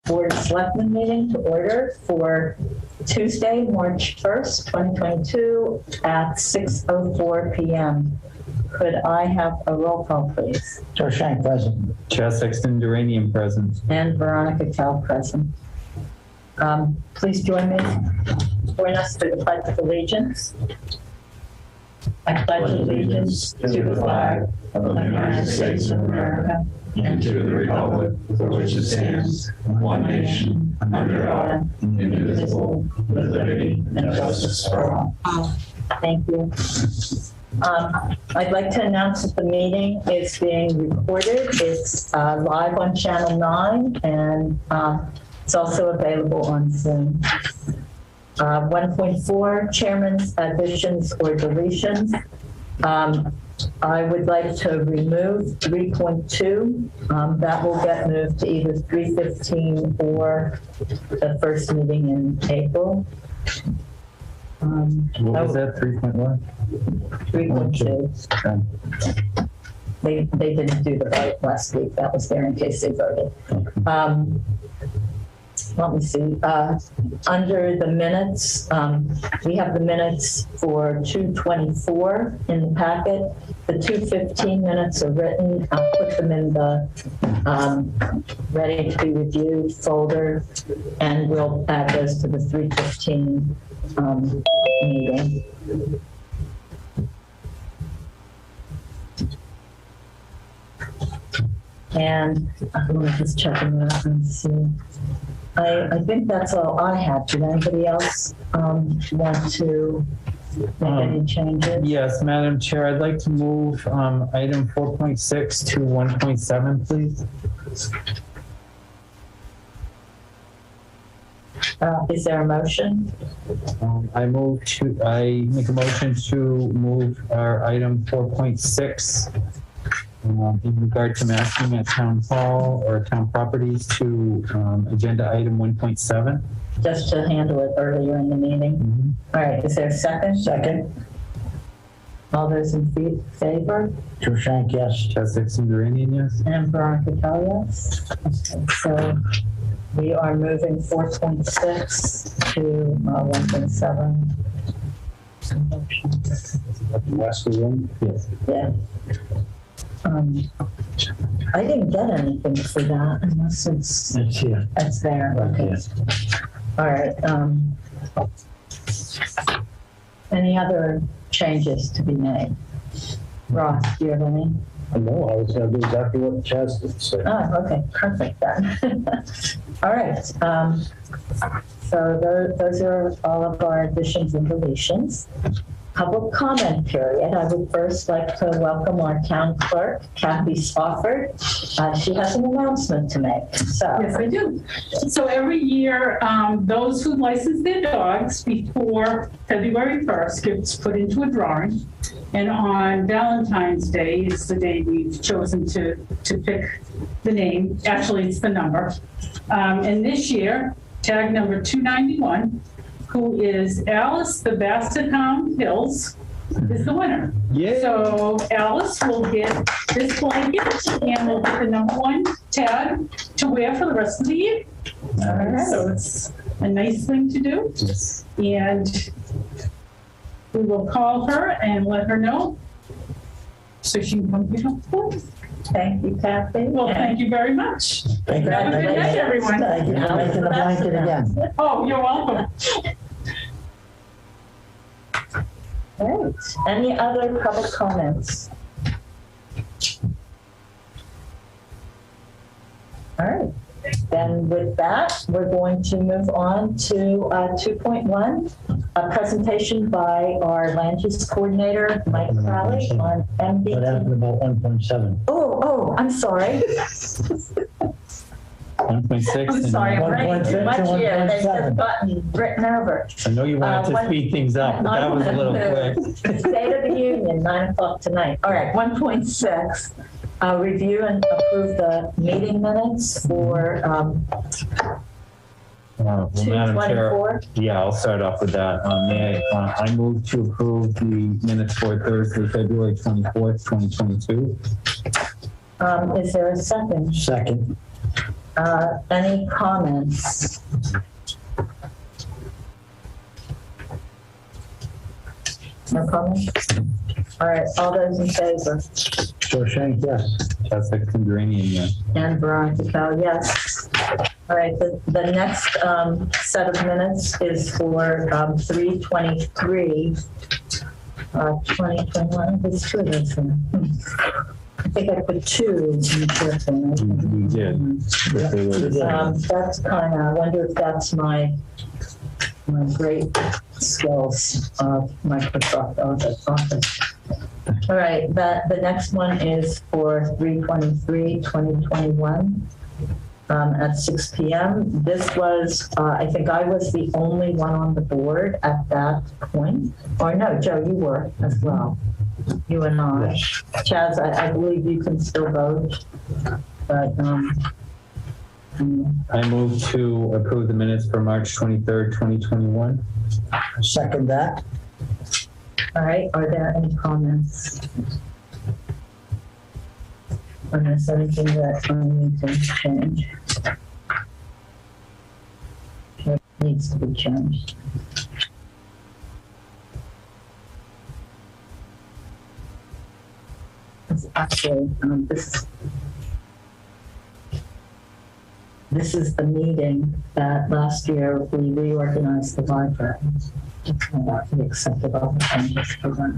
Board of Selectmen meeting to order for Tuesday, March 1st, 2022 at 6:04 p.m. Could I have a roll call, please? Joe Shank present. Chair Sexton Duranian present. And Veronica Cal present. Please join me. Join us for the Pledge of Allegiance. I pledge allegiance to the flag of the United States of America and to the republic for which it stands, one nation, under God, indivisible, with liberty and justice for all. Thank you. I'd like to announce that the meeting is being recorded. It's live on Channel 9, and it's also available on Zoom. 1.4, Chairman's additions or deletions. I would like to remove 3.2. That will get moved to either 3:15 or the first meeting in April. What was that, 3.1? 3.2. They didn't do the vote last week. That was there in case they voted. Let me see. Under the minutes, we have the minutes for 2/24 in the packet. The 2/15 minutes are written. I'll put them in the ready to be reviewed folder, and we'll add those to the 3:15 meeting. And let me just check them out and see. I think that's all I have. Did anybody else want to make any changes? Yes, Madam Chair, I'd like to move item 4.6 to 1.7, please. Is there a motion? I make a motion to move our item 4.6 in regard to masking at Town Hall or town properties to agenda item 1.7. Just to handle it earlier in the meeting? Mm-hmm. All right, is there a second? Second. All those in favor? Joe Shank, yes. Chair Sexton Duranian, yes. And Veronica Cal, yes. Okay, so we are moving 4.6 to 1.7. Last one? Yes. Yeah. I didn't get anything for that unless it's here. it's there. Okay. All right. Any other changes to be made? Ross, do you have any? No, I was going to do exactly what Chaz did say. Oh, okay, perfect then. All right. So those are all of our additions and deletions. Public comment period. I would first like to welcome our town clerk, Kathy Spofford. She has an announcement to make. So. Yes, I do. So every year, those who license their dogs before February 1st gets put into a drawing. And on Valentine's Day is the day we've chosen to pick the name. Actually, it's the number. And this year, tag number 291, who is Alice the Basset Hound Hills, is the winner. Yay. So Alice will get this blanket and will get the #1 tag to wear for the rest of the year. All right. So it's a nice thing to do. Yes. And we will call her and let her know so she can come pick up the boys. Thank you, Kathy. Well, thank you very much. Thank you. Have a good night, everyone. Thank you for making the blanket again. Oh, you're welcome. All right. Any other public comments? All right. Then with that, we're going to move on to 2.1, a presentation by our land use coordinator, Mike Crowley, on What happened MBT. about 1.7? Oh, I'm sorry. 1.6. I'm sorry, I'm writing 1.6 too much and here. There's 1.7. this button written over. I know you wanted to speed things up, but that was a little quick. State of the Union, 9 o'clock tonight. All right, 1.6. Review and approve the meeting minutes for Well, Madam Chair, 2/24. yeah, I'll start off with that. I move to approve the minutes for Thursday, February 24th, 2022. Is there a second? Second. Any comments? No comments? All right, all those in favor? Joe Shank, yes. Chad Sexton Duranian, yes. And Veronica Cal, yes. All right, the next set of minutes is for 3/23, 2021. There's two of those. I think I put two in the first one. We did. That's kind of, I wonder if that's my great skills of Microsoft Office. All right, the next one is for 3/23/2021 at 6 p.m. This was, I think I was the only one on the board at that point. Or no, Joe, you were as well. You and I. Chaz, I believe you can still vote, but I move to approve the minutes for March 23rd, 2021. Second that. all right, are there any comments? Or is anything that I need to change? It needs to be changed. It's actually, this is the meeting that last year we reorganized the library. We accepted all the changes for that.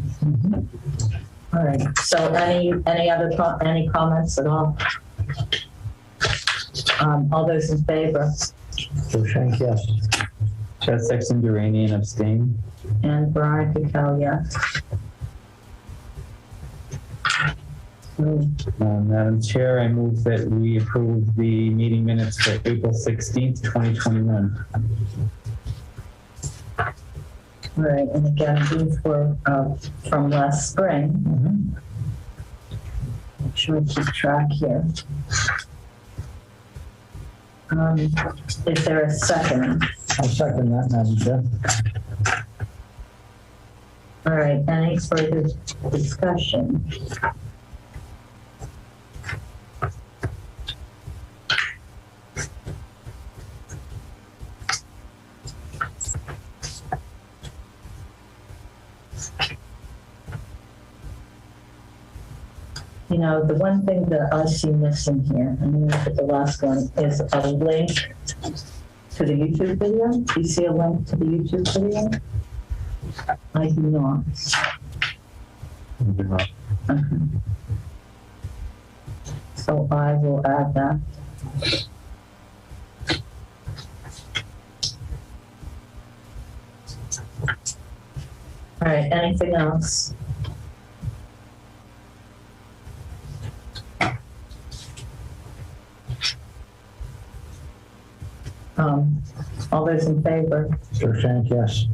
All right, so any comments at all? All those in favor? Joe Shank, yes. Chad Sexton Duranian, abstain. And Veronica Cal, yes. Madam Chair, I move that we approve the meeting minutes for April 16th, 2021. All right, and again, these were from last spring. Make sure we keep track here. Is there a second? I'll second that, Madam Chair. All right, any further discussion? You know, the one thing that I see missing here, and I'm gonna put the last one, is a link to the YouTube video. Do you see a link to the YouTube video? I do not. Okay. So I will add that. All right, anything else? All those in favor? Joe Shank, yes.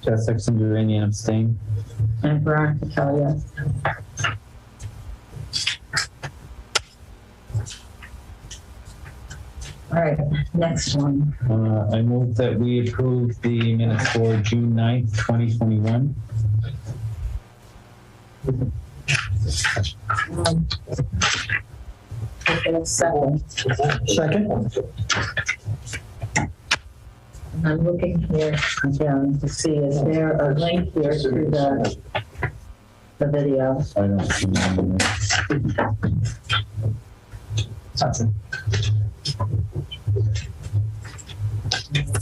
Chad Sexton Duranian, abstain. And Veronica Cal, yes. All right, next one. I move that we approve the minutes for June 9th, 2021. Second. Second? I'm looking here again to see, is there a link here to the video? I don't see any.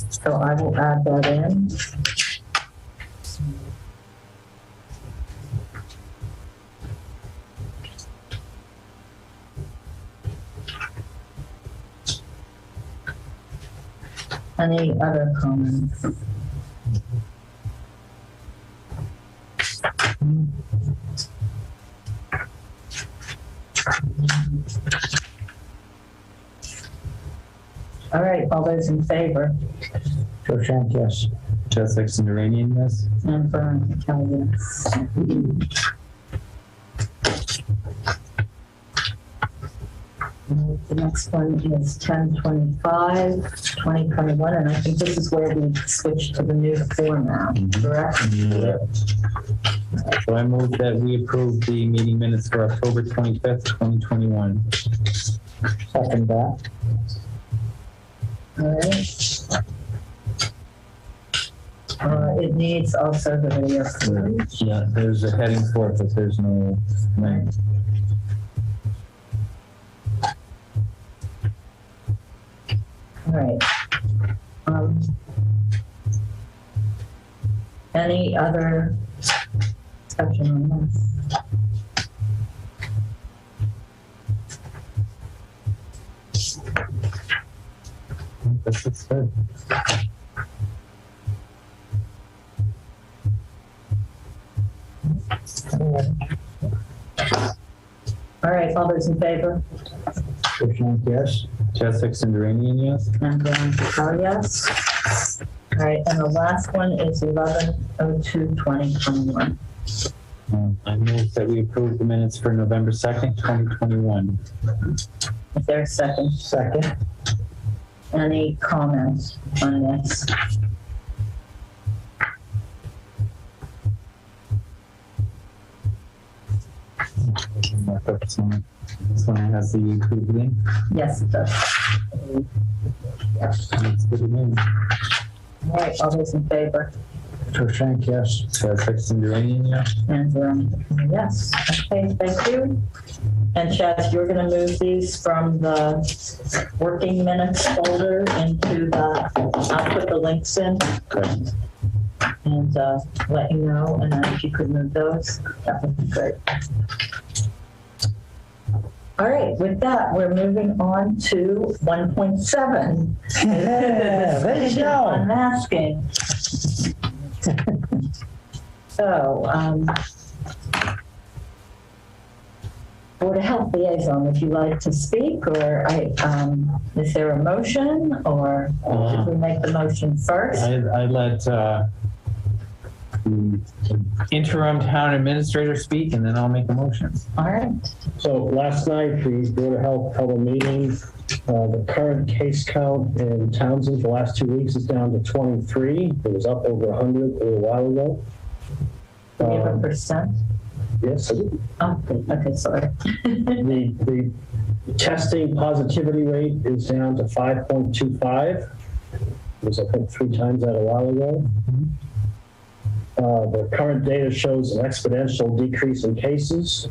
So I will add that in. Any other comments? All right, all those in favor? Joe Shank, yes. Chad Sexton Duranian, yes. And Veronica Cal, yes. The next one is 10/25/2021, and I think this is where we switch to the new format, correct? So I move that we approve the meeting minutes for October 25th, 2021. Second that. All right. It needs also the video footage. Yeah, there's a heading for it, but there's no link. All right. Any other discussion on this? This looks good. All right, all those in favor? Cruikshank, yes. Jessica Cinderanian, yes? And Carl, yes. All right, and the last one is 11/02/2021. I move that we approve the minutes for November 2nd, 2021. Is there a second? Second. Any comments on this? This one has the approved link. Yes, it does. Yes. Let's put it in. All right, all those in favor? Cruikshank, yes. Jessica Cinderanian, yes? And yes, okay, thank you. And Chad, you're going to move these from the working minutes folder into the, I'll put the links in Okay. and let you know. And then if you could move those, that would be great. All right, with that, we're moving on to 1.7. Yeah, there you go. Unmasking. So, Board of Health Liaison, would you like to speak, or is there a motion, or should we make the motion first? I let the interim town administrator speak, and then I'll make a motion. All right, So last night, the Board of Health held a meeting. The current case count in Townsend for the last 2 weeks is down to 23. It was up over 100 a little while ago. do we have a percent? Yes, Oh, okay, sorry. the testing positivity rate is down to 5.25. It was, I think, 3 times that a while ago. The current data shows an exponential decrease in cases.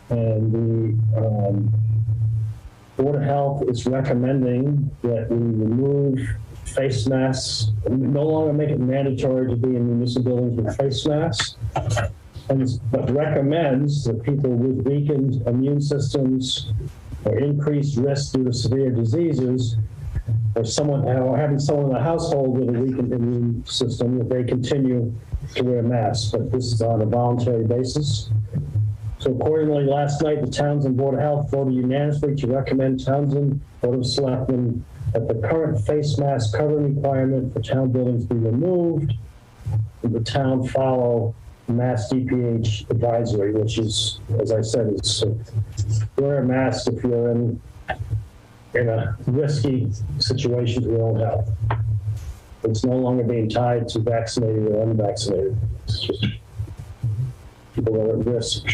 And the Board of Health is recommending that we remove face masks, no longer make it mandatory to be in municipal buildings with face masks, but recommends that people with weakened immune systems or increased risk due to severe diseases, or having someone in the household with a weakened immune system, that they continue to wear masks, but this is on a voluntary basis. So accordingly, last night, the Townsend Board of Health voted unanimously to recommend Townsend Board of Selectmen that the current face mask covering requirement for town buildings be removed, and the town follow Mass DPH advisory, which is, as I said, is wear a mask if you're in a risky situation for your own health. It's no longer being tied to vaccinated or unvaccinated. It's just people that are at risk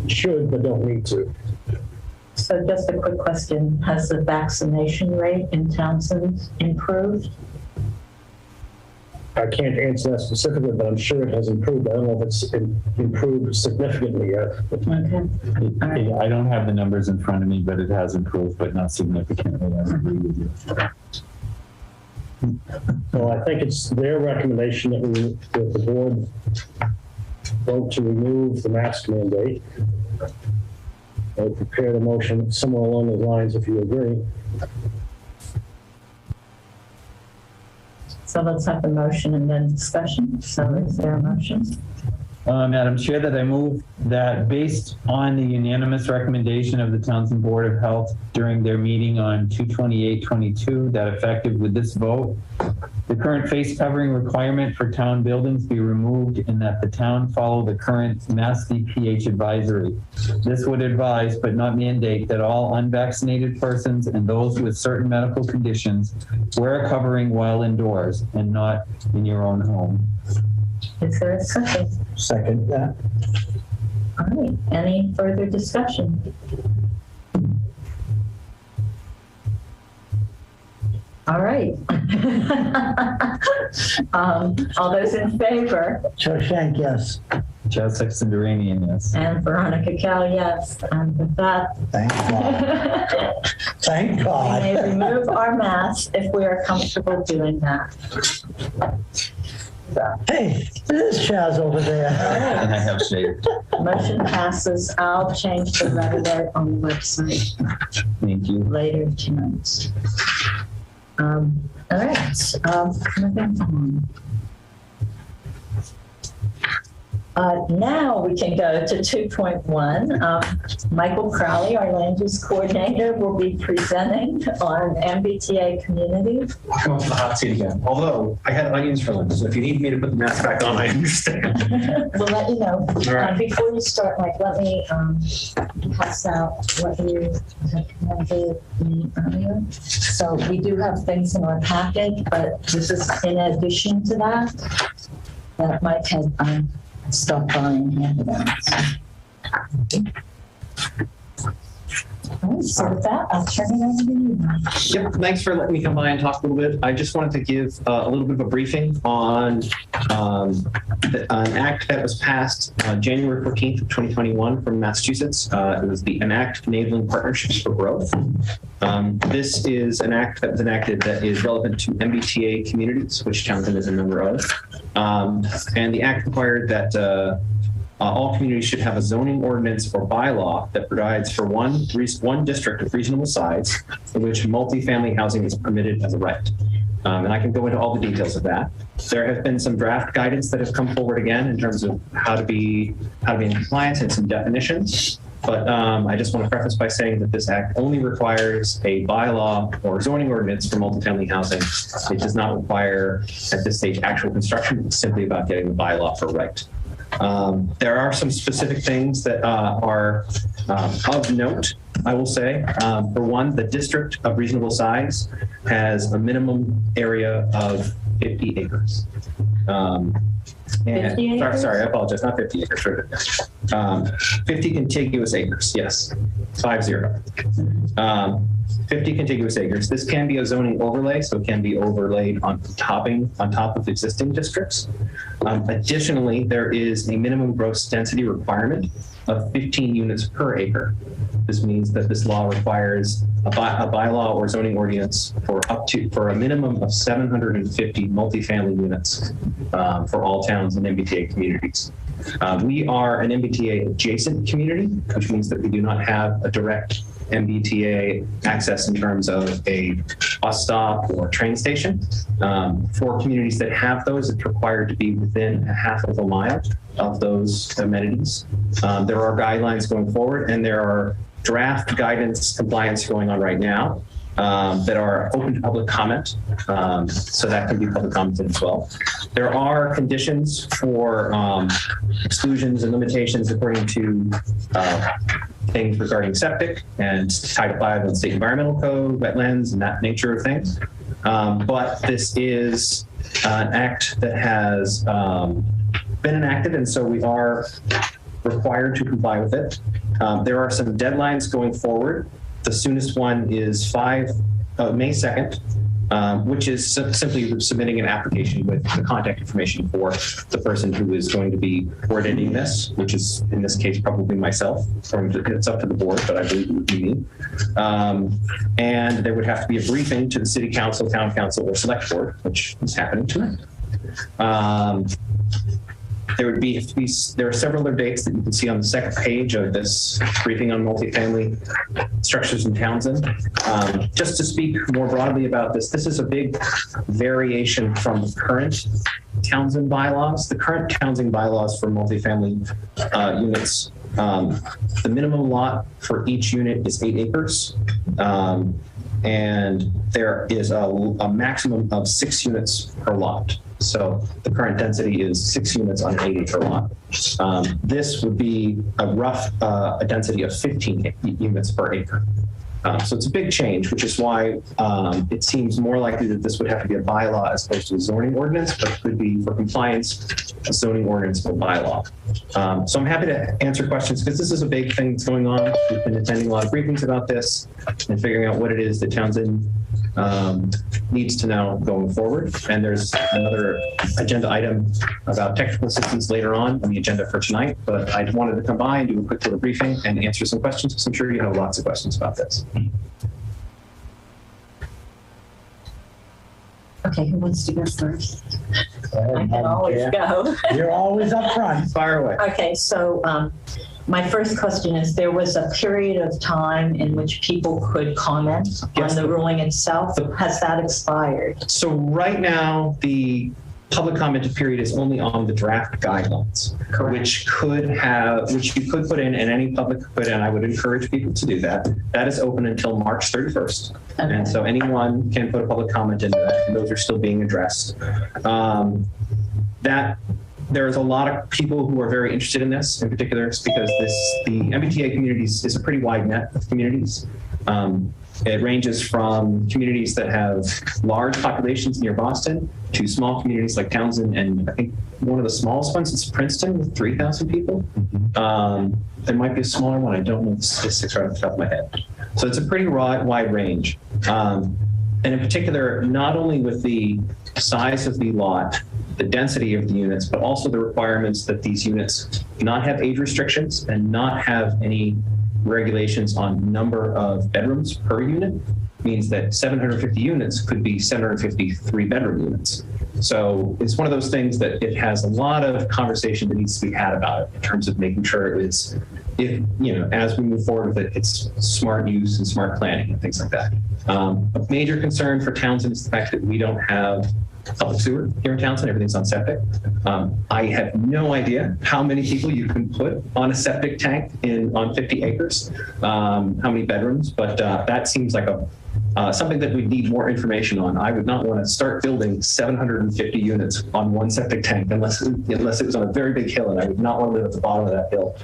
should but don't need to. So just a quick question, has the vaccination rate in Townsend improved? I can't answer that specifically, but I'm sure it has improved. I don't know if it's improved significantly yet. Okay. All right. I don't have the numbers in front of me, but it has improved, but not significantly. I agree with you. So I think it's their recommendation that the board vote to remove the mask mandate. I prepared a motion somewhere along those lines if you agree. So let's have the motion and then discussion. So is there a motion? Madam Chair, that I move that based on the unanimous recommendation of the Townsend Board of Health during their meeting on 2/28/22, that effective with this vote, the current face covering requirement for town buildings be removed and that the town follow the current Mass DPH advisory. This would advise, but not mandate, that all unvaccinated persons and those with certain medical conditions wear a covering while indoors and not in your own home. Is there a second? Second that. All right, any further discussion? All right. All those in favor? Shoshank, yes. Chad Sexton-Duranian, yes. And Veronica Cal, yes. And with that, Thank God. Thank we God. may remove our masks if we are comfortable doing that. Hey, there's Chaz over there. And I have shaved. Motion passes. I'll change the letter on the website Thank you. later tonight. All right. Moving on. Now we can go to 2.1. Michael Crowley, our land use coordinator, will be presenting on MBTA community. Come up to the hot seat again. Although I had onions for lunch, so if you need me to put the mask back on, I understand. We'll let you know. All right. Before you start, Mike, let me pass out what you recommended me earlier. So we do have things in our packet, but this is in addition to that Mike had stopped by and handed out. All right, so with that, I'll turn it over to you, Mike. Yep, thanks for letting me come by and talk a little bit. I just wanted to give a little bit of a briefing on an act that was passed January 14th of 2021 from Massachusetts. It was an act enabling partnerships for growth. This is an act that was enacted that is relevant to MBTA communities, which Townsend is a member of. And the act required that all communities should have a zoning ordinance or bylaw that provides for one district of reasonable size in which multifamily housing is permitted as a right. And I can go into all the details of that. There have been some draft guidance that have come forward again in terms of how to be in compliance and some definitions. But I just want to preface by saying that this act only requires a bylaw or zoning ordinance for multifamily housing. It does not require, at this stage, actual construction. It's simply about getting the bylaw for right. There are some specific things that are of note, I will say. For one, the district of reasonable size has a minimum area of 50 acres. 50 acres? Sorry, I apologize, not 50 acres. 50 contiguous acres, yes, 50. 50 contiguous acres. This can be a zoning overlay, so it can be overlaid on top of existing districts. Additionally, there is a minimum gross density requirement of 15 units per acre. This means that this law requires a bylaw or zoning ordinance for a minimum of 750 multifamily units for all towns and MBTA communities. We are an MBTA adjacent community, which means that we do not have a direct MBTA access in terms of a bus stop or train station. For communities that have those, it's required to be within a half of a mile of those amenities. There are guidelines going forward, and there are draft guidance compliance going on right now that are open to public comment. So that can be public commented as well. There are conditions for exclusions and limitations according to things regarding septic and Title V of the State Environmental Code, wetlands, and that nature of things. But this is an act that has been enacted, and so we are required to comply with it. There are some deadlines going forward. The soonest one is May 2nd, which is simply submitting an application with the contact information for the person who is going to be coordinating this, which is in this case probably myself. It's up to the board, but I believe it would be me. And there would have to be a briefing to the city council, town council, or select board, which is happening tonight. There are several other dates that you can see on the second page of this briefing on multifamily structures in Townsend. Just to speak more broadly about this, this is a big variation from the current Townsend bylaws. The current Townsend bylaws for multifamily units, the minimum lot for each unit is 8 acres. And there is a maximum of 6 units per lot. So the current density is 6 units on an 8-acre lot. This would be a rough a density of 15 units per acre. So it's a big change, which is why it seems more likely that this would have to be a bylaw as opposed to a zoning ordinance, but it could be for compliance, a zoning ordinance or bylaw. So I'm happy to answer questions because this is a big thing that's going on. We've been attending a lot of briefings about this and figuring out what it is that Townsend needs to know going forward. And there's another agenda item about technical assistance later on the agenda for tonight, but I wanted to come by and do a quick little briefing and answer some questions, because I'm sure you have lots of questions about this. Okay, who wants to go first? Go ahead, I can Madam always Chair. go. You're always up front. Fire away. Okay, so my first question is, there was a period of time in which people could comment Yes. on the ruling itself. Has that expired? So right now, the public comment period is only on the draft guidelines, which you could put in, and any public could put in. I would encourage people to do that. That is open until March 31st. Okay. And so anyone can put a public comment into that, and those are still being addressed. There's a lot of people who are very interested in this, in particular, because the MBTA communities is a pretty wide net of communities. It ranges from communities that have large populations near Boston to small communities like Townsend, and I think one of the smallest ones is Princeton with 3,000 people. There might be a smaller one. I don't know the statistics right off the top of my head. So it's a pretty wide range. And in particular, not only with the size of the lot, the density of the units, but also the requirements that these units not have age restrictions and not have any regulations on number of bedrooms per unit, means that 750 units could be 753 bedroom units. So it's one of those things that it has a lot of conversation that needs to be had about it in terms of making sure as we move forward with it, it's smart use and smart planning and things like that. A major concern for Townsend is the fact that we don't have public sewer here in Townsend. Everything's on septic. I have no idea how many people you can put on a septic tank on 50 acres, how many bedrooms, but that seems like something that we need more information on. I would not want to start building 750 units on one septic tank unless it was on a very big hill, and I would not want to live at the bottom of that hill.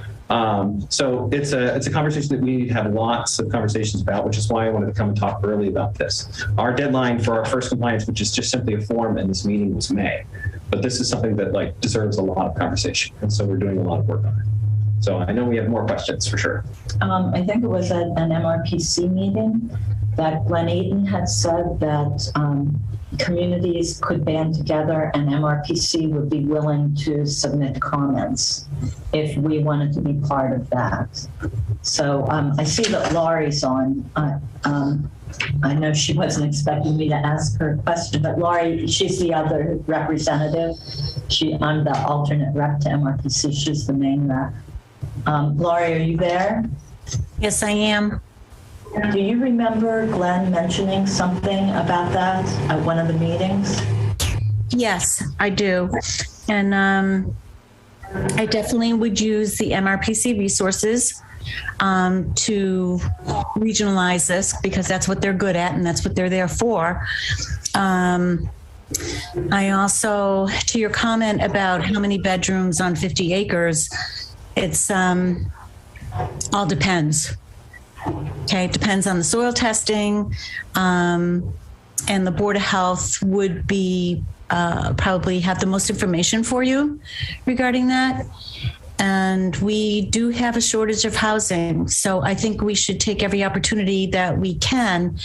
So it's a conversation that we need to have lots of conversations about, which is why I wanted to come and talk early about this. Our deadline for our first compliance, which is just simply a form in this meeting, was May. But this is something that deserves a lot of conversation. And so we're doing a lot of work on it. So I know we have more questions for sure. I think it was at an MRPC meeting that Glenn Eaton had said that communities could band together and MRPC would be willing to submit comments if we wanted to be part of that. So I see that Laurie's on. I know she wasn't expecting me to ask her a question, but Laurie, she's the other representative. I'm the alternate rep to MRPC. She's the main rep. Laurie, are you there? Yes, I am. Do you remember Glenn mentioning something about that at one of the meetings? Yes, I do. And I definitely would use the MRPC resources to regionalize this, because that's what they're good at and that's what they're there for. I also, to your comment about how many bedrooms on 50 acres, it's all depends. Okay, it depends on the soil testing, and the Board of Health would be probably have the most information for you regarding that. And we do have a shortage of housing, so I think we should take every opportunity that we can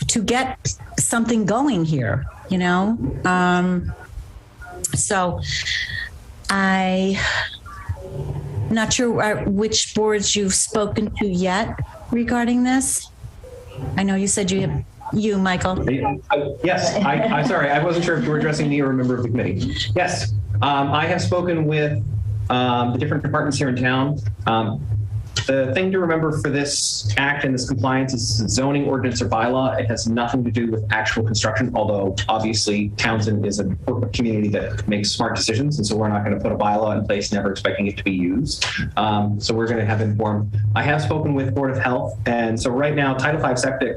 to get something going here, So I'm not sure which boards you've spoken to yet regarding this. I know you said you, Michael. Yes, I'm sorry. I wasn't sure if you were addressing me or a member of the committee. Yes, I have spoken with the different departments here in town. The thing to remember for this act and this compliance is zoning ordinance or bylaw. It has nothing to do with actual construction, although obviously Townsend is a community that makes smart decisions, and so we're not going to put a bylaw in place never expecting it to be used. So we're going to have informed. I have spoken with Board of Health, and so right now Title V septic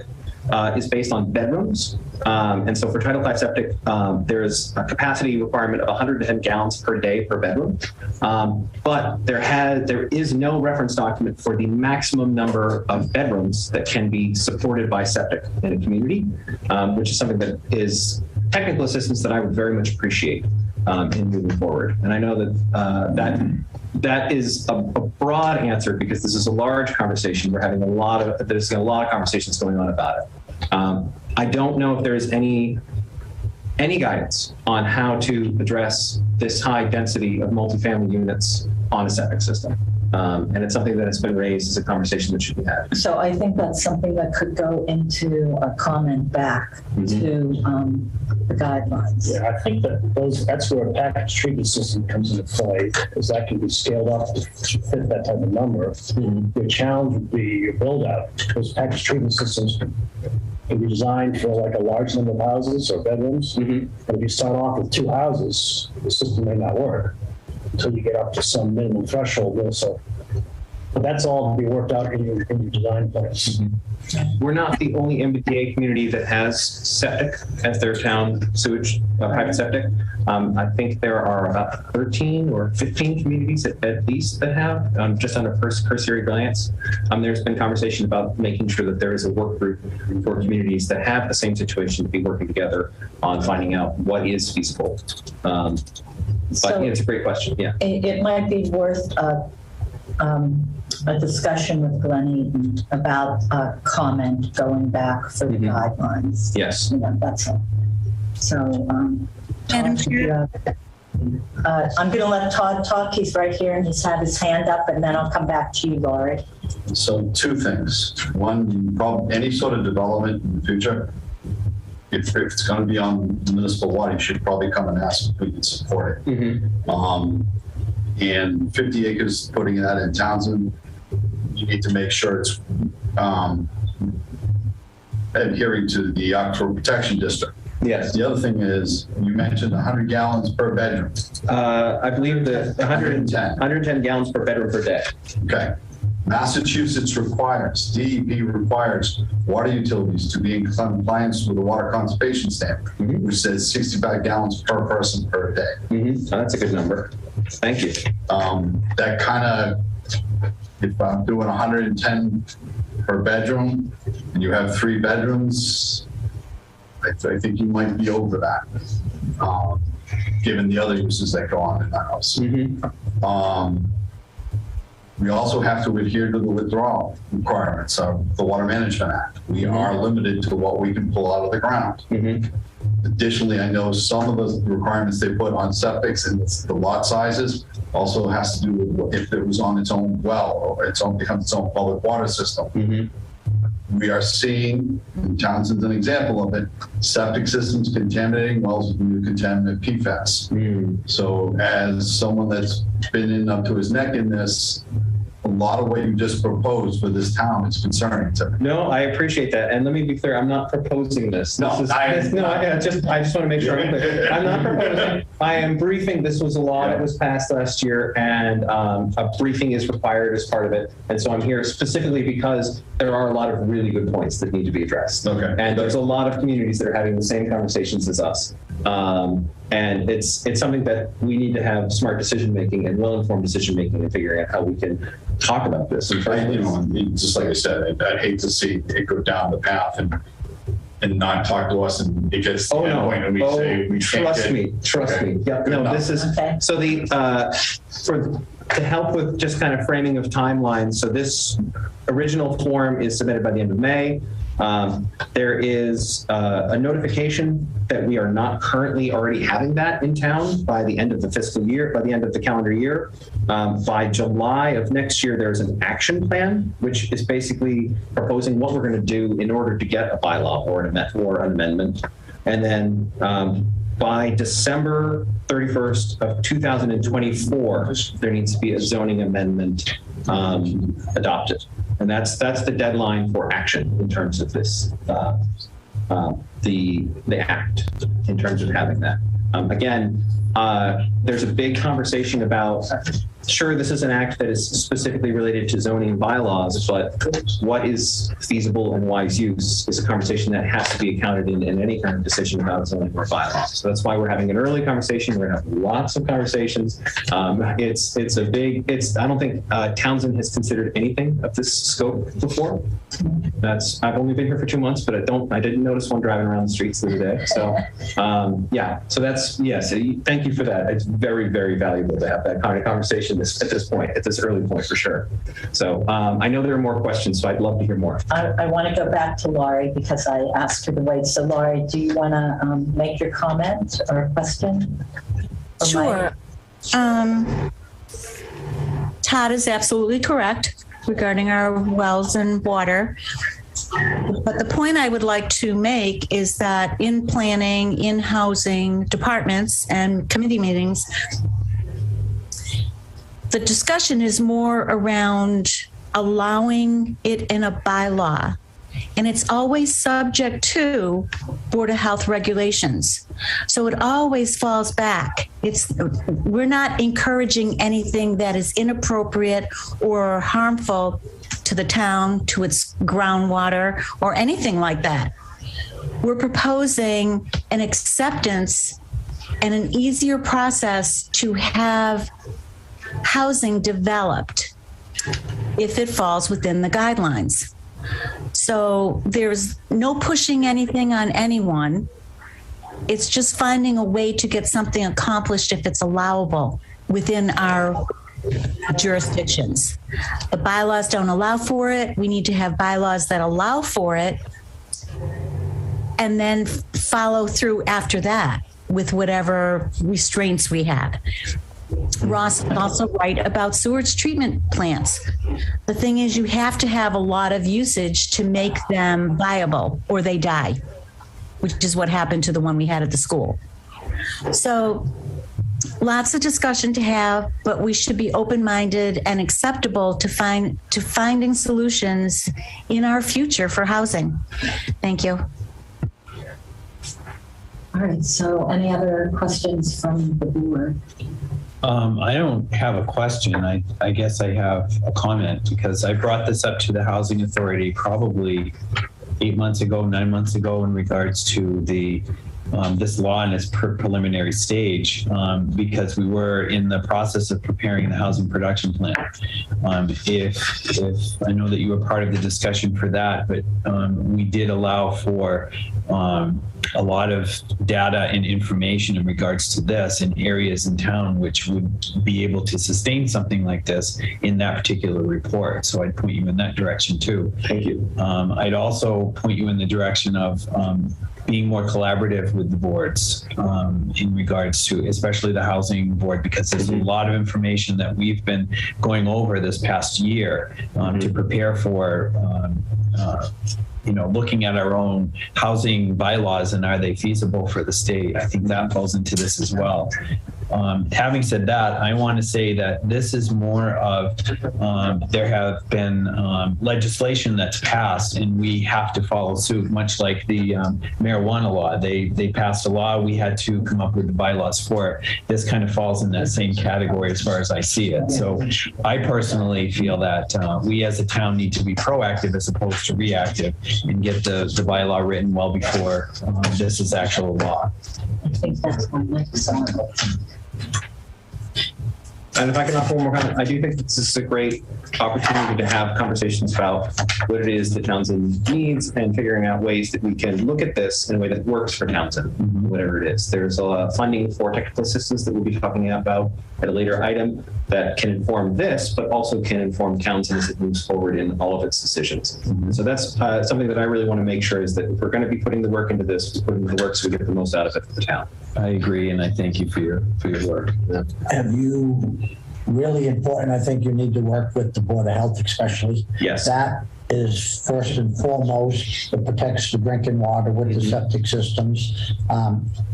is based on bedrooms. And so for Title V septic, there's a capacity requirement of 110 gallons per day per bedroom. But there is no reference document for the maximum number of bedrooms that can be supported by septic in a community, which is something that is technical assistance that I would very much appreciate in moving forward. And I know that that is a broad answer, because this is a large conversation. We're having there's a lot of conversations going on about it. I don't know if there is any guidance on how to address this high density of multifamily units on a septic system. And it's something that has been raised as a conversation that should be had. So I think that's something that could go into a comment back to the guidelines. Yeah, I think that's where a package treatment system comes into play, because that can be scaled up to fit that type of number. Your challenge would be your build out, because package treatment systems can be designed for like a large number of houses or bedrooms. And if you start off with 2 houses, the system may not work until you get up to some minimum threshold. So, but that's all to be worked out in your design plans. We're not the only MBTA community that has septic as their town sewage, private septic. I think there are about 13 or 15 communities at least that have, just on a cursory glance. There's been conversation about making sure that there is a work group for communities that have the same situation to be working together on finding out what is feasible. But it's a great question, yeah. It might be worth a discussion with Glenn Eaton about a comment going back for the guidelines. Yes. You know, that's all. So, Madam Chair? I'm going to let Todd talk. He's right here and he's had his hand up, and then I'll come back to you, Laurie. So 2 things. One, any sort of development in the future, if it's going to be on municipal water, you should probably come and ask if we can support it. And 50 acres, putting that in Townsend, you need to make sure it's adhering to the Aquifer Protection District. Yes. The other thing is, you mentioned 100 gallons per bedroom. I believe that 110 gallons per bedroom per day. Okay. Massachusetts requires, DEP requires water utilities to be in compliance with the water conservation standard, which says 65 gallons per person per day. Oh, that's a good number. Thank you. That kind of, if I'm doing 110 per bedroom and you have 3 bedrooms, I think you might be over that, given the other uses that go on in the house. We also have to adhere to the withdrawal requirements of the Water Management Act. We are limited to what we can pull out of the ground. Additionally, I know some of the requirements they put on septics and the lot sizes also has to do with if it was on its own well or becomes its own public water system. We are seeing, and Townsend's an example of it, septic systems contaminating wells with new contaminant PFAS. So as someone that's been in up to his neck in this, a lot of what you just proposed for this town is concerning to me. No, I appreciate that. And let me be clear, I'm not proposing this. I just want to make sure I'm clear. I'm not proposing. I am briefing. This was a law that was passed last year, and a briefing is required as part of it. And so I'm here specifically because there are a lot of really good points that need to be addressed. Okay. And there's a lot of communities that are having the same conversations as us. And it's something that we need to have smart decision-making and well-informed decision-making and figuring out how we can talk about this. And just like I said, I'd hate to see it go down the path and not talk to us, and it gets to the point and we say we trust me. Yeah, no, this is so to help with just kind of framing of timelines. So this original form is submitted by the end of May. There is a notification that we are not currently already having that in town by the end of the fiscal year, by the end of the calendar year. By July of next year, there's an action plan, which is basically proposing what we're going to do in order to get a bylaw or an amendment. And then by December 31st of 2024, there needs to be a zoning amendment adopted. And that's the deadline for action in terms of this, the act, in terms of having that. Again, there's a big conversation about, sure, this is an act that is specifically related to zoning bylaws, but what is feasible and wise use is a conversation that has to be accounted in any kind of decision about zoning or bylaws. So that's why we're having an early conversation. We're going to have lots of conversations. I don't think Townsend has considered anything of this scope before. I've only been here for 2 months, but I didn't notice one driving around the streets the other day. So so thank you for that. It's very, very valuable to have that kind of conversation at this point, at this early point for sure. So I know there are more questions, so I'd love to hear more. I want to go back to Laurie because I asked her to wait. So Laurie, do you want to make your comment or question? Or Sure. Todd is absolutely correct regarding our wells and water. But the point I would like to make is that in planning, in housing departments and committee meetings, the discussion is more around allowing it in a bylaw. And it's always subject to Board of Health regulations. So it always falls back. We're not encouraging anything that is inappropriate or harmful to the town, to its groundwater, or anything like that. We're proposing an acceptance and an easier process to have housing developed if it falls within the guidelines. So there's no pushing anything on anyone. It's just finding a way to get something accomplished if it's allowable within our jurisdictions. The bylaws don't allow for it. We need to have bylaws that allow for it and then follow through after that with whatever restraints we have. Ross is also right about sewage treatment plants. The thing is, you have to have a lot of usage to make them viable or they die, which is what happened to the one we had at the school. So lots of discussion to have, but we should be open-minded and acceptable to finding solutions in our future for housing. Thank you. All right, so any other questions from the board? I don't have a question. I guess I have a comment because I brought this up to the Housing Authority probably 9 months ago in regards to the this law in its preliminary stage because we were in the process of preparing the housing production plan. If I know that you were part of the discussion for that, but we did allow for a lot of data and information in regards to this in areas in town which would be able to sustain something like this in that particular report. So I'd point you in that direction too. Thank you. I'd also point you in the direction of being more collaborative with the boards in regards to, especially the housing board, because there's a lot of information that we've been going over this past year to prepare for looking at our own housing bylaws and are they feasible for the state. I think that falls into this as well. Having said that, I want to say that this is more of, there have been legislation that's passed and we have to follow suit, much like the marijuana law. They passed a law, we had to come up with the bylaws for it. This kind of falls in that same category as far as I see it. So I personally feel that we as a town need to be proactive as opposed to reactive and get the bylaw written well before this is actual law. I think that's my next one. And if I can offer one more comment, I do think this is a great opportunity to have conversations about what it is that Townsend needs and figuring out ways that we can look at this in a way that works for Townsend, whatever it is. There's a funding for technical assistance that we'll be talking about at a later item that can inform this, but also can inform Townsend as it moves forward in all of its decisions. So that's something that I really want to make sure is that if we're going to be putting the work into this, we put in the work so we get the most out of it for the town. I agree, and I thank you for your work. Have you, really important, I think you need to work with the Board of Health especially. Yes. That is first and foremost, it protects the drinking water with the septic systems.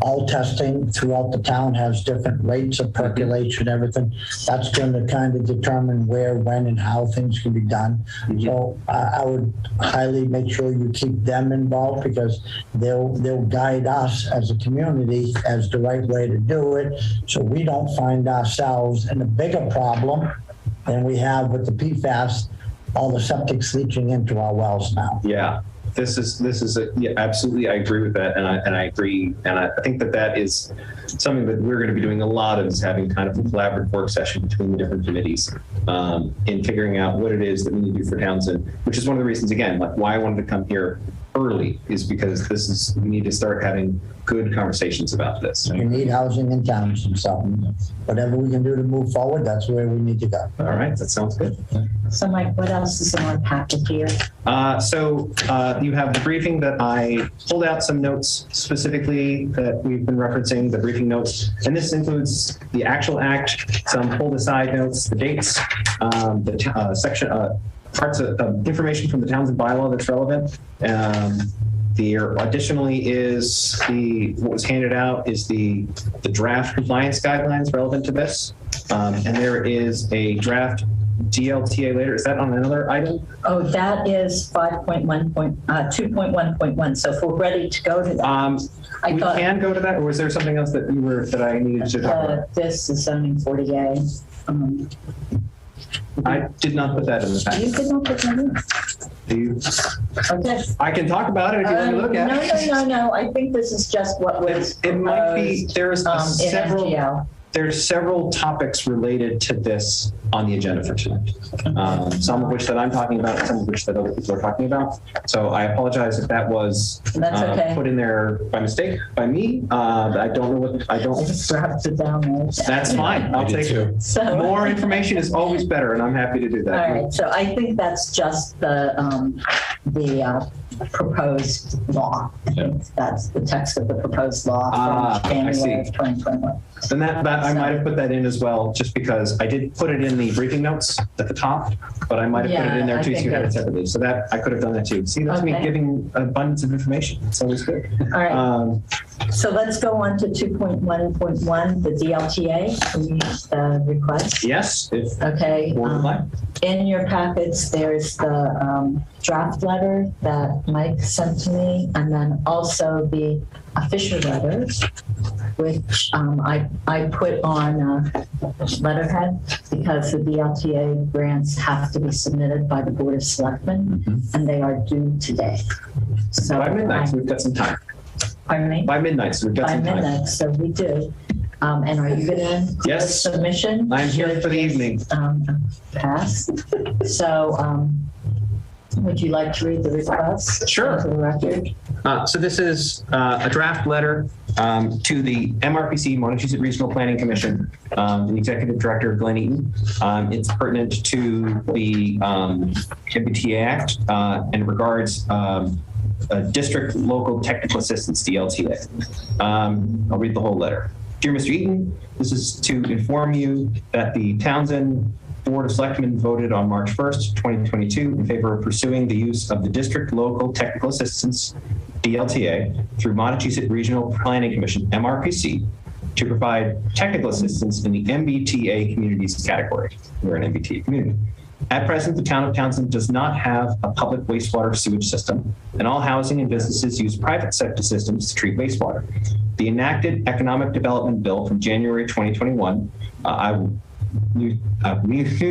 All testing throughout the town has different rates of percolation, everything. That's going to kind of determine where, when, and how things can be done. So I would highly make sure you keep them involved because they'll guide us as a community as the right way to do it, so we don't find ourselves in a bigger problem than we have with the PFAS. All the septic's leaching into our wells now. Yeah, this is absolutely. I agree with that, and I agree, and I think that is something that we're going to be doing a lot of, is having kind of a collaborative work session between the different committees in figuring out what it is that we need to do for Townsend, which is one of the reasons, again, like why I wanted to come here early is because we need to start having good conversations about this. We need housing in towns, and so whatever we can do to move forward, that's where we need to go. All right, that sounds good. So Mike, what else is in our packet here? So you have the briefing that I pulled out some notes specifically that we've been referencing, the briefing notes, and this includes the actual act, some pulled aside notes, the dates, the section, parts of information from the Townsend bylaw that's relevant. There additionally is what was handed out is the draft compliance guidelines relevant to this. And there is a draft DLTA later. Is that on another item? Oh, that is 2.1.1. So if we're ready to go to that. We can go to that, or was there something else that I needed to talk about? This is zoning 40A. I did not put that in the packet. You did not put that in. Do you? Okay. I can talk about it if you want to look at it. No. I think this is just what was It might be, there's MGL. there's several topics related to this on the agenda for tonight. Some of which that I'm talking about, and some of which that other people are talking about. So I apologize if that was That's okay. put in there by mistake by me. I don't know what, I I don't. just dropped it down there. That's fine. I'll take it. So, More information is always better, and I'm happy to do all that. right. So I think that's just the proposed law. I think that's the text of the proposed law from January of 2021. And that I might have put that in as well, just because I did put it in the briefing notes at the top, but I might have put it in there Yeah, too, I so you had it think separately. So that I could have done that too. See, that's me Okay. giving abundance of information. It's always good. All right. So let's go on to 2.1.1, the DLTA request. Yes, if Okay. board would like. In your packets, there's the draft letter that Mike sent to me, and then also the official letter, which I put on letterhead because the DLTA grants have to be submitted by the Board of Selectmen, and they are due today. So By midnight, so we've got some time. Pardon me? By midnight, so we've got By some time. midnight, so we do. And are you going to Yes. submission? I'm here for the evening. Pass. So would you like to read the request? Sure. For the record? So this is a draft letter to the MRPC, Montezut Regional Planning Commission, the Executive Director, Glenn Eaton. It's pertinent to the MBTA Act and regards District Local Technical Assistance, DLTA. I'll read the whole letter. Dear Mr. Eaton, this is to inform you that the Townsend Board of Selectmen voted on March 1st, 2022 in favor of pursuing the use of the District Local Technical Assistance, DLTA, through Montezut Regional Planning Commission, MRPC, to provide technical assistance in the MBTA communities category. We're an MBTA community. At present, the town of Townsend does not have a public wastewater sewage system, and all housing and businesses use private septic systems to treat wastewater. The enacted Economic Development Bill from January 2021, new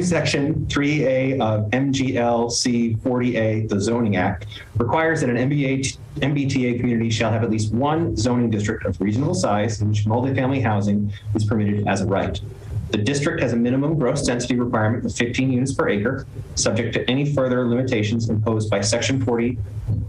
section 3A of MGLC 40A, the Zoning Act, requires that an MBTA community shall have at least one zoning district of reasonable size in which multifamily housing is permitted as a right. The district has a minimum gross density requirement of 15 units per acre, subject to any further limitations imposed by Section 40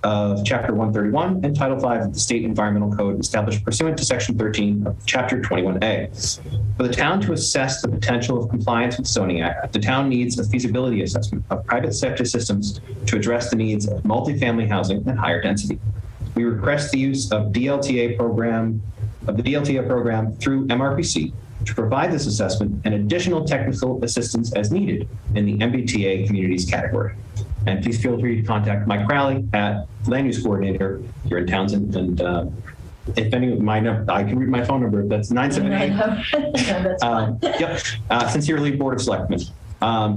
of Chapter 131 and Title 5 of the State Environmental Code established pursuant to Section 13 of Chapter 21A. For the town to assess the potential of compliance with the Zoning Act, the town needs a feasibility assessment of private septic systems to address the needs of multifamily housing and higher density. We request the use of the DLTA program through MRPC to provide this assessment and additional technical assistance as needed in the MBTA communities category. And please feel free to contact Mike Crowley at Land Use Coordinator here in Townsend. And if any of my number, I can read my phone number. That's 978. No, that's fine. Yep. Sincerely, Board of Selectmen.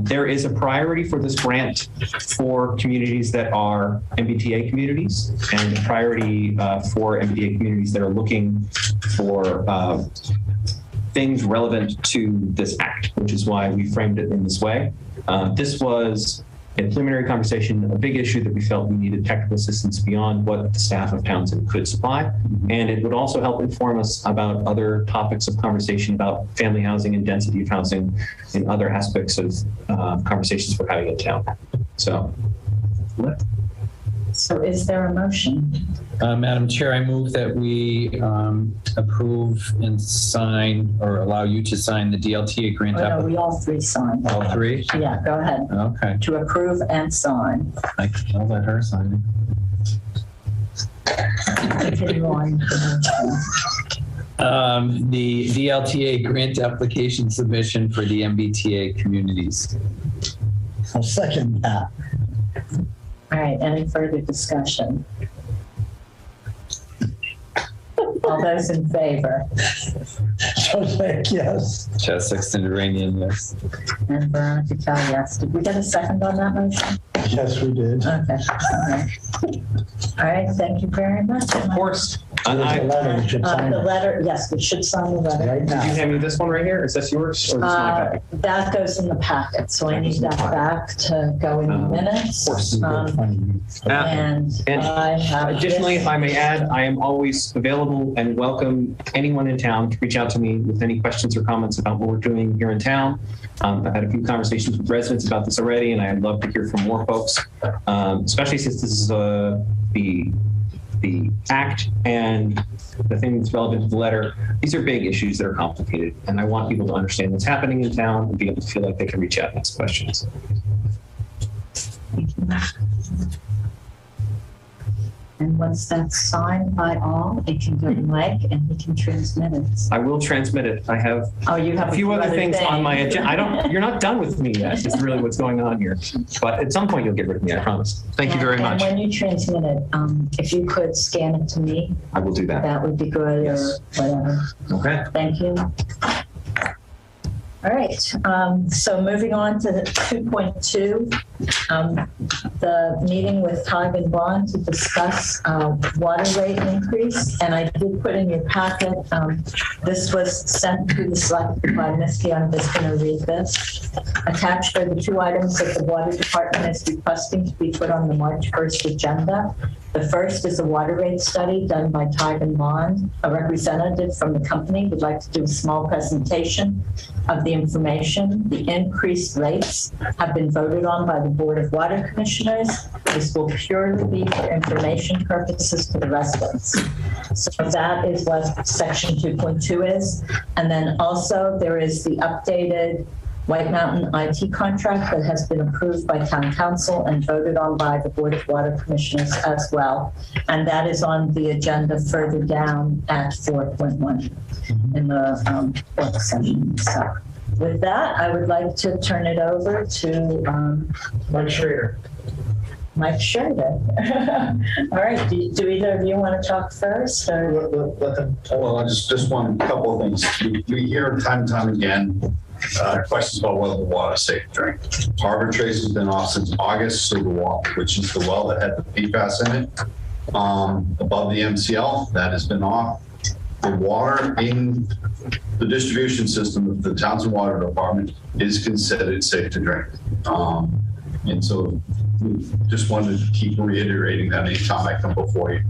There is a priority for this grant for communities that are MBTA communities, and a priority for MBTA communities that are looking for things relevant to this act, which is why we framed it in this way. This was a preliminary conversation, a big issue that we felt we needed technical assistance beyond what the staff of Townsend could supply. And it would also help inform us about other topics of conversation about family housing and density of housing and other aspects of conversations we're having in town. So, So is there a motion? Madam Chair, I move that we approve and sign, or allow you to sign the DLTA grant Oh, no, application. we all three sign. All three? Yeah, go ahead. Okay. To approve and sign. I'll let her sign Continuing. the DLTA grant application submission for the MBTA communities. I'll second that. All right, any further discussion? All those in favor? Joseph, yes. Chaz Sexton Duranian, yes. And Veronica Cal, yes. Did we get a second on that motion? Yes, we did. Okay, all right. All right, thank you very much. Of course. There's a And letter, you should sign The it letter, yes, we should sign the letter. right did you now. hand me this one right here? Is this yours or is this my packet? That goes in the packet, so I need that back to go in the minutes. Of course. And And I have. Additionally, this. if I may add, I am always available and welcome anyone in town to reach out to me with any questions or comments about what we're doing here in town. I've had a few conversations with residents about this already, and I'd love to hear from more folks, especially since this is the act and the thing that's relevant to the letter. These are big issues that are complicated, and I want people to understand what's happening in town and be able to feel like they can reach out and ask questions. And once that's signed by all, it can go to Mike and he can transmit it. I will transmit it. I have Oh, you have a few other things on my agenda. You're not done with me yet, is really what's going on here. But at some point you'll get rid of me, I promise. Thank you very much. And when you transmit it, if you could scan it to me, I will do that. that would be good, or Yes. whatever. Okay. Thank you. All right, so moving on to 2.2, the meeting with Tag and Bond to discuss water rate increase. And I did put in your packet, this was sent to the select by Misty. I'm just going to read this. Attached are the two items that the water department is requesting to be put on the March 1st agenda. The first is a water rate study done by Tag and Bond. A representative from the company would like to do a small presentation of the information. The increased rates have been voted on by the Board of Water Commissioners. This will purely be for information purposes to the residents. So that is what section 2.2 is. And then also there is the updated White Mountain IT contract that has been approved by Town Council and voted on by the Board of Water Commissioners as well. And that is on the agenda further down at 4.1 in the work session. So with that, I would like to turn it over to Mike Schrader. Mike Schrader. All right, do either of you want to talk first? Or? Let them. Well, I just one couple of things. We hear time and time again questions about whether the water is safe to drink. Harbor Trace has been off since August, so the water, which is the well that had the PFAS in it, above the MCL, that has been off. The water in the distribution system of the Townsend Water Department is considered safe to drink. And so we just wanted to keep reiterating that anytime I come before you.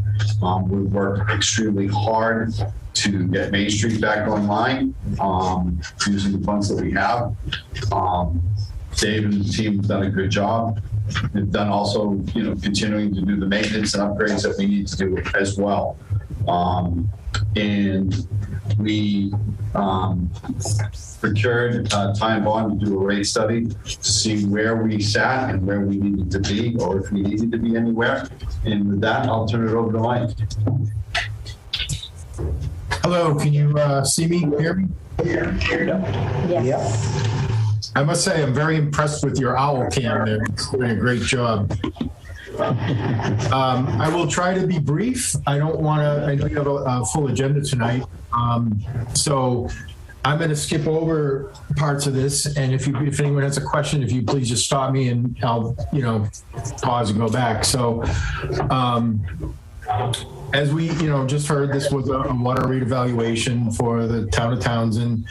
We've worked extremely hard to get Main Street back online using the funds that we have. Dave and the team have done a good job. They've done also, continuing to do the maintenance and upgrades that we need to do as well. And we procured Time Bond to do a rate study to see where we sat and where we needed to be, or if we needed to be anywhere. And with that, I'll turn it over to Mike. Hello, can you see me, hear me? Yes. I must say, I'm very impressed with your owl cam. They're doing a great job. I will try to be brief. I don't want to, I know you have a full agenda tonight. So I'm going to skip over parts of this. And if anyone has a question, if you please just stop me and I'll, pause and go back. So, as we, just heard, this was a water rate evaluation for the town of Townsend.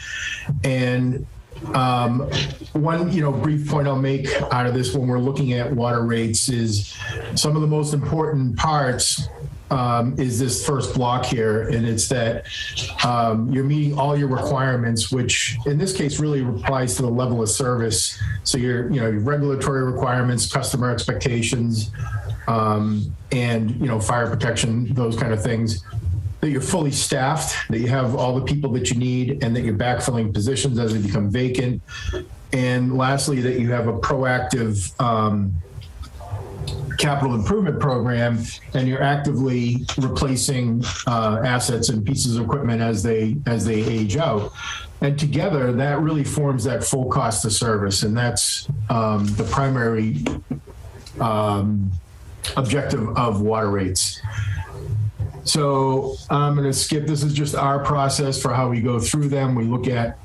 And one, brief point I'll make out of this when we're looking at water rates is some of the most important parts is this first block here. And it's that you're meeting all your requirements, which in this case really applies to the level of service. So your regulatory requirements, customer expectations, and, fire protection, those kind of things, that you're fully staffed, that you have all the people that you need, and that you're backfilling positions as they become vacant. And lastly, that you have a proactive capital improvement program, and you're actively replacing assets and pieces of equipment as they age out. And together, that really forms that full cost of service, and that's the primary objective of water rates. So I'm going to skip. This is just our process for how we go through them. We look at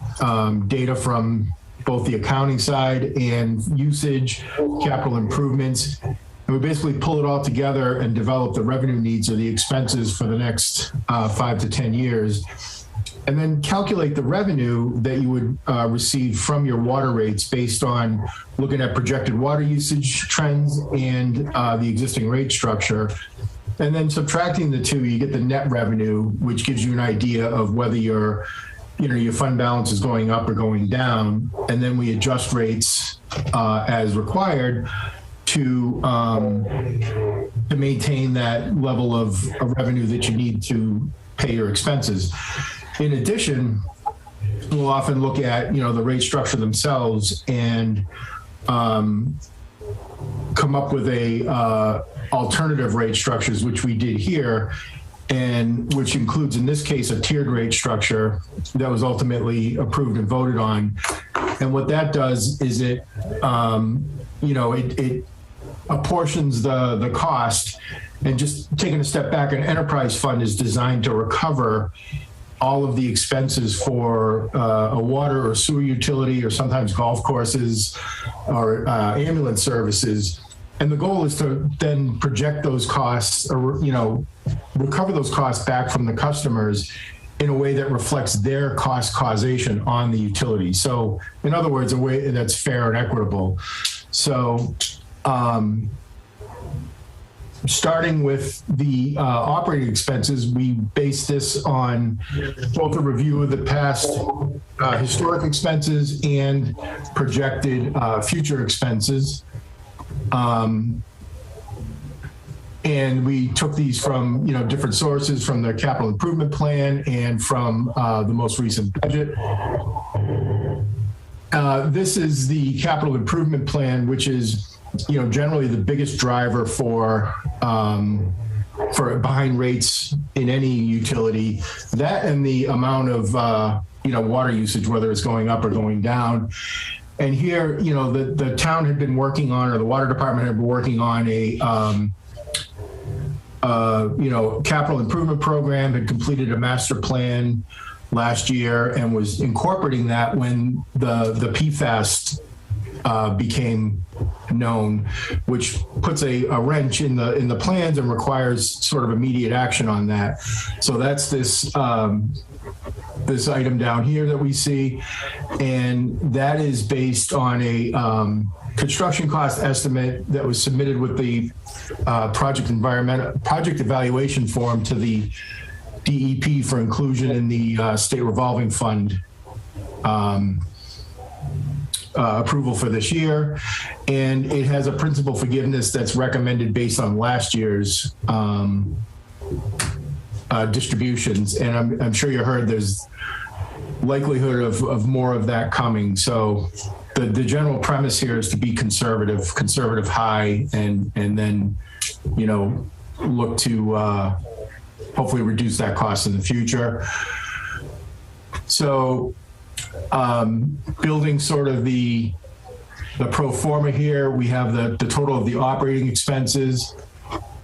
data from both the accounting side and usage, capital improvements, and we basically pull it all together and develop the revenue needs or the expenses for the next 5 to 10 years, and then calculate the revenue that you would receive from your water rates based on looking at projected water usage trends and the existing rate structure. And then subtracting the two, you get the net revenue, which gives you an idea of whether your fund balance is going up or going down. And then we adjust rates as required to maintain that level of revenue that you need to pay your expenses. In addition, we'll often look at, the rate structure themselves and come up with a alternative rate structures, which we did here, and which includes, in this case, a tiered rate structure that was ultimately approved and voted on. And what that does is it apportions the cost. And just taking a step back, an enterprise fund is designed to recover all of the expenses for a water or sewer utility, or sometimes golf courses or ambulance services. And the goal is to then project those costs, or, recover those costs back from the customers in a way that reflects their cost causation on the utility. So in other words, a way that's fair and equitable. So starting with the operating expenses, we base this on both a review of the past historic expenses and projected future expenses. And we took these from, different sources, from the capital improvement plan and from the most recent budget. This is the capital improvement plan, which is, generally the biggest driver for behind rates in any utility. That and the amount of, water usage, whether it's going up or going down. And here, the town had been working on, or the water department had been working on a, capital improvement program, had completed a master plan last year and was incorporating that when the PFAS became known, which puts a wrench in the plans and requires sort of immediate action on that. So that's this this item down here that we see, and that is based on a construction cost estimate that was submitted with the project evaluation form to the DEP for inclusion in the state revolving fund approval for this year. And it has a principal forgiveness that's recommended based on last year's distributions. And I'm sure you heard there's likelihood of more of that coming. So the general premise here is to be conservative high, and then, look to hopefully reduce that cost in the future. So building sort of the pro forma here, we have the total of the operating expenses,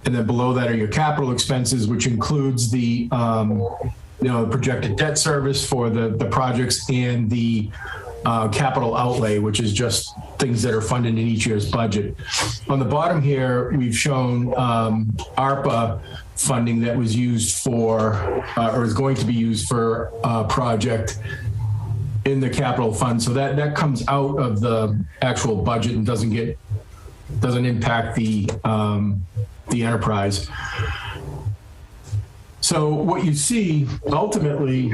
and then below that are your capital expenses, which includes the projected debt service for the projects and the capital outlay, which is just things that are funded in each year's budget. On the bottom here, we've shown ARPA funding that was used for, or is going to be used for a project in the capital fund. So that comes out of the actual budget and doesn't impact the enterprise. So what you see ultimately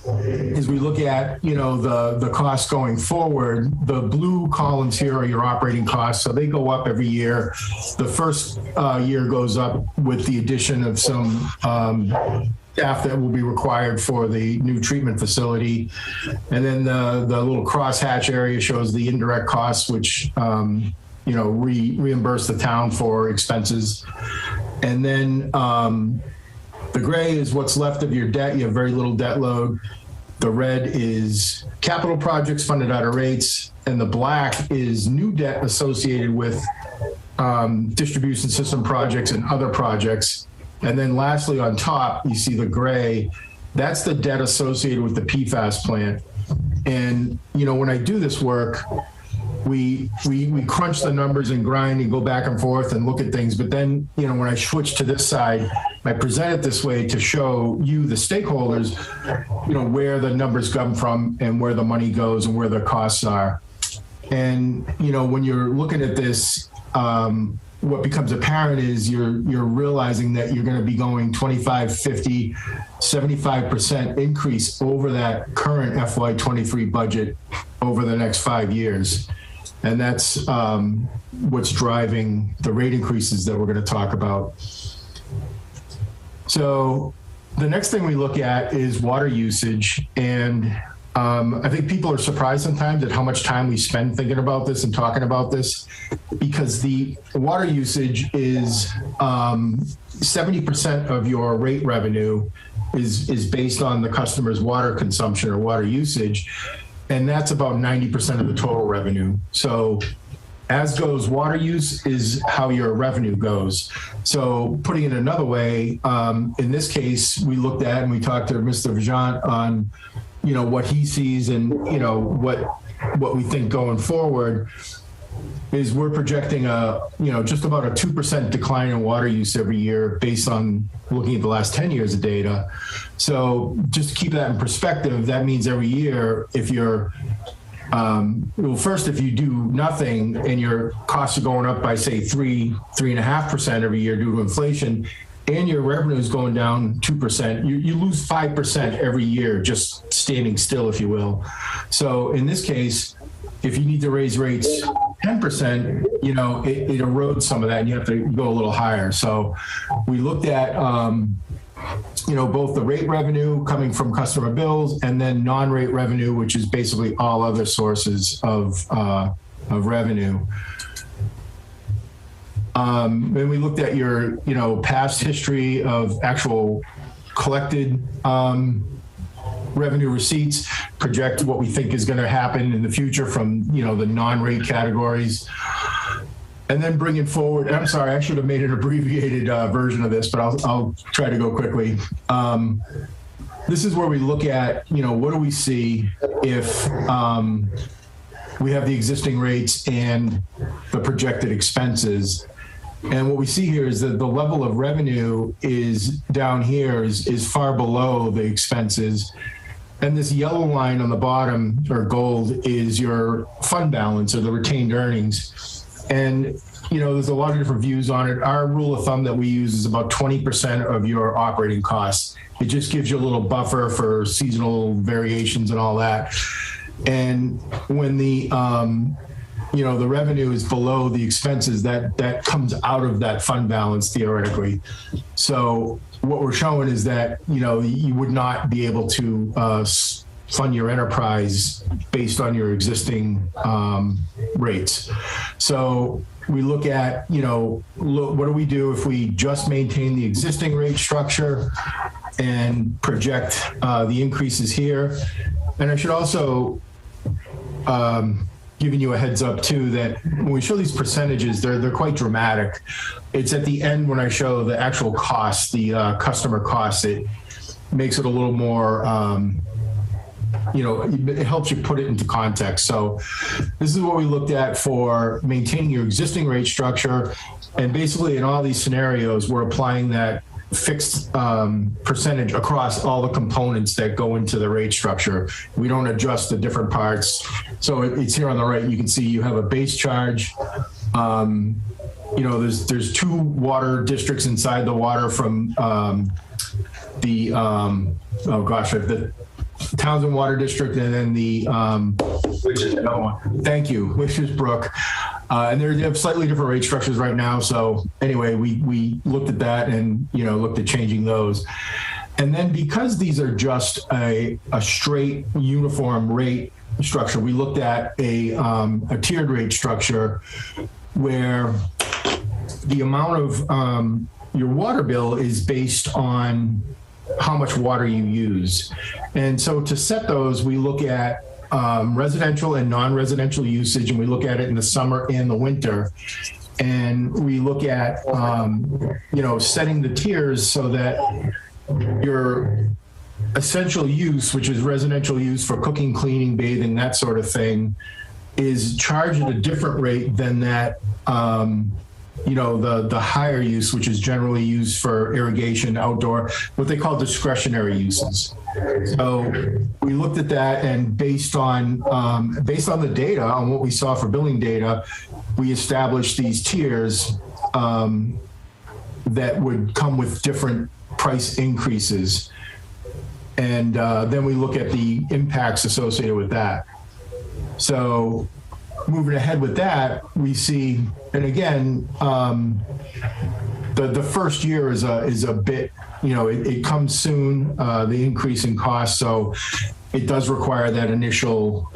is we look at, the costs going forward. The blue columns here are your operating costs. So they go up every year. The first year goes up with the addition of some staff that will be required for the new treatment facility. And then the little crosshatch area shows the indirect costs, which, reimburse the town for expenses. And then the gray is what's left of your debt. You have very little debt load. The red is capital projects funded out of rates. And the black is new debt associated with distribution system projects and other projects. And then lastly, on top, you see the gray. That's the debt associated with the PFAS plant. And, when I do this work, we crunch the numbers and grind and go back and forth and look at things. But then, when I switch to this side, I present it this way to show you, the stakeholders, where the numbers come from and where the money goes and where the costs are. And, when you're looking at this, what becomes apparent is you're realizing that you're going to be going 25, 50, 75% increase over that current FY23 budget over the next 5 years. And that's what's driving the rate increases that we're going to talk about. So the next thing we look at is water usage. And I think people are surprised sometimes at how much time we spend thinking about this and talking about this, because the water usage is 70% of your rate revenue is based on the customer's water consumption or water usage. And that's about 90% of the total revenue. So as goes water use is how your revenue goes. So putting it another way, in this case, we looked at and we talked to Mr. Vajant on, what he sees and, what we think going forward is we're projecting just about a 2% decline in water use every year based on looking at the last 10 years of data. So just to keep that in perspective, that means every year, if you're, first, if you do nothing and your costs are going up by say 3.5% every year due to inflation, and your revenue is going down 2%, you lose 5% every year, just standing still, if you will. So in this case, if you need to raise rates 10%, it erodes some of that and you have to go a little higher. So we looked at, both the rate revenue coming from customer bills and then non-rate revenue, which is basically all other sources of revenue. And we looked at your, past history of actual collected revenue receipts, project what we think is going to happen in the future from, the non-rate categories. And then bring it forward. I'm sorry, I should have made an abbreviated version of this, but I'll try to go quickly. This is where we look at, what do we see if we have the existing rates and the projected expenses. And what we see here is that the level of revenue is down here is far below the expenses. And this yellow line on the bottom, or gold, is your fund balance or the retained earnings. And, there's a lot of different views on it. Our rule of thumb that we use is about 20% of your operating costs. It just gives you a little buffer for seasonal variations and all that. And when the the revenue is below the expenses, that comes out of that fund balance theoretically. So what we're showing is that, you would not be able to fund your enterprise based on your existing rates. So we look at, what do we do if we just maintain the existing rate structure and project the increases here? And I should also giving you a heads up too, that when we show these percentages, they're quite dramatic. It's at the end when I show the actual cost, the customer costs, it makes it a little more, it helps you put it into context. So this is what we looked at for maintaining your existing rate structure. And basically in all these scenarios, we're applying that fixed percentage across all the components that go into the rate structure. We don't adjust the different parts. So it's here on the right. You can see you have a base charge. There's two water districts inside the water from the, the Townsend Water District, and then the, thank you, Wishers Brook. And they have slightly different rate structures right now. So anyway, we looked at that and, looked at changing those. And then because these are just a straight uniform rate structure, we looked at a tiered rate structure where the amount of your water bill is based on how much water you use. And so to set those, we look at residential and non-residential usage, and we look at it in the summer and the winter. And we look at, setting the tiers so that your essential use, which is residential use for cooking, cleaning, bathing, that sort of thing, is charged at a different rate than that, the higher use, which is generally used for irrigation, outdoor, what they call discretionary uses. So we looked at that, and based on the data, on what we saw for billing data, we established these tiers that would come with different price increases. And then we look at the impacts associated with that. So moving ahead with that, we see, and again, the first year is a bit, it comes soon, the increase in cost. So it does require that initial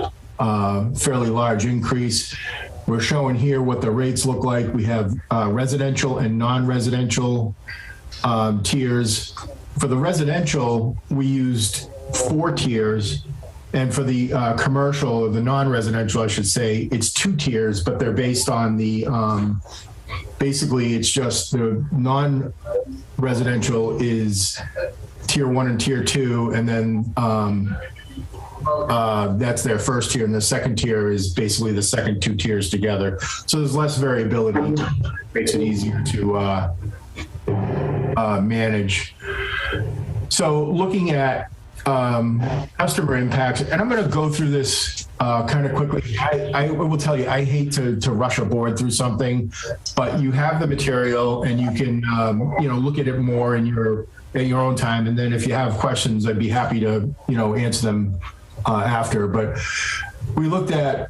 fairly large increase. We're showing here what the rates look like. We have residential and non-residential tiers. For the residential, we used 4 tiers. And for the commercial, or the non-residential, I should say, it's 2 tiers, but they're based on the, basically it's just the non-residential is tier 1 and tier 2, and then that's their first tier, and the second tier is basically the second 2 tiers together. So there's less variability, makes it easier to manage. So looking at customer impacts, and I'm going to go through this kind of quickly. I will tell you, I hate to rush a board through something, but you have the material and you can look at it more in your own time. And then if you have questions, I'd be happy to answer them after. But we looked at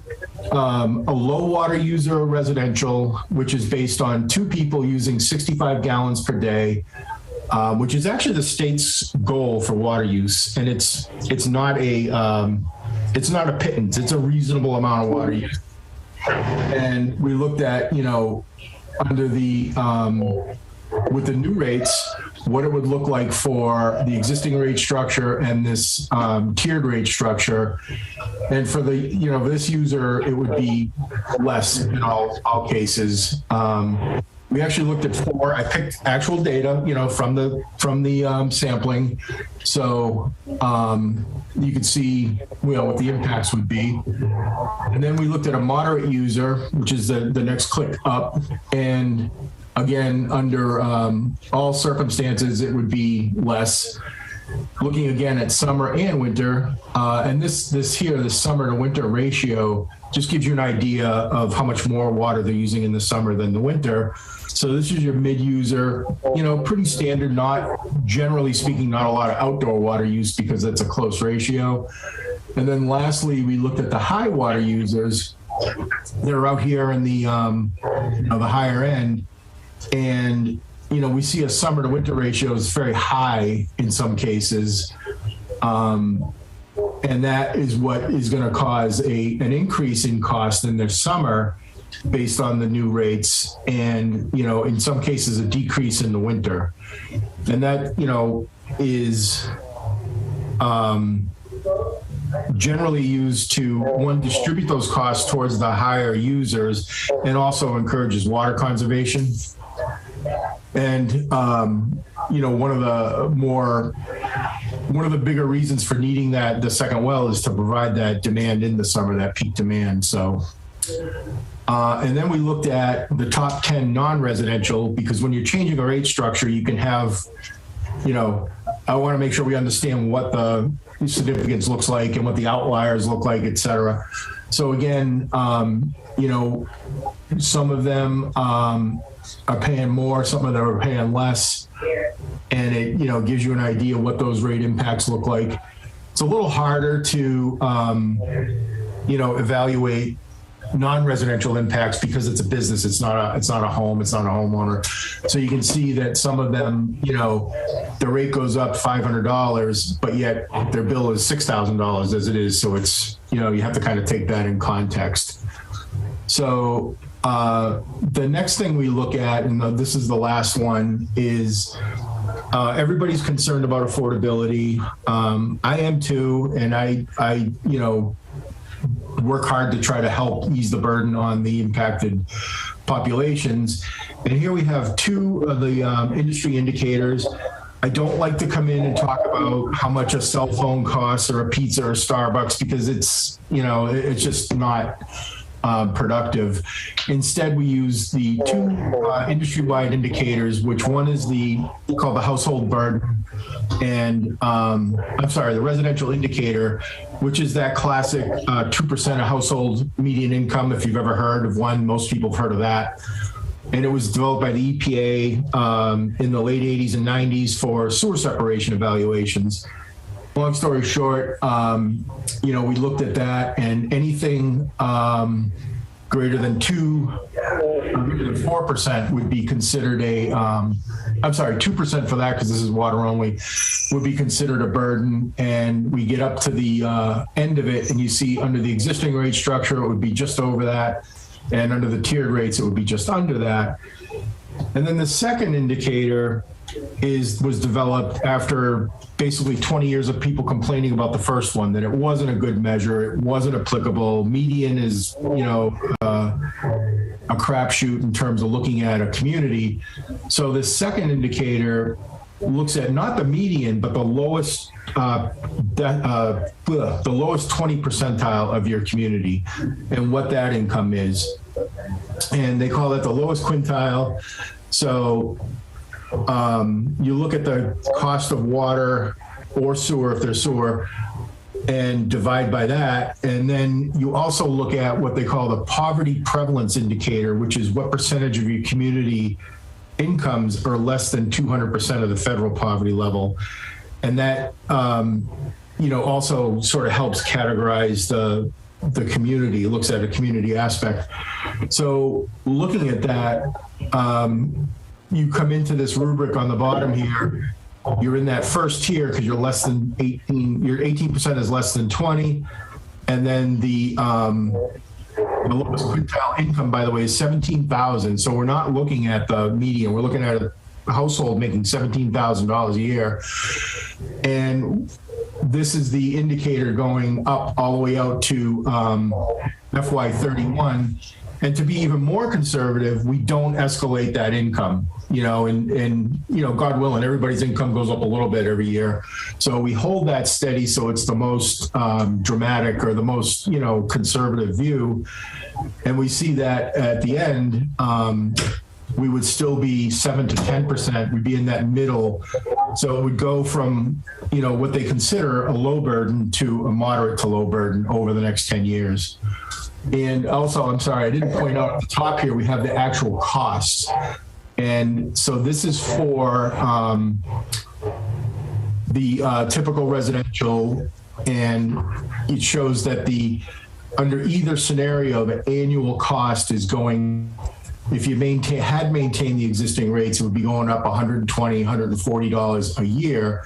a low water user residential, which is based on 2 people using 65 gallons per day. Which is actually the state's goal for water use, and it's not a pittance. It's a reasonable amount of water use. And we looked at under the with the new rates, what it would look like for the existing rate structure and this tiered rate structure. And for the this user, it would be less in all cases. We actually looked at 4. I picked actual data, from the sampling, so you could see, what the impacts would be. And then we looked at a moderate user, which is the next click up, and again, under all circumstances, it would be less. Looking again at summer and winter, and this here, the summer to winter ratio, just gives you an idea of how much more water they're using in the summer than the winter. So this is your mid user, pretty standard, not generally speaking, not a lot of outdoor water use because that's a close ratio. And then lastly, we looked at the high water users. They're out here in the, the higher end. And, we see a summer to winter ratio is very high in some cases. And that is what is going to cause an increase in cost in their summer based on the new rates, and in some cases a decrease in the winter. And that is generally used to, one, distribute those costs towards the higher users, and also encourages water conservation. And one of the bigger reasons for needing the second well is to provide that demand in the summer, that peak demand. So, and then we looked at the top 10 non-residential, because when you're changing a rate structure, you can have, I want to make sure we understand what the significance looks like and what the outliers look like, et cetera. So again, some of them are paying more, some of them are paying less. and it, gives you an idea what those rate impacts look like. It's a little harder to, evaluate non-residential impacts because it's a business. It's not a home. It's not a homeowner. So you can see that some of them, the rate goes up $500, but yet their bill is $6,000 as it is. So it's, you have to kind of take that in context. So the next thing we look at, and this is the last one, is everybody's concerned about affordability. I am too, and I work hard to try to help ease the burden on the impacted populations. And here we have two of the industry indicators. I don't like to come in and talk about how much a cell phone costs or a pizza or Starbucks because it's, it's just not productive. Instead, we use the two industry-wide indicators, which one is called the household burden, and the residential indicator, which is that classic 2% of household median income. If you've ever heard of one, most people have heard of that. And it was developed by the EPA in the late 80s and 90s for sewer separation evaluations. Long story short, we looked at that, and anything greater than 4% would be considered 2% for that, because this is water only, would be considered a burden. And we get up to the end of it, and you see under the existing rate structure, it would be just over that. And under the tiered rates, it would be just under that. And then the second indicator was developed after basically 20 years of people complaining about the first one, that it wasn't a good measure, it wasn't applicable. Median is, a crapshoot in terms of looking at a community. So the second indicator looks at not the median, but the lowest 20 percentile of your community and what that income is. And they call it the lowest quintile. So you look at the cost of water or sewer, if there's sewer, and divide by that. And then you also look at what they call the poverty prevalence indicator, which is what percentage of your community incomes are less than 200% of the federal poverty level. And that, also sort of helps categorize the community, looks at a community aspect. So looking at that, you come into this rubric on the bottom here, you're in that first tier because you're less than 18, your 18% is less than 20. And then the lowest quintile income, by the way, is 17,000. So we're not looking at the median, we're looking at a household making $17,000 a year. And this is the indicator going up all the way out to FY31. And to be even more conservative, we don't escalate that income, and God willing, everybody's income goes up a little bit every year. So we hold that steady. So it's the most dramatic or the most, conservative view. And we see that at the end, we would still be 7 to 10%. We'd be in that middle. So it would go from, what they consider a low burden to a moderate to low burden over the next 10 years. And also, I'm sorry, I didn't point out at the top here, we have the actual costs. And so this is for the typical residential, and it shows that under either scenario, the annual cost is going, if you had maintained the existing rates, it would be going up $120, $140 a year.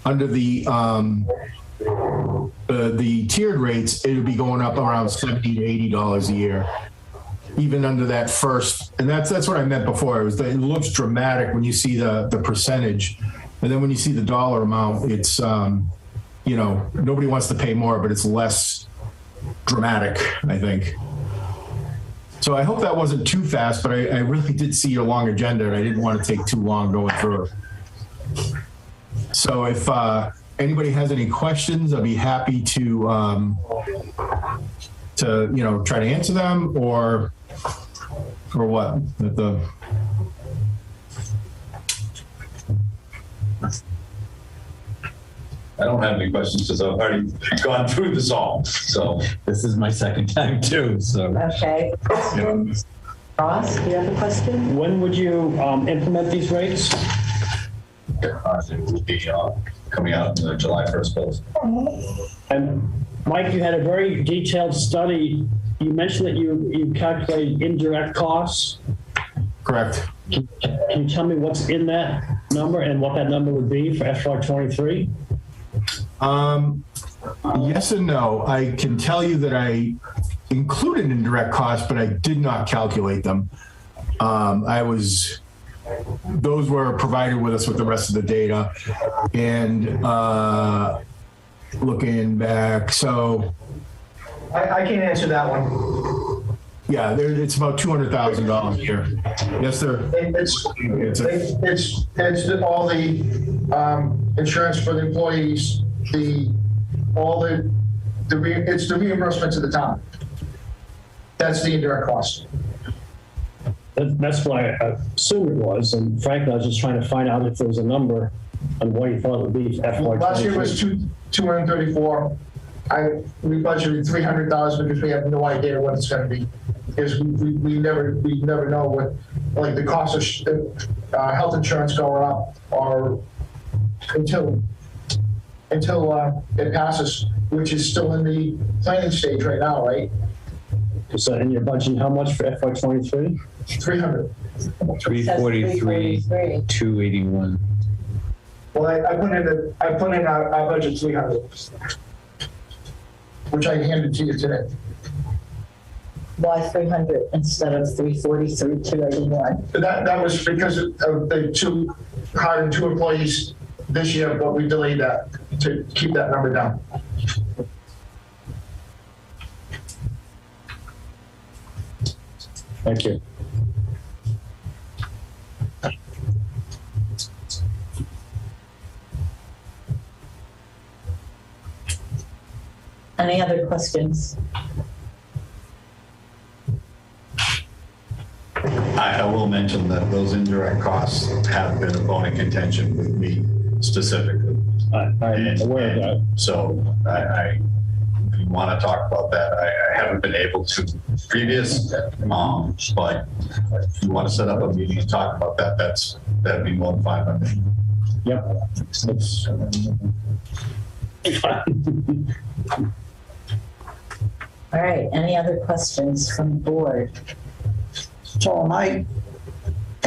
Under the tiered rates, it would be going up around $70 to $80 a year, even under that first. And that's what I meant before. It looks dramatic when you see the percentage, and then when you see the dollar amount, it's nobody wants to pay more, but it's less dramatic, I think. So I hope that wasn't too fast, but I really did see your long agenda, and I didn't want to take too long going through it. So if anybody has any questions, I'll be happy to try to answer them, or what. I don't have any questions because I've already gone through this all. So This is my second time too, so. Okay. Questions? Ross, do you have a question? When would you implement these rates? It will be coming out in the July 1st bills. And Mike, you had a very detailed study. You mentioned that you calculated indirect costs. Correct. Can you tell me what's in that number and what that number would be for FY23? Yes and no. I can tell you that I included indirect costs, but I did not calculate them. Those were provided with us with the rest of the data. And looking back, so. I can answer that one. Yeah, it's about $200,000 a year. Yes, sir. It's all the insurance for the employees, it's the reimbursement to the town. That's the indirect cost. That's what I assumed it was. And frankly, I was just trying to find out if there was a number on what you thought it would be for FY23. Last year was 234. We budgeted 300,000 because we have no idea what it's going to be. Because we never know what, like, the cost of health insurance going up, or until it passes, which is still in the planning stage right now, right? So, and you're budgeting how much for FY23? 300. 343, 281. Well, I put in our budget 300, which I handed to you today. Why 300 instead of 343, 281? That was because of the hiring two employees this year, but we delayed that to keep that number down. Thank you. Any other questions? I will mention that those indirect costs have been a bone of contention with me specifically. I'm aware of that. So I if you want to talk about that, I haven't been able to previous, but if you want to set up a meeting and talk about that, that'd be more than fine by me. Yep. All right, any other questions from the board? So am I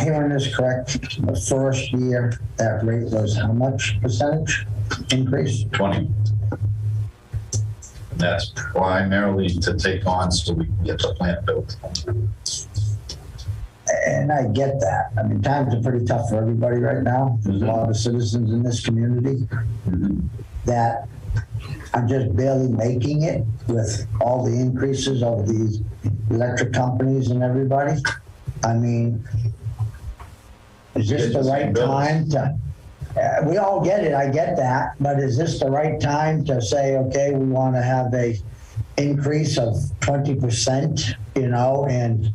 hearing this correct? The first year, that rate was how much percentage increase? 20. And that's primarily to take on so we can get the plant built. And I get that. I mean, times are pretty tough for everybody right now. There's a lot of citizens in this community that are just barely making it with all the increases of the electric companies and everybody. I mean, is this the right time to, we all get it, I get that, but is this the right time to say, okay, we want to have a increase of 20%, and,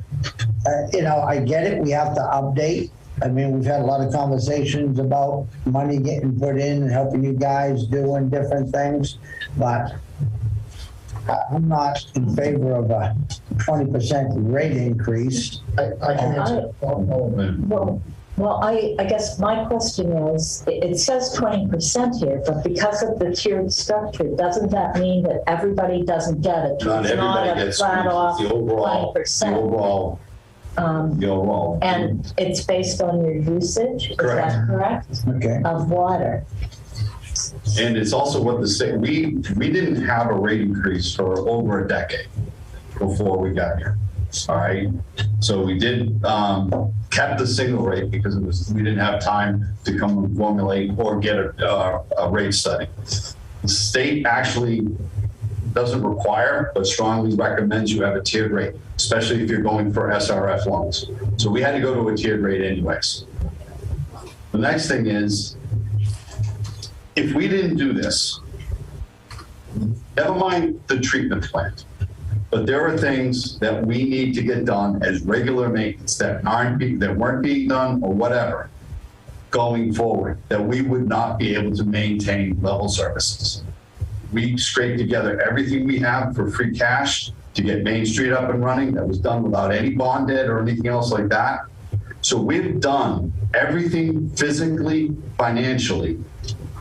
I get it, we have to update. I mean, we've had a lot of conversations about money getting put in and helping you guys doing different things, but I'm not in favor of a 20% rate increase. I can answer. Well, I guess my question is, it says 20% here, but because of the tiered structure, doesn't that mean that everybody doesn't get it? Not It's everybody not a gets flat off the overall. 20%. The overall. And it's based on your usage, Correct. is that correct? Okay. Of water. And it's also what the state, we didn't have a rate increase for over a decade before we got here. All right. So we did, kept the single rate because we didn't have time to come and formulate or get a rate study. The state actually doesn't require, but strongly recommends you have a tiered rate, especially if you're going for SRF loans. So we had to go to a tiered rate anyways. The next thing is, if we didn't do this, never mind the treatment plant, but there are things that we need to get done as regular maintenance that weren't being done or whatever going forward, that we would not be able to maintain level services. We scraped together everything we have for free cash to get Main Street up and running. That was done without any bond debt or anything else like that. So we've done everything physically, financially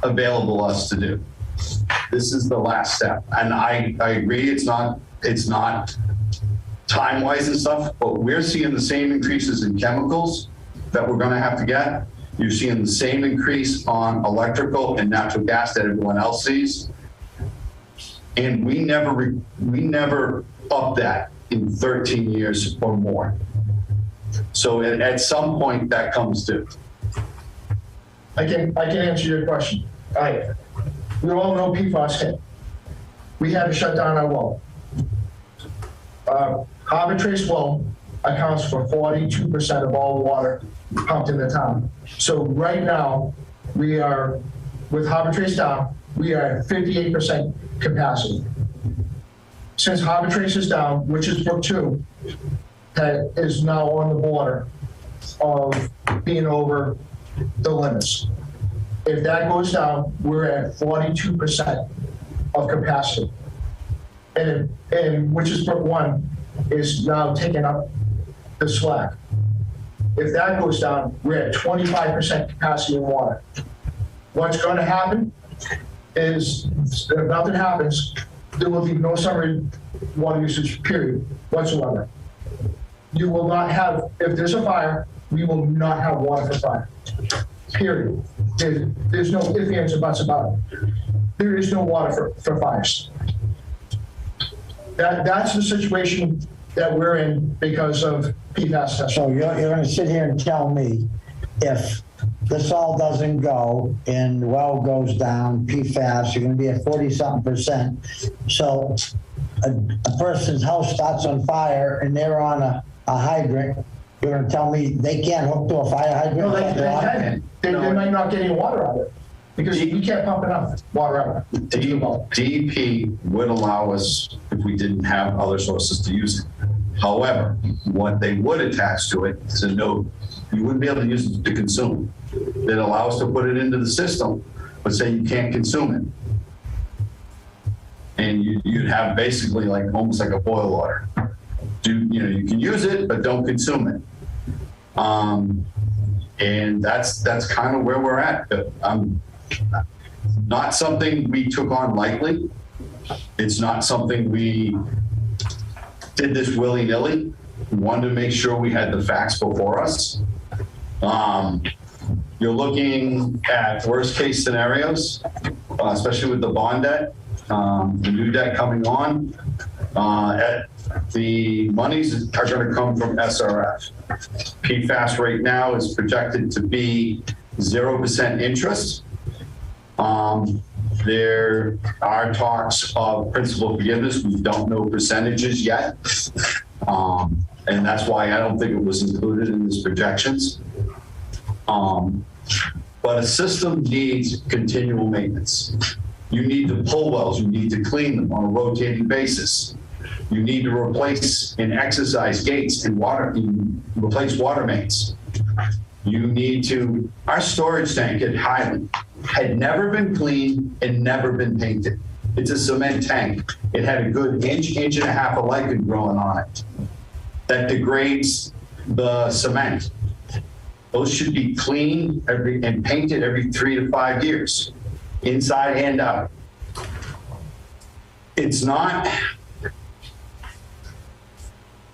available us to do. This is the last step. And I agree, it's not time-wise and stuff, but we're seeing the same increases in chemicals that we're gonna have to get. You're seeing the same increase on electrical and natural gas that everyone else sees. And we never upped that in 13 years or more. So at some point that comes due. I can answer your question. We all know PFAS hit. We had to shut down our well. Harbor Trace well accounts for 42% of all water pumped in the town. So right now, we are, with Harbor Trace down, we are at 58% capacity. Since Harbor Trace is down, Witches Brook 2 is now on the border of being over the limits. If that goes down, we're at 42% of capacity. And Witches Brook 1 is now taking up the slack. If that goes down, we're at 25% capacity in water. What's going to happen is, if nothing happens, there will be no summer water usage, period, whatsoever. You will not have, if there's a fire, we will not have water for fire, period. There's no ifs, ands, or buts about it. There is no water for fires. That's the situation that we're in because of PFAS testing. So you're going to sit here and tell me if this all doesn't go and the well goes down, PFAS, you're going to be at 40-something%. So a person's house starts on fire and they're on a hydrant. You're going to tell me they can't hook to a fire hydrant? No, they can. They might not get any water out of it because we can't pump enough water out of it. DEP would allow us if we didn't have other sources to use it. However, what they would attach to it is a note. You wouldn't be able to use it to consume. They'd allow us to put it into the system, but say you can't consume it. And you'd have basically like almost like a boil order. You can use it, but don't consume it. And that's kind of where we're at. Not something we took on lightly. It's not something we did this willy-nilly. We wanted to make sure we had the facts before us. You're looking at worst case scenarios, especially with the bond debt, the new debt coming on. The monies are going to come from SRF. PFAS right now is projected to be 0% interest. There are talks of principal forgiveness. We don't know percentages yet. And that's why I don't think it was included in these projections. But a system needs continual maintenance. You need to pull wells, you need to clean them on a rotating basis. You need to replace and exercise gates and replace water mains. You need to, our storage tank at Highland had never been cleaned and never been painted. It's a cement tank. It had a good inch and a half of lichen growing on it that degrades the cement. Those should be cleaned and painted every 3 to 5 years, inside and out. It's not,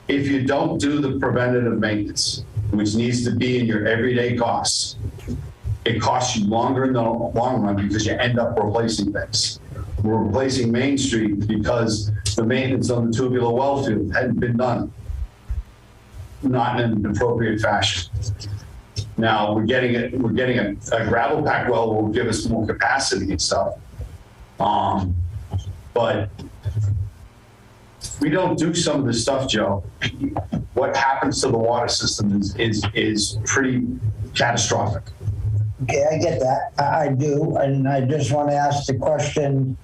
if you don't do the preventative maintenance, which needs to be in your everyday costs, it costs you longer in the long run because you end up replacing things. We're replacing Main Street because the maintenance on the tubular well field hadn't been done, not in an appropriate fashion. Now we're getting a gravel pack well will give us more capacity and stuff. But we don't do some of this stuff, Joe. What happens to the water system is pretty catastrophic. Okay, I get that. I do. And I just want to ask the question,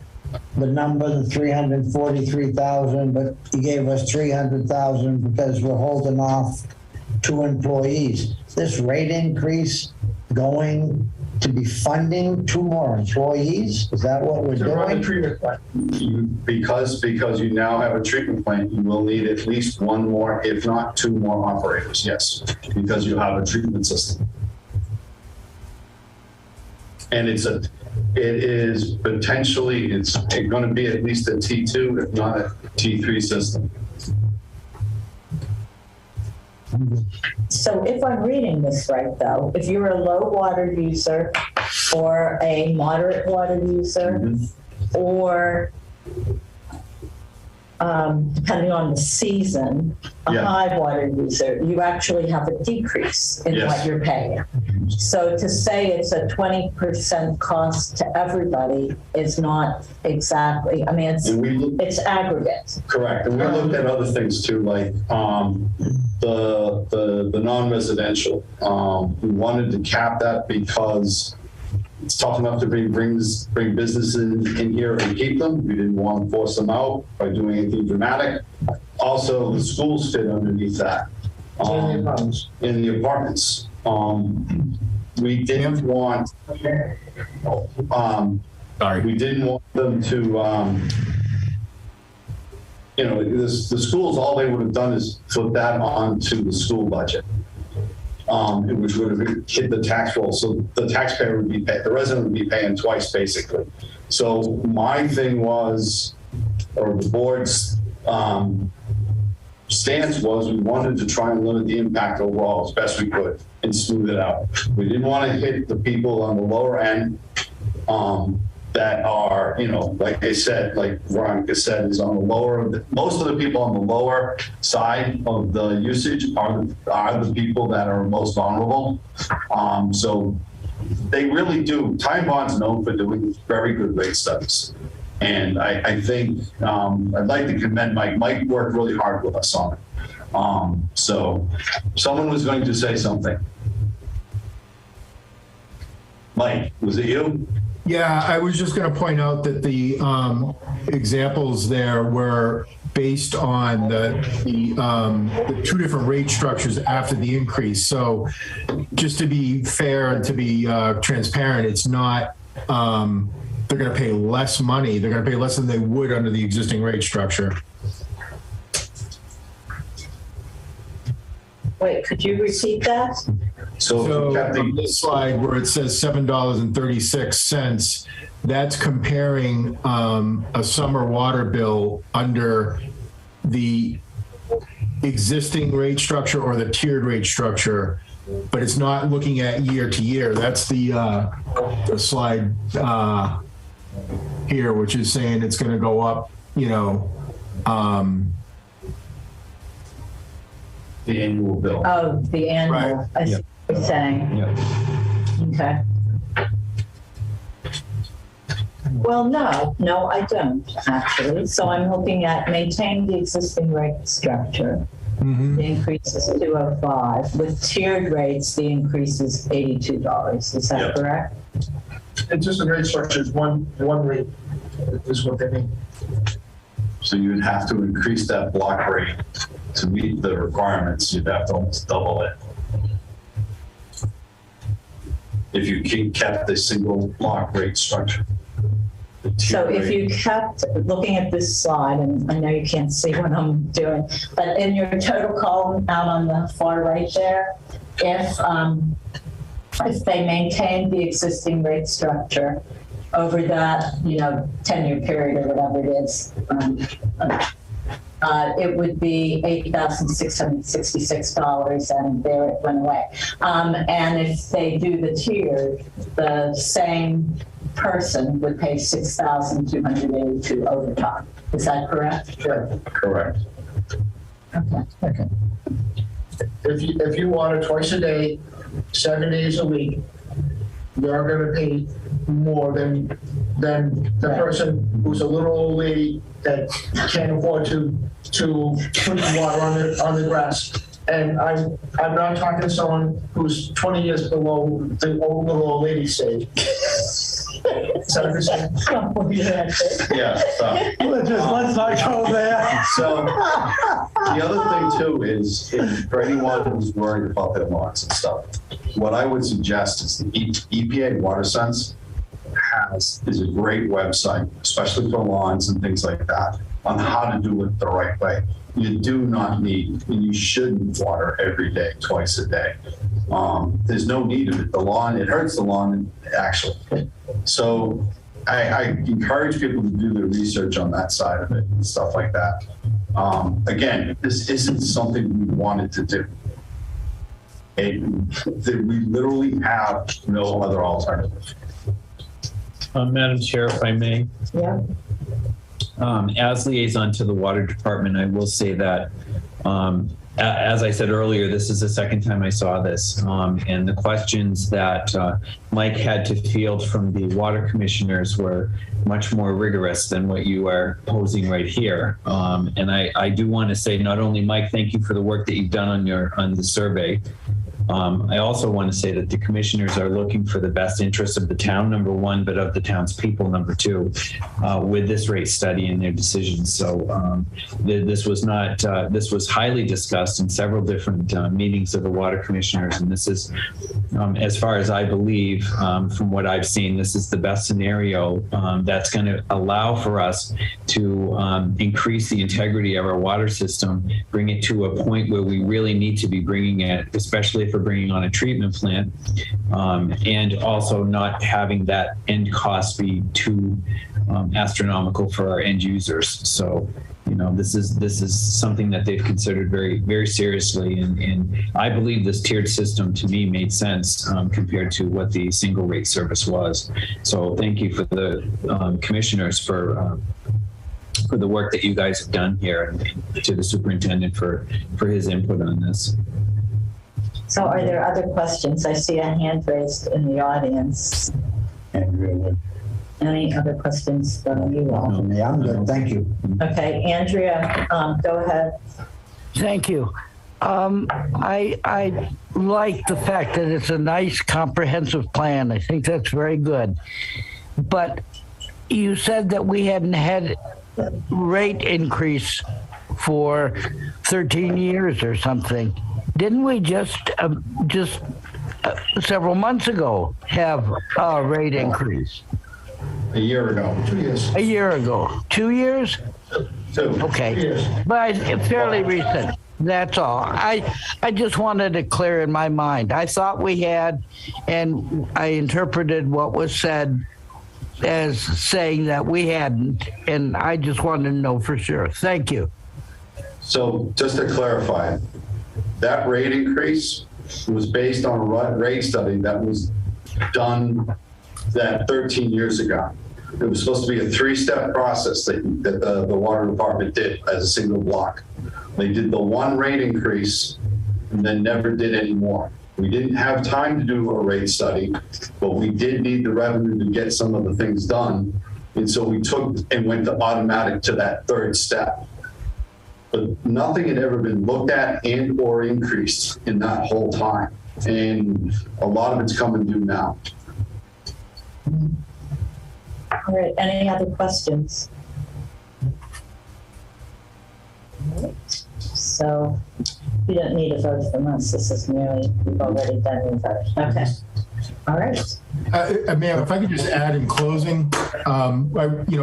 the number, the 343,000, but you gave us 300,000 because we're holding off 2 employees. This rate increase going to be funding 2 more employees? Is that what we're To run the doing? treatment plant. Because you now have a treatment plant, you will need at least 1 more, if not 2 more operators, yes, because you have a treatment system. And it is potentially, it's going to be at least a T2, if not a T3 system. So if I'm reading this right, though, if you're a low water user or a moderate water user, or depending on the season, a Yeah. high water user, you actually have a decrease in Yes. what you're paying. So to say it's a 20% cost to everybody is not exactly, I mean, it's aggregate. Correct, and we looked at other things too, like the non-residential. We wanted to cap that because it's tough enough to bring businesses in here and keep them. We didn't want to force them out by doing anything dramatic. Also, the schools fit underneath that. In the apartments. We didn't want. We didn't want them to. The schools, all they would have done is put that onto the school budget. Which would have hit the tax roll. So the taxpayer would be the resident would be paying twice, basically. So my thing was, or the board's stance was, we wanted to try and limit the impact overall as best we could and smooth it out. We didn't want to hit the people on the lower end that are, like I said, like Veronica said, is on the lower, most of the people on the lower side of the usage are the people that are most vulnerable. So they really do. Time Bond's known for doing very good rate studies. And I think I'd like to commend Mike. Mike worked really hard with us on it. So someone was going to say something. Mike, was it you? Yeah, I was just going to point out that the examples there were based on the 2 different rate structures after the increase. So just to be fair and to be transparent, it's not they're going to pay less money. They're going to pay less than they would under the existing rate structure. Wait, could you repeat that? So on this slide where it says $7.36, that's comparing a summer water bill under the existing rate structure or the tiered rate structure, but it's not looking at year to year. That's the slide here, which is saying it's going to go up, the annual bill. Oh, the annual, Right. I see what you're saying. Okay. Well, no, I don't, actually. So I'm looking at maintain the existing rate structure. Mm-hmm. The increase is $205. With tiered rates, the increase is $82. Is that correct? It's just the rate structure is one rate is what they mean. So you would have to increase that block rate to meet the requirements. You'd have to almost double it. If you kept the single block rate structure. So if you kept looking at this slide, and I know you can't see what I'm doing, but in your total column out on the far right there, if they maintained the existing rate structure over that, 10-year period or whatever it is, it would be $8,666, and there it went away. And if they do the tier, the same person would pay $6,282 overtime. Is that correct? Sure. Correct. Okay. If you water twice a day, 7 days a week, you're going to pay more than the person who's a little old lady that can't afford to put water on the grass And I'm not talking to someone who's 20 years below the old little old lady stage. Is that what you're saying? Yeah, so. Let's not go there. So the other thing too is for anyone who's worried about their lawns and stuff, what I would suggest is the EPA WaterSense is a great website, especially for lawns and things like that, on how to do it the right way. You do not need, and you shouldn't water every day, twice a day. There's no need of it. The lawn, it hurts the lawn actually. So I encourage people to do their research on that side of it and stuff like that. Again, this isn't something we wanted to do. We literally have no other alternative. Madam Chair, if I may. Yeah. As liaison to the water department, I will say that, as I said earlier, this is the second time I saw this. And the questions that Mike had to field from the water commissioners were much more rigorous than what you are posing right here. And I do want to say, not only Mike, thank you for the work that you've done on the survey. I also want to say that the commissioners are looking for the best interests of the town, number one, but of the town's people, number two, with this rate study and their decisions. So this was highly discussed in several different meetings of the water commissioners. And this is, as far as I believe, from what I've seen, this is the best scenario that's going to allow for us to increase the integrity of our water system, bring it to a point where we really need to be bringing it, especially for bringing on a treatment plant, and also not having that end cost be too astronomical for our end users. So, you know, this is something that they've considered very, very seriously, and I believe this tiered system to me made sense compared to what the single rate service was. So, thank you for the commissioners for the work that you guys have done here, and to the superintendent for his input on this. So are there other questions? I see a hand raised in the audience. Any other questions from you all? I'm good, thank you. Okay, Andrea, go ahead. Thank you. I like the fact that it's a nice comprehensive plan. I think that's very good. But you said that we hadn't had rate increase for 13 years or something. Didn't we just several months ago have a rate increase? A year ago. 2 years. A year ago. 2 years? 2. Okay. 2 years. But fairly recent. That's all. I just wanted it clear in my mind. I thought we had, and I interpreted what was said as saying that we hadn't, and I just wanted to know for sure. Thank you. So just to clarify, that rate increase was based on a rate study that was done 13 years ago. It was supposed to be a 3-step process that the water department did as a single block. They did the one rate increase and then never did any more. We didn't have time to do a rate study, but we did need the revenue to get some of the things done. And so we took and went to automatic to that 3rd step. But nothing had ever been looked at and or increased in that whole time. And a lot of it's coming due now. All right, any other questions? So you don't need a vote from us. This is merely, we've already done your vote. Okay. All right. Ma'am, if I could just add in closing, I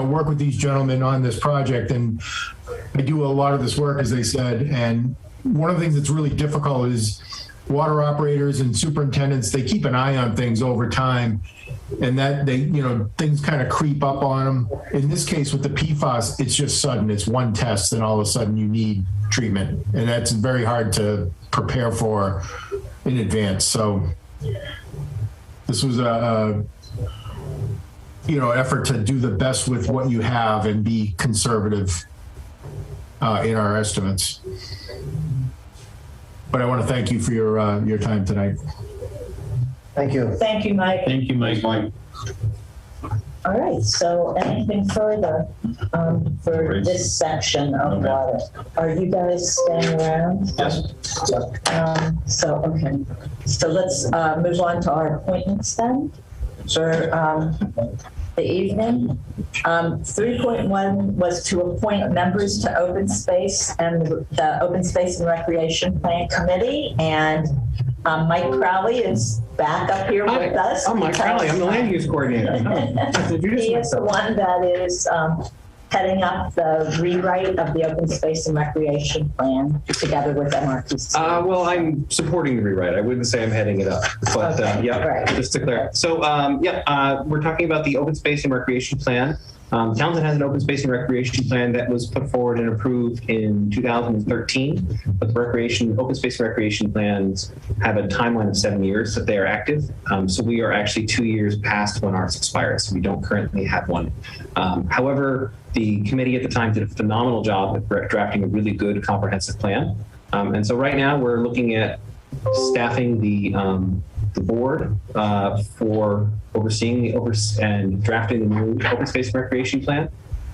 work with these gentlemen on this project, and I do a lot of this work, as they said. And one of the things that's really difficult is water operators and superintendents, they keep an eye on things over time, and that things kind of creep up on them. In this case with the PFAS, it's just sudden. It's one test, and all of a sudden you need treatment, and that's very hard to prepare for in advance. So this was a effort to do the best with what you have and be conservative in our estimates. But I want to thank you for your time tonight. Thank you. Thank you, Mike. Thank you, Mike. Mike. All right, so anything further for this section of water? Are you guys staying around? Yes. Okay. So let's move on to our appointments then for the evening. 3.1 was to appoint members to Open Space and the Open Space and Recreation Plan Committee. And Mike Crowley is back up here with us. I'm Mike Crowley. I'm the land use coordinator. He is the one that is heading up the rewrite of the Open Space and Recreation Plan together with MRPC. Well, I'm supporting the rewrite. I wouldn't say I'm heading it up, but yeah, right. Just to clear. So we're talking about the Open Space and Recreation Plan. Townsend has an open space and recreation plan that was put forward and approved in 2013, but the open space and recreation plans have a timeline of 7 years that they are active. So we are actually 2 years past when ours expires. So we don't currently have one. However, the committee at the time did a phenomenal job at drafting a really good comprehensive plan. And so right now we're looking at staffing the board for overseeing and drafting the new open space and recreation plan.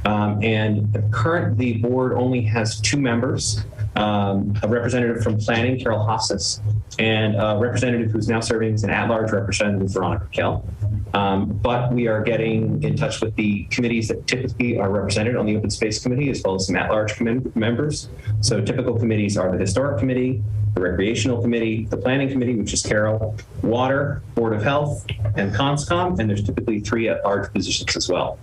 And the board only has 2 members, a representative from planning, Carol Hofstas, and a representative who's now serving as an at-large representative, Veronica Kell. But we are getting in touch with the committees that typically are represented on the open space committee, as well as some at-large members. So typical committees are the historic committee, the recreational committee, the planning committee, which is Carol, water, board of health, and conscom, and there's typically 3 at-large positions as well.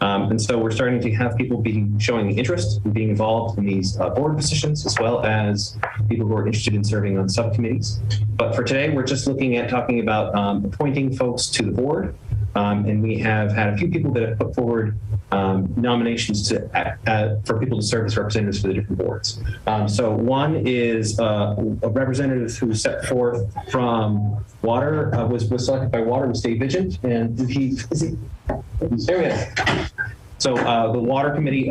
And so we're starting to have people showing interest in being involved in these board positions, as well as people who are interested in serving on subcommittees. But for today, we're just looking at talking about appointing folks to the board. And we have had a few people that have put forward nominations for people to serve as representatives for the different boards. So one is a representative who set forth from water, was selected by water, was Dave Vigent, and there we go. So the water committee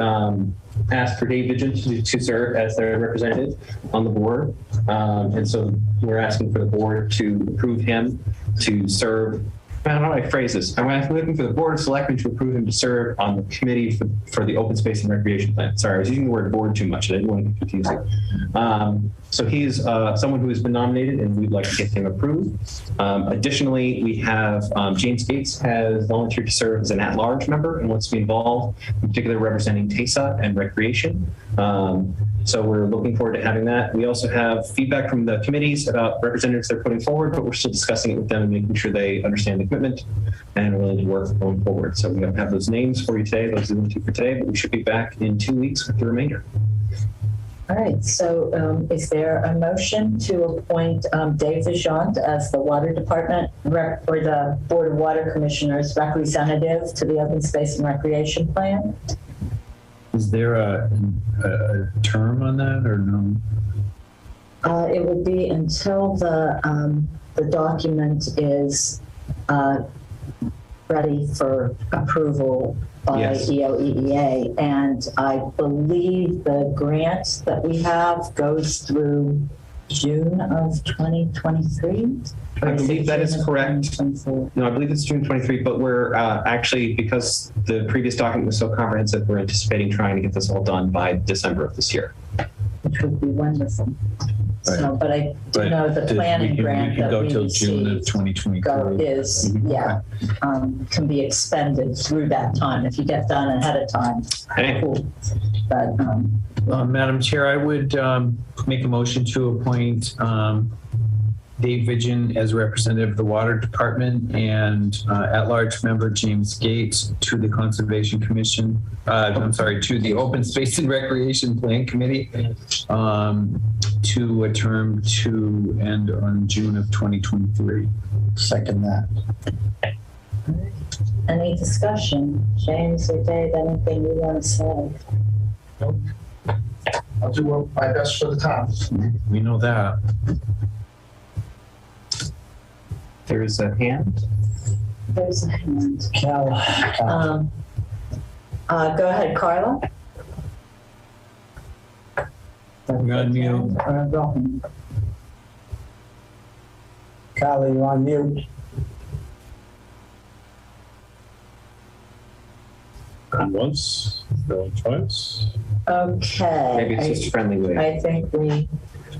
asked for Dave Vigent to serve as their representative on the board. And so we're asking for the board to approve him to serve. I don't know how I phrase this. I'm looking for the Board of Selectmen to approve him to serve on the committee for the Open Space and Recreation Plan. Sorry, I was using the word board too much. I didn't want to be confusing. So he's someone who has been nominated, and we'd like to get him approved. Additionally, we have James Gates has volunteered to serve as an at-large member and wants to be involved, in particular representing TESA and Recreation. So we're looking forward to having that. We also have feedback from the committees about representatives they're putting forward, but we're still discussing it with them and making sure they understand the commitment and are willing to work going forward. So we don't have those names for you today, those are the 2 for today, but we should be back in 2 weeks with the remainder. All right, so is there a motion to appoint Dave Vigent as the Water Department or the Board of Water Commissioners representative to the Open Space and Recreation Plan? Is there a term on that or no? It would be until the document is ready for approval by EOEEA. And I believe the grant that we have goes through June of 2023. I believe that is correct. No, I believe it's June 23, but we're actually, because the previous document was so comprehensive, we're anticipating trying to get this all done by December of this year. Which would be wonderful. Right. So, but I do know the planning grant that go we till June of received 2023 is, can be expended through that time if you get done ahead of time. Hey. Cool. But, Madam Chair, I would make a motion to appoint Dave Vigent as representative of the Water Department and at-large member James Gates to the Conservation Commission. To the Open Space and Recreation Plan Committee to a term to end on June of 2023. Second that. any discussion? James or Dave, anything you want to say? Nope. I'll do my best for the town. We know that. There is a hand. There's a hand. Cal. Go ahead, Carla. You're on mute. Carla, you're on mute. Going once, going twice. Okay. Maybe it's just a friendly way. I think we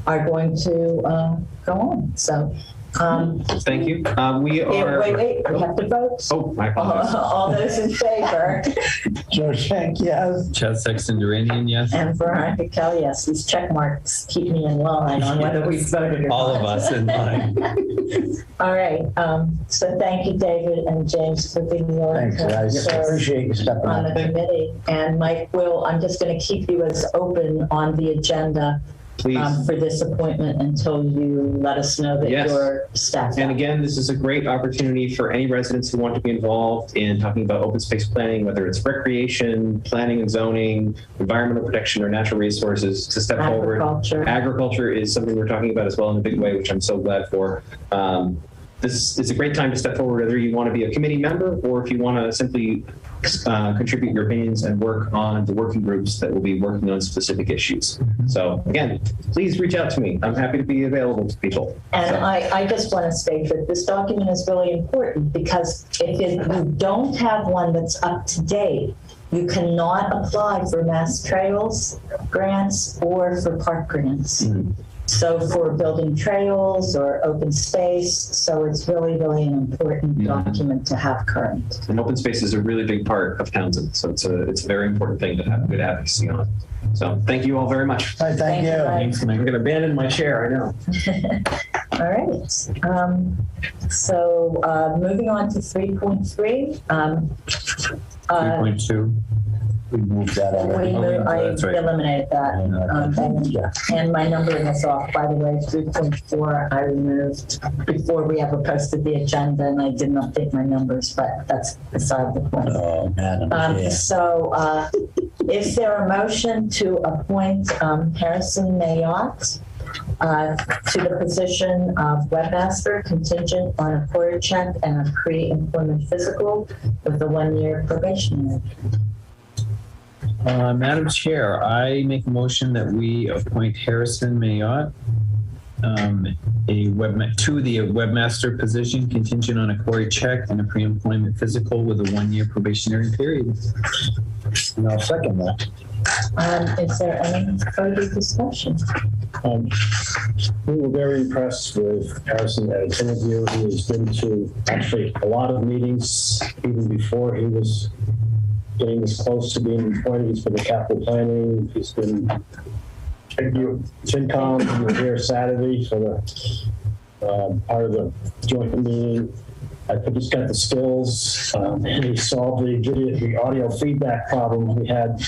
are going to go on. So, Thank you. We wait, are. we have to vote. Oh, my apologies. All those in favor? Joe Shank, yes. Chad Sexton Duranian, yes. And Veronica Kell, yes. These check marks keep me in line on whether we voted or not. All of us in line. All right. So thank you, David and James, for being willing Thanks, to guys. serve Appreciate you stepping on up. the committee. And Mike I'm just going to keep you as open on the agenda Please. for this appointment until you let us know that Yes. you're staffed. And again, this is a great opportunity for any residents who want to be involved in talking about open space planning, whether it's recreation, planning and zoning, environmental protection, or natural resources, to step forward. Agriculture is something we're talking about as well in a big way, which I'm so glad for. This is a great time to step forward, whether you want to be a committee member or if you want to simply contribute your opinions and work on the working groups that will be working on specific issues. So again, please reach out to me. I'm happy to be available to people. And I just want to state that this document is really important because if you don't have one that's up to date, you cannot apply for Mass Trails grants or for park grants. So for building trails or open space, so it's really, really an important document to have current. And open space is a really big part of Townsend, so it's a very important thing to have good advocacy on. So thank you all very much. Thank you. I'm going to abandon my chair, I know. All right. So moving on to 3.3. 3.2. We moved that already. I that's right. eliminated that. And my numbering was off, by the way. 3.4 I removed before we ever posted the agenda, and I didn't update my numbers, but that's beside the point. Oh, man. So is there a motion to appoint Harrison Mayotte to the position of webmaster, contingent on a quarter check and a pre-employment physical with a 1-year probationary? Madam Chair, I make a motion that we appoint Harrison Mayotte to the webmaster position contingent on a query check and a pre-employment physical with a 1-year probationary period. And I'll second that. Is there any further discussion? We were very impressed with Harrison at his interview. He has been to actually a lot of meetings even before he was getting this close to being appointed for the capital planning. He's been FinCom. He was here Saturday for the part of the joint meeting. I think he's got the skills, and he solved the audio feedback problem we had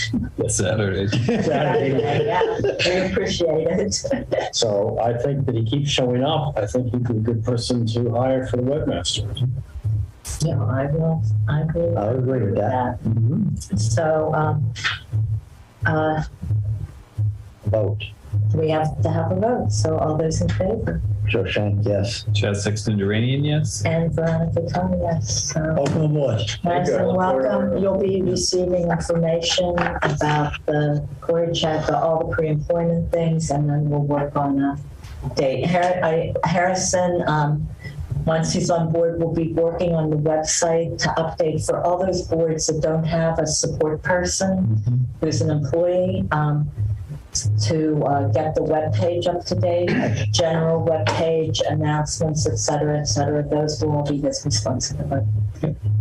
Saturday. Yeah, we appreciate it. So I think that he keeps showing up. I think he'd be a good person to hire for the webmaster. Yeah, I will agree with that. So, Vote. we have to have a vote. So all those in favor? Joe Shank, yes. Chad Sexton Duranian, yes. And Veronica Kell, yes. So, Welcome aboard. nice and welcome. You'll be receiving information about the query check, all the pre-employment things, and then we'll work on a date. Harrison, once he's on board, we'll be working on the website to update for all those boards that don't have a support person who's an employee, to get the web page up to date, general web page, announcements, et cetera, those will all be his responsibility.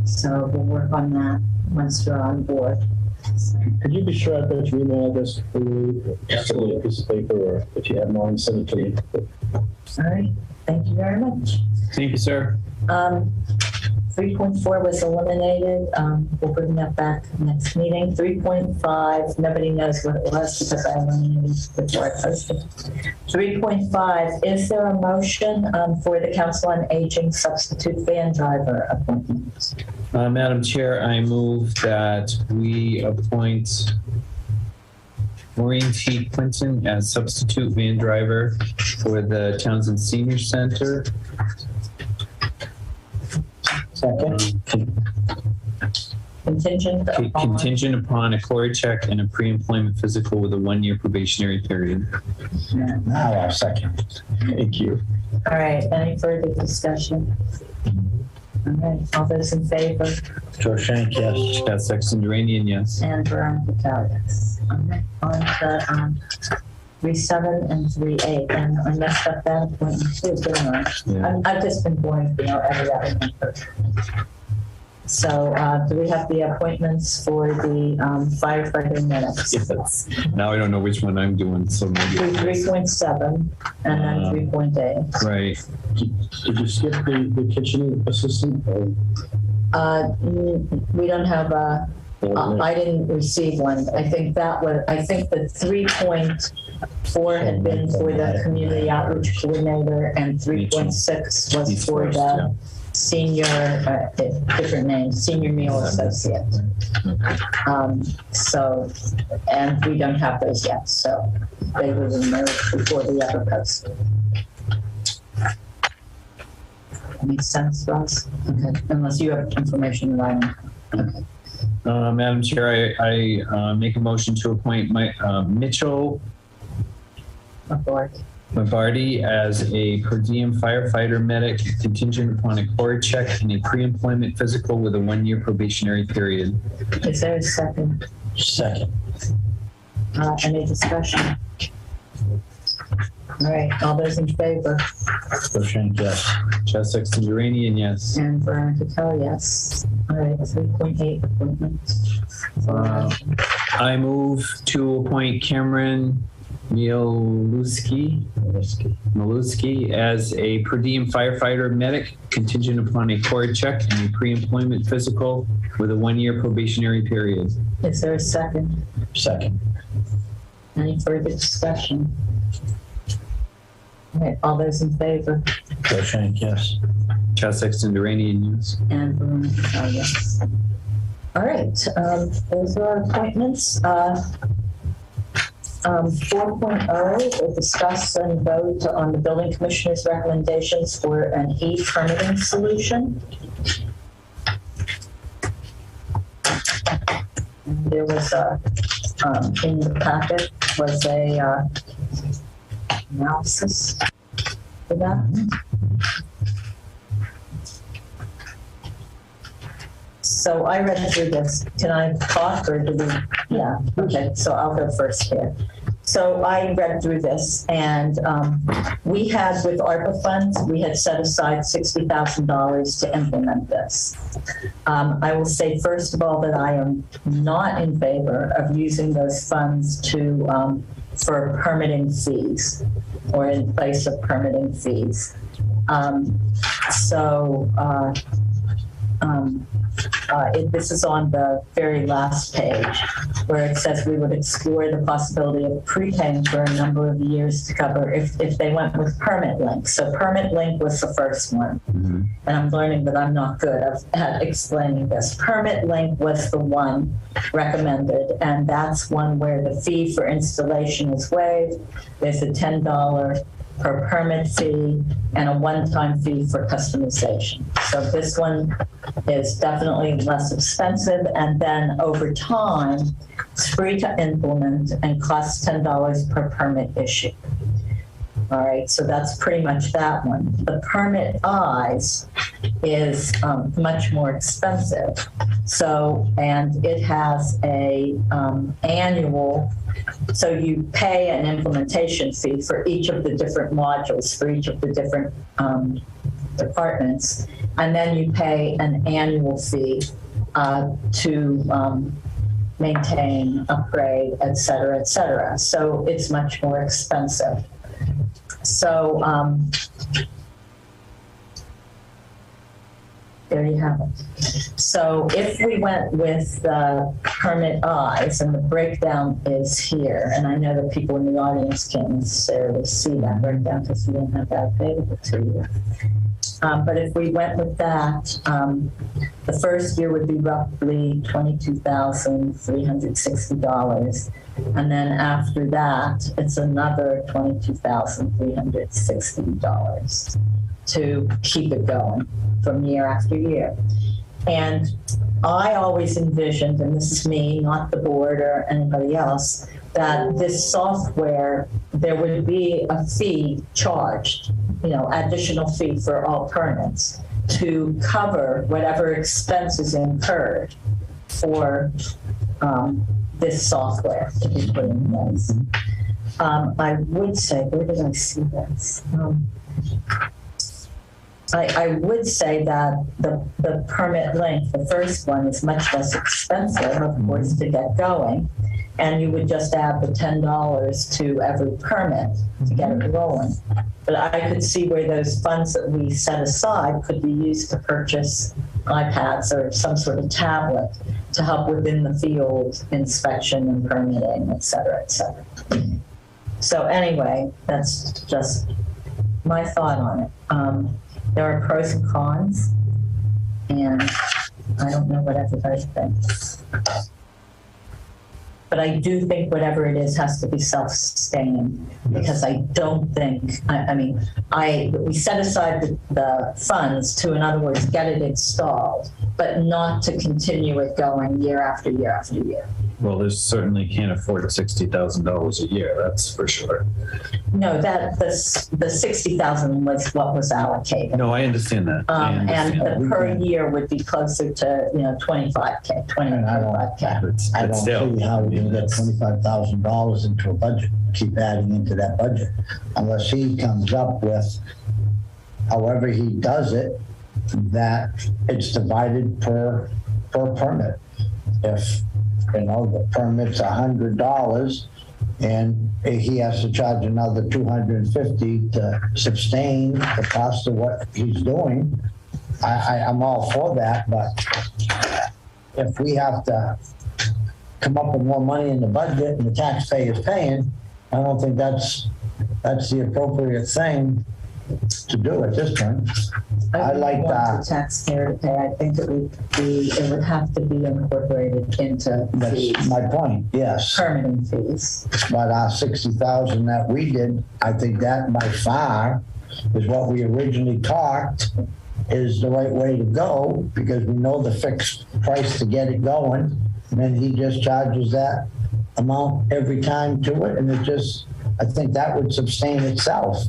So we'll work on that once we're on board. Could you be sure I put your email address for you? Absolutely. A piece of paper, or if you have mine, send it to me. All right, thank you very much. Thank you, sir. 3.4 was eliminated. We'll bring that back next meeting. 3.5, nobody knows what it was because I eliminated it before I posted. 3.5, is there a motion for the Council on Aging substitute van driver appointment? Madam Chair, I move that we appoint Maureen T. Clinton as substitute van driver for the Townsend Senior Center. Second. Contingent upon a query check and a pre-employment physical with a 1-year probationary period. Now I'll second. Thank you. All right, any further discussion? All right, all those in favor? Joe Shank, yes. Chad Sexton Duranian, yes. And Veronica Cal, yes. All right, on to 3.7 and 3.8, and I messed up that appointment too, didn't I? Yeah. I've just been boring, every other member. So do we have the appointments for the firefighter minutes? Yes. Now I don't know which one I'm doing, so maybe. 3.7 and then 3.8. Right. Did you skip the kitchen assistant? We don't have I didn't receive one. I think the 3.4 had been for the community outreach coordinator, and 3.6 was for the senior, different name, senior meal associate. So, and we don't have those yet, so they were removed before the other posted. Makes sense, Ross? Okay, unless you have information in writing. Okay. Madam Chair, I make a motion to appoint Mitchell Mabardi as a per diem firefighter medic contingent upon a core check and a pre-employment physical with a 1-year probationary period. Is there a second? Second. Any discussion? All right, all those in favor? Joe Shank, yes. Chad Sexton Duranian, yes. And Veronica Cal, yes. All right, 3.8 appointments. I move to appoint Cameron Mielewski as a per diem firefighter medic contingent upon a core check and a pre-employment physical with a 1-year probationary period. Is there a second? Second. Any further discussion? All right, all those in favor? Joe Shank, yes. Chad Sexton Duranian, yes. And Veronica Cal, yes. All right, those are our appointments. 4.0 will discuss and vote on the building commissioner's recommendations for an e-permitting solution. There was in the packet was a analysis for that. So I read through this. Can I talk or do we? Yeah, okay, so I'll go first here. So I read through this, and we had, with ARPA funds, we had set aside $60,000 to implement this. I will say, first of all, that I am not in favor of using those funds for permitting fees or in place of permitting fees. This is on the very last page where it says we would explore the possibility of prepaying for a number of years to cover if they went with Permit Link. So Permit Link was the first one. Mm-hmm. And I'm learning that I'm not good at explaining this. Permit Link was the one recommended, and that's one where the fee for installation is waived. There's a $10 per permit fee and a one-time fee for customization. So this one is definitely less expensive, and then over time, it's free to implement and costs $10 per permit issue. All right, so that's pretty much that one. The Permit Eyes is much more expensive. So, and it has a annual, so you pay an implementation fee for each of the different modules, for each of the different departments, and then you pay an annual fee to maintain, upgrade, et cetera, et cetera. So it's much more expensive. So there you have it. So if we went with the Permit Eyes, and the breakdown is here, and I know that people in the audience can't necessarily see that breakdown because we didn't have that available to you. But if we went with that, the first year would be roughly $22,360. And then after that, it's another $22,360 to keep it going from year after year. And I always envisioned, and this is me, not the board or anybody else, that this software, there would be a fee charged, additional fee for all permits. to cover whatever expenses incurred for this software to be put in place. I would say, where did I see this? I would say that the permit length, the first one, is much less expensive, of course, to get going. And you would just add the $10 to every permit to get it rolling. But I could see where those funds that we set aside could be used to purchase iPads or some sort of tablet to help within the field inspection and permitting, et cetera, et cetera. So anyway, that's just my thought on it. There are pros and cons, and I don't know what everybody thinks. But I do think whatever it is has to be self-sustaining, because I don't think, we set aside the funds to, in other words, get it installed, but not to continue it going year after year after year. Well, they certainly can't afford $60,000 a year, that's for sure. No, the 60,000 was what was allocated. No, I understand that. And the per year would be closer to, $25K, $25K. I don't see how we can get $25,000 into a budget, keep adding into that budget, unless he comes up with, however he does it, that it's divided per permit. If, the permit's $100 and he has to charge another $250 to sustain the cost of what he's doing, I'm all for that, but if we have to come up with more money in the budget and the taxpayer is paying, I don't think that's the appropriate thing to do at this point. I like that. The taxpayer to pay. I think it would have to be incorporated into That's my point, yes. permitting fees. But our 60,000 that we did, I think that by far is what we originally talked is the right way to go, because we know the fixed price to get it going. And then he just charges that amount every time to it. And I think that would sustain itself.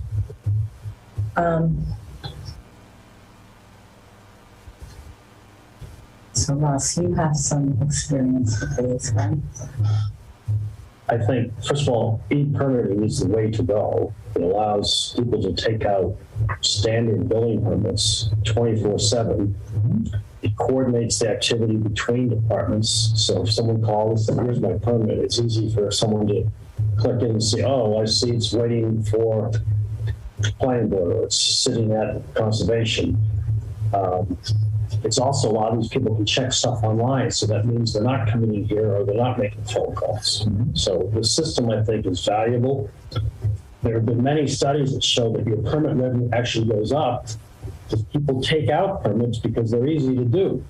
So Ross, you have some experience with these, right? I think, first of all, e-permitting is the way to go. It allows people to take out standard building permits 24/7. It coordinates the activity between departments. So if someone calls and here's my permit, it's easy for someone to click in and see, oh, I see it's waiting for planning board, or it's sitting at conservation. It's also a lot of these people can check stuff online, so that means they're not coming in here or they're not making phone calls. So the system, I think, is valuable. There have been many studies that show that your permit revenue actually goes up if people take out permits because they're easy to do.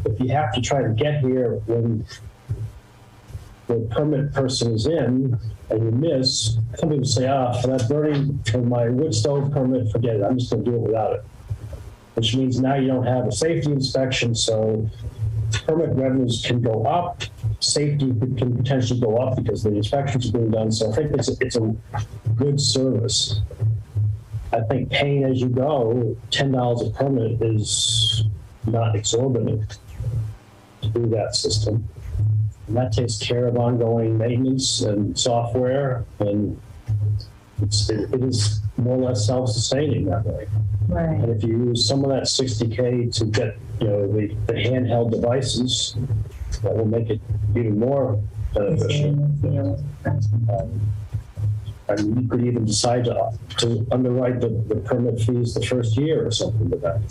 If you have to try to get here when the permit person is in and you miss, some people say, for that burning, for my wood stove permit, forget it, I'm just gonna do it without it. Which means now you don't have a safety inspection, so permit revenues can go up, safety can potentially go up because the inspections are being done. So I think it's a good service. I think paying as you go, $10 a permit is not exorbitant to do that system. And that takes care of ongoing maintenance and software, and it is more or less self-sustaining that way. Right. And if you use some of that 60K to get, the handheld devices, that will make it even more beneficial. And you could even decide to underwrite the permit fees the first year or something like that.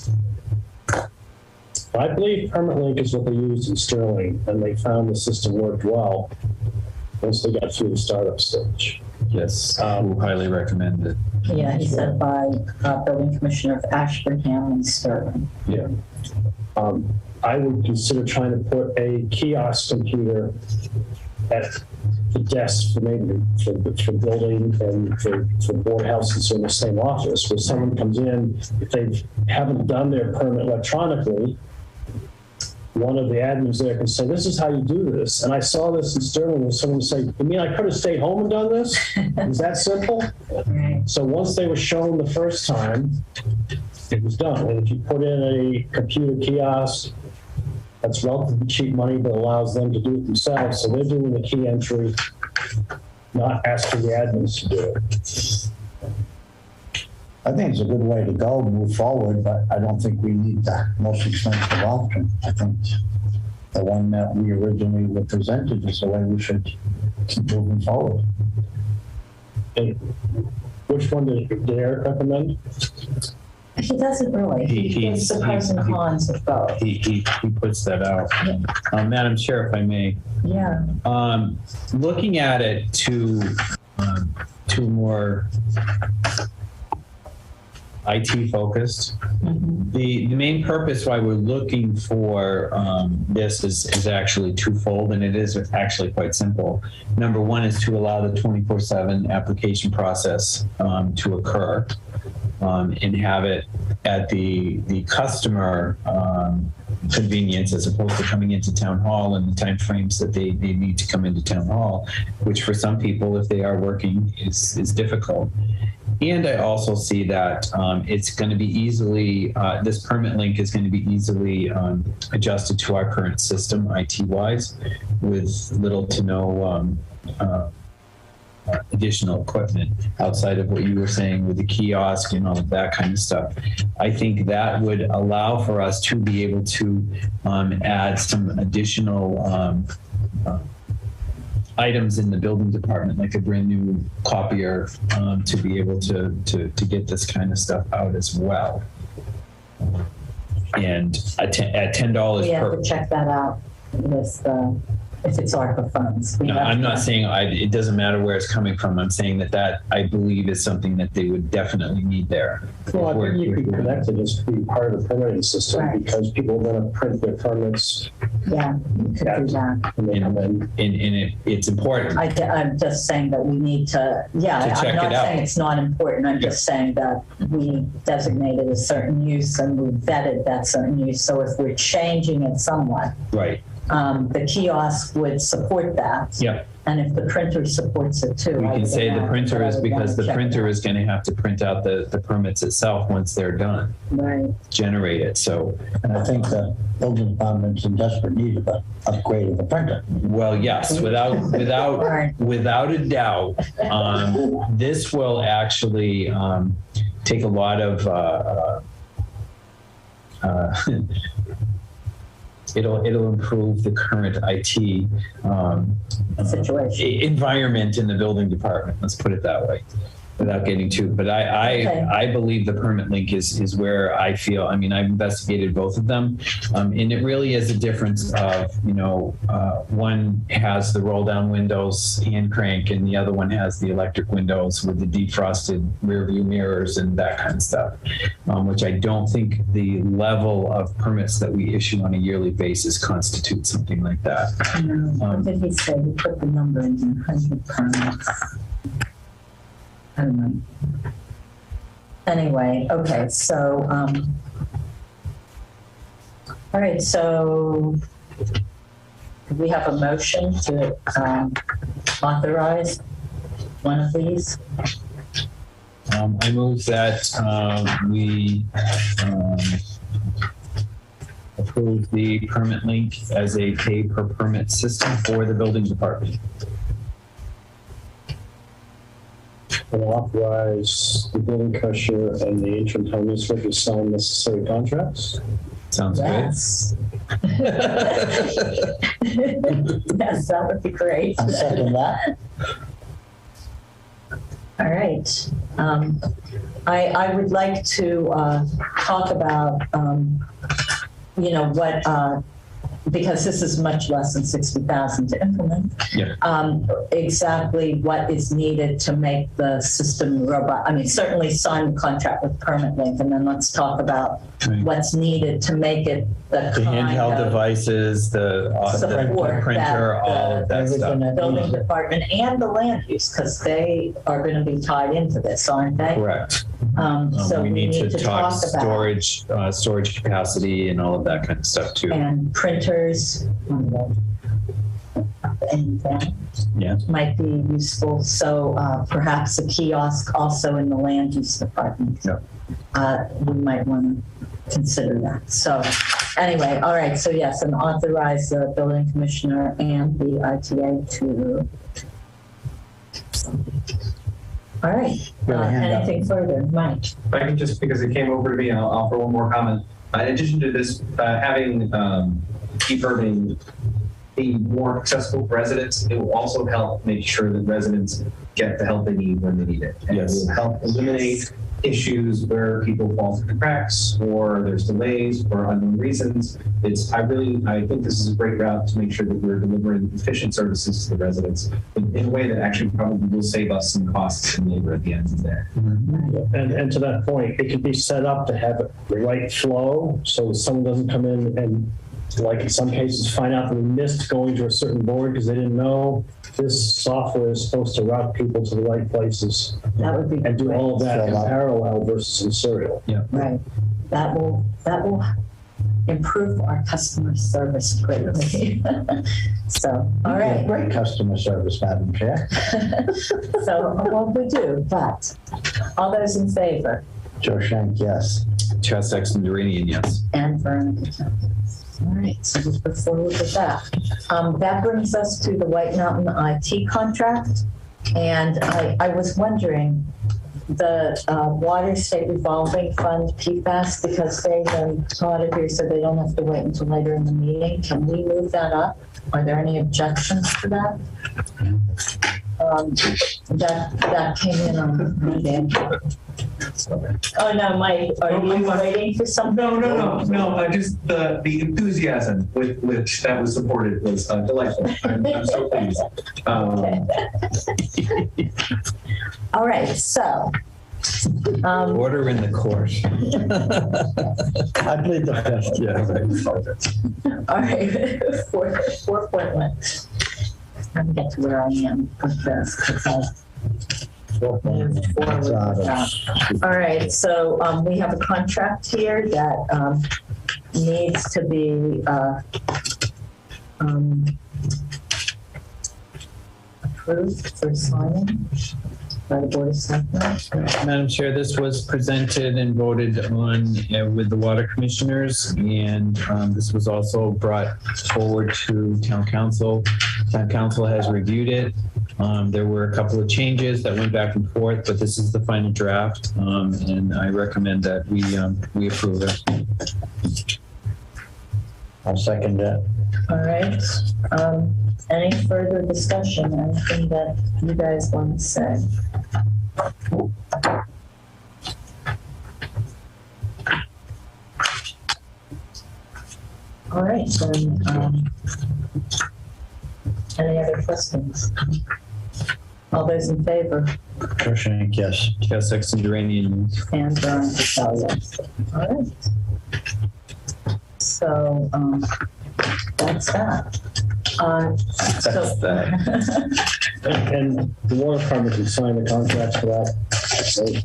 I believe PermitLink is what they used in Sterling, and they found the system worked well once they got through the startup stage. Yes, highly recommend it. Yeah, he said by Building Commissioner of Ashburnham and Sterling. Yeah. I would consider trying to put a kiosk computer at the desk for building and for board houses in the same office, where someone comes in, if they haven't done their permit electronically, one of the admins there can say, this is how you do this. And I saw this in Sterling where someone would say, you mean I could have stayed home and done this? Is that simple? So once they were shown the first time, it was done. And if you put in a computer kiosk, that's relatively cheap money, but allows them to do it themselves. So they're doing the key entry, not asking the admins to do it. I think it's a good way to go, move forward, but I don't think we need the most expensive option. I think the one that we originally were presented is the way we should keep moving forward. And which one did Eric recommend? He doesn't really. He gives the pros and cons of both. He puts that out. Madam Chair, if I may. Yeah. Looking at it to more IT focused. The main purpose why we're looking for this is actually twofold, and it is actually quite simple. Number one is to allow the 24/7 application process to occur and have it at the customer convenience as opposed to coming into town hall in the time frames that they need to come into town hall, which for some people, if they are working, is difficult. And I also see that it's going to be easily, this permit link is going to be easily adjusted to our current system, IT-wise, with little to no additional equipment outside of what you were saying with the kiosk and all of that kind of stuff. I think that would allow for us to be able to add some additional items in the building department, like a brand new copier, to be able to get this kind of stuff out as well. And at $10 We have per. to check that out with, if it's ARPA funds. No, I'm not saying it doesn't matter where it's coming from. I'm saying that I believe is something that they would definitely need there. Well, I think you could connect it as to be part of the permitting system, Right. because people are going to print their permits. Yeah, you could do that. And it's important. I'm just saying that we need to, To check I'm not it out. saying it's not important. I'm just saying that we designated a certain use and we vetted that certain use. So if we're changing it somewhat, Right. The kiosk would support that. Yep. And if the printer supports it too. We I can would say the imagine, printer but I is would because wanna the check printer it is going to have to print out the permits itself once they're done, out. Right. generate it. So, And I think the building department's in desperate need of an upgrade of the printer. well, yes, without a doubt, this will actually take a lot of. It'll improve the current IT Situation. environment in the building department. Let's put it that way, without getting too. But I believe the permit link is where I feel. I mean, I've investigated both of them, and it really is a difference of one has the roll down windows hand crank, and the other one has the electric windows with the defrosted rear view mirrors and that kind of stuff, which I don't think the level of permits that we issue on a yearly basis constitutes something like that. What did he say? He put the number in 100 permits. I don't know. Anyway, okay, so, all right, so we have a motion to authorize one of these. I move that we approve the permit link as a pay per permit system for the building department. And authorize the building commissioner and the interim town administrator to sign necessary contracts. Sounds good. Yes. Yes, that would be great. I second that. All right. I would like to talk about, what, because this is much less than 60,000 to implement. Yeah. Exactly what is needed to make the system robust. I mean, certainly sign the contract with Permit Link, and then let's talk about Right. what's needed to make it the The kind handheld of devices, the support printer, that all of that stuff. Everything that building needs it. department and the land use, because they are going to be tied into this, aren't they? Correct. So we need to talk about storage capacity and all of that kind of stuff too. and printers. anything. Yeah. Might be useful. So perhaps a kiosk also in the land use department. Yeah. We might want to consider that. So anyway, all right. So yes, and authorize the building commissioner and the ITA to. All right. Anything further, Mike? If I can just, because it came over to me, I'll offer one more comment. In addition to this, having Keep Urban be more accessible for residents, it will also help make sure that residents get the help they need when they need it. And Yes. it will help eliminate issues where people fall through the cracks or there's delays for unknown reasons. I think this is a great route to make sure that we're delivering efficient services to the residents in a way that actually probably will save us some costs and labor at the end of the day. And to that point, it can be set up to have the right flow, so someone doesn't come in and, like in some cases, find out that we missed going to a certain board because they didn't know. This software is supposed to route people to the right places. That would be and do all of that in great. parallel versus in serial. Yeah. Right. That will improve our customer service greatly. So, all right. Great customer service, Madam Chair. So, well, we do, but all those in favor? Joe Shank, yes. Chad Sexton Duranian, yes. And Veronica. All right, so we'll go forward with that. That brings us to the White Mountain IT contract. And I was wondering, the Water State Revolving Fund PFAS, because they taught it here so they don't have to wait until later in the meeting. Can we move that up? Are there any objections to that? That came in on Monday. Oh, no, Mike, are you waiting for something? No. Just the enthusiasm with which that was supported was delightful. I'm so pleased. All right, so. Order in the course. I plead the fifth. Yeah. All right, 4.1. Let me get to where I am with this. All right, so we have a contract here that needs to be approved for signing by the Board of Selectmen. Madam Chair, this was presented and voted on with the water commissioners, and this was also brought forward to town council. Town council has reviewed it. There were a couple of changes that went back and forth, but this is the final draft, and I recommend that we approve it. I'll second that. All right. Any further discussion? Anything that you guys want to say? All right, then, any other questions? All those in favor? Joe Shank, yes. Chad Sexton Duranian. And Veronica, yes. All right. So, that's that. That's that. And the water department can sign the contracts for that. Right?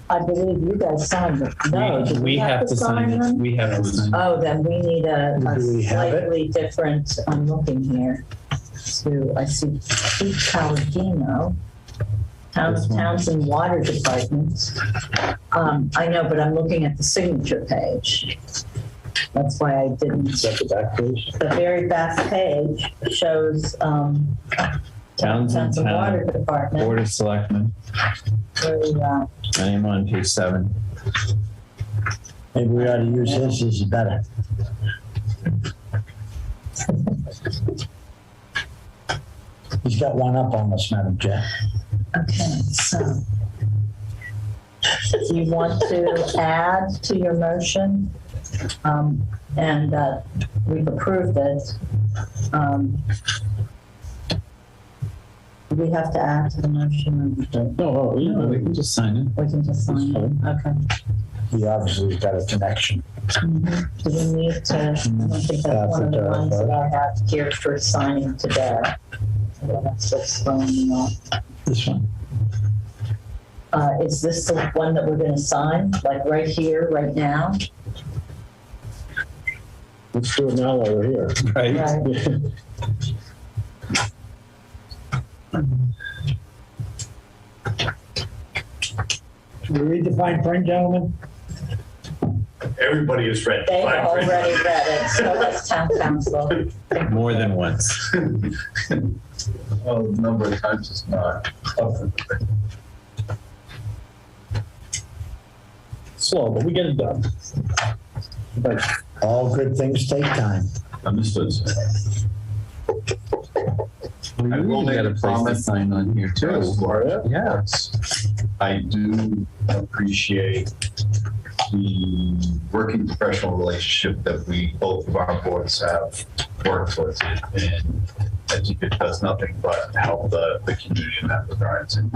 I believe you guys signed it. No, do We have to sign it. them? We have to sign it. Oh, then we need a Do we have it? slightly different, I'm looking here. I see Pete Palladino, This one. Townsend Water Department. I know, but I'm looking at the signature page. That's why I didn't. Is that the back page? The very back page shows Townsend Water Department. Board of Selectmen. Where we at? I am on page 7. Maybe we ought to use his, this is better. He's got one up on us, Madam Chair. Okay, so do you want to add to your motion? And we've approved it. Do we have to add to the motion? No, We can just sign it. We can just sign it. Okay. He obviously has got a connection. Do we need to, I don't think that's one of the ones that I have here for signing today. That's just throwing me off. This one. Is this the one that we're gonna sign, like right here, right now? let's do it now while we're here. Right. Right. Should we read the fine print, gentlemen? Everybody has read. They've fine print. already read it, so that's town council. More than once. Well, the number of times is not. Slow, but we get it done. But All good things take time. Understood. I will make a comment sign on here too. Yeah. I do appreciate the working professional relationship that both of our boards have worked towards. And I think it does nothing but help the community in that regard. And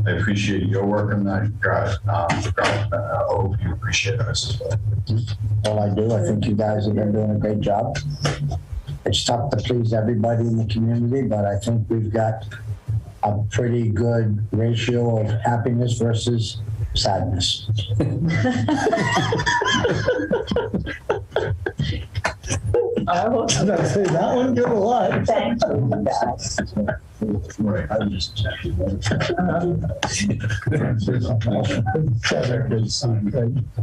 I appreciate your work in that regard. I hope you appreciate ours as well. Well, I do. I think you guys have been doing a great job. It's tough to please everybody in the community, but I think we've got a pretty good ratio of happiness versus sadness. I will Say that one good a lot. thank you, guys. Right. I'm just checking.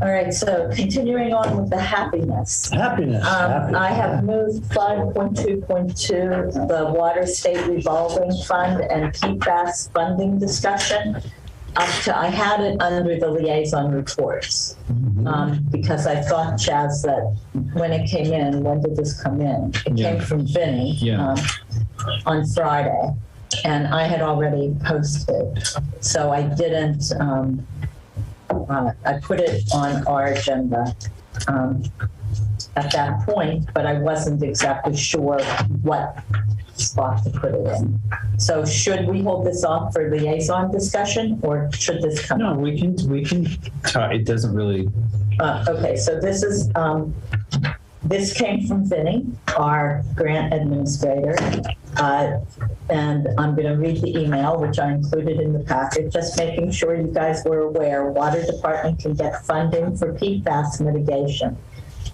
All right, so continuing on with the happiness. Happiness. I have moved 5.2.2, the Water State Revolving Fund and PFAS funding discussion, up to, I had it under the liaison reports. Because I thought, Chaz, that when it came in, when did this come in? It came from Vinny on Friday, and I had already posted. So I didn't, I put it on our agenda at that point, but I wasn't exactly sure what spot to put it in. So should we hold this off for liaison discussion, or should this come? No, we can talk. It doesn't really. Okay, so this is, this came from Vinny, our grant administrator. And I'm going to read the email, which I included in the packet, just making sure you guys were aware. Water Department can get funding for PFAS mitigation.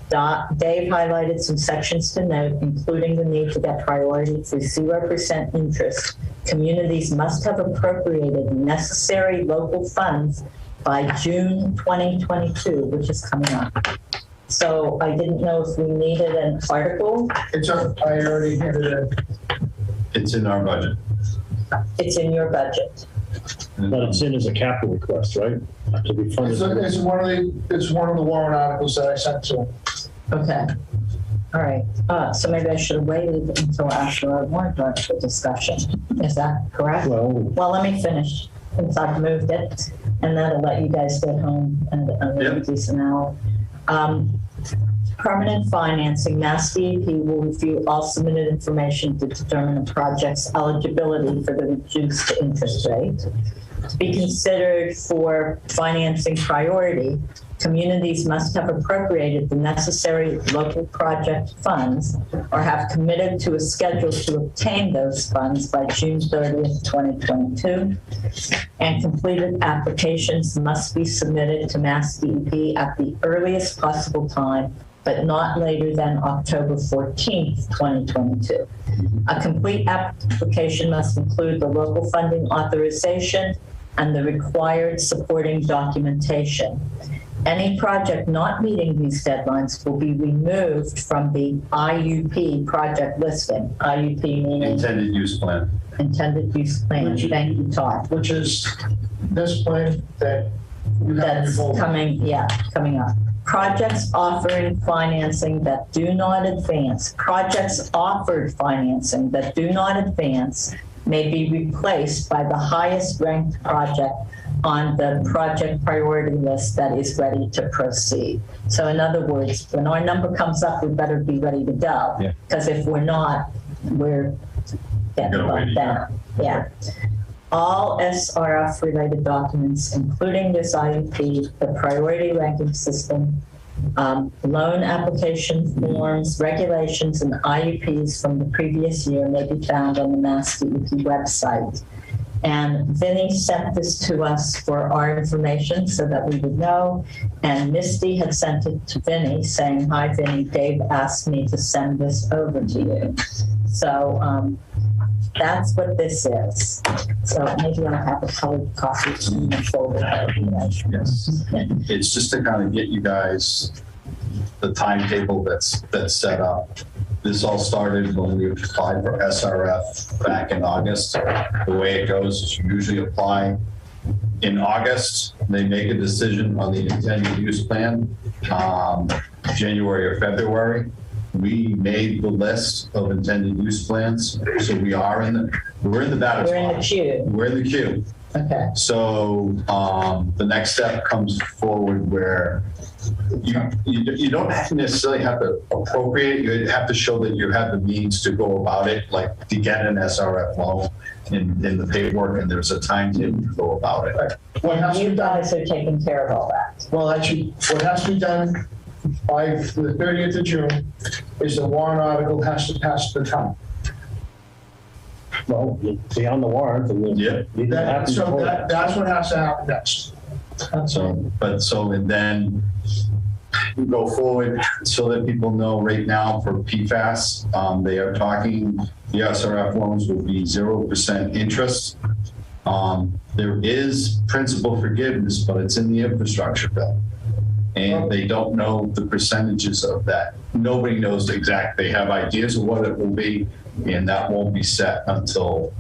Dave highlighted some sections to note, including the need to get priority for 0% interest. Communities must have appropriated necessary local funds by June 2022, which is coming up. So I didn't know if we needed an article. I already did it. It's in our budget. It's in your budget. but it's in as a capital request, right? To be funded. It's one of the warrant articles that I sent to him. Okay. All right. So maybe I should have waited until after our warrant article discussion. Is that correct? Well, Let me finish since I've moved it, and that'll let you guys get home and a decent hour. Permanent financing, Mass DEP will review all submitted information to determine a project's eligibility for the reduced interest rate. To be considered for financing priority, communities must have appropriated the necessary local project funds or have committed to a schedule to obtain those funds by June 30th, 2022. And completed applications must be submitted to Mass DEP at the earliest possible time, but not later than October 14th, 2022. A complete application must include the local funding authorization and the required supporting documentation. Any project not meeting these deadlines will be removed from the IUP project listing. IUP meaning Intended use plan. intended use plan. Thank you, Todd. Which is this plan that you have That's before. coming up. Projects offering financing that do not advance. Projects offered financing that do not advance may be replaced by the highest ranked project on the project priority list that is ready to proceed. So in other words, when our number comes up, we better be ready to go. Because if we're not, we're getting bumped down. Yeah. All SRF related documents, including this IUP, the priority ranking system, loan application forms, regulations, and IUPs from the previous year may be found on the Mass DEP website. And Vinny sent this to us for our information so that we would know. And Misty had sent it to Vinny saying, "Hi, Vinny, Dave asked me to send this over to you." So That's what this is. So maybe I'll have a colored copy in the folder. Yes. It's just to kind of get you guys the timetable that's set up. This all started when we applied for SRF back in August. The way it goes is you usually apply in August. They make a decision on the intended use plan, January or February. We made the list of intended use plans, so we're in the batter's We're in the box. queue. We're in the queue. Okay. So the next step comes forward where you don't necessarily have to appropriate. You have to show that you have the means to go about it, like to get an SRF loan in the paperwork, and there's a timetable to go about it. What has to You be done, guys are taking care of all that. well, actually, what has to be done by the 30th of June is the warrant article has to pass the town. Well, be on the warrant and then. Yeah. That's what has to happen next. And then we go forward so that people know right now for PFAS, they are talking, the SRF loans will be 0% interest. There is principal forgiveness, but it's in the infrastructure bill. And they don't know the percentages of that. Nobody knows exactly. They have ideas of what it will be, and that won't be set until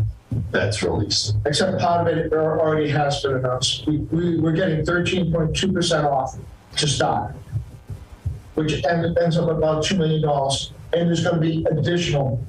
that's released. Except part of it already has been announced. We're getting 13.2% off to start, which ends up about $2 million. And there's going to be additional.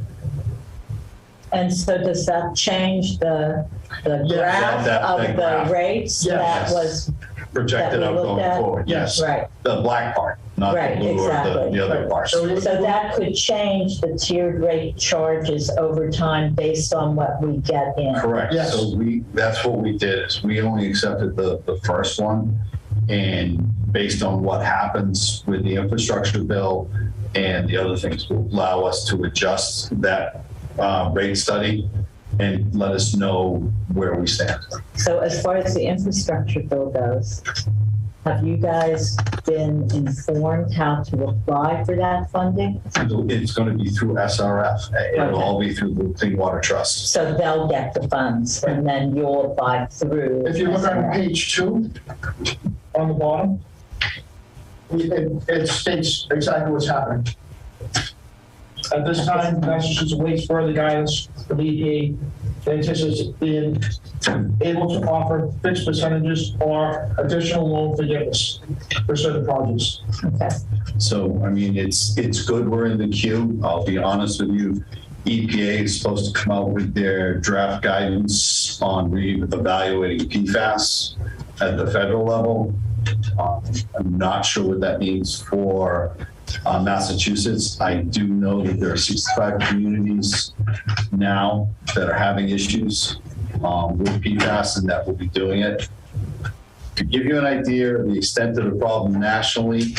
And so does that change the graph that of graph. the rates Yes. that was Projected that out we looked going at? forward, yes. right? The black part, not the Right, blue or exactly. the other part. So that could change the tiered rate charges over time based on what we get in. Correct. Yes. So that's what we did, is we only accepted the first one, and based on what happens with the infrastructure bill and the other things will allow us to adjust that rate study and let us know where we stand. So as far as the infrastructure bill goes, have you guys been informed how to apply for that funding? It's going to be through SRF. It'll all be through the Clean Water Trust. So they'll get the funds and then you'll apply through. If you look on SRF. page 2 on the bottom, it states exactly what's happening. At this time, Massachusetts awaits further guidance from the EPA. It anticipates being able to offer fixed percentages or additional loan forgiveness for certain projects. Okay. So, I mean, it's good we're in the queue. I'll be honest with you. EPA is supposed to come out with their draft guidance on re-evaluating PFAS at the federal level. I'm not sure what that means for Massachusetts. I do know that there are 65 communities now that are having issues with PFAS and that will be doing it. To give you an idea of the extent of the problem nationally,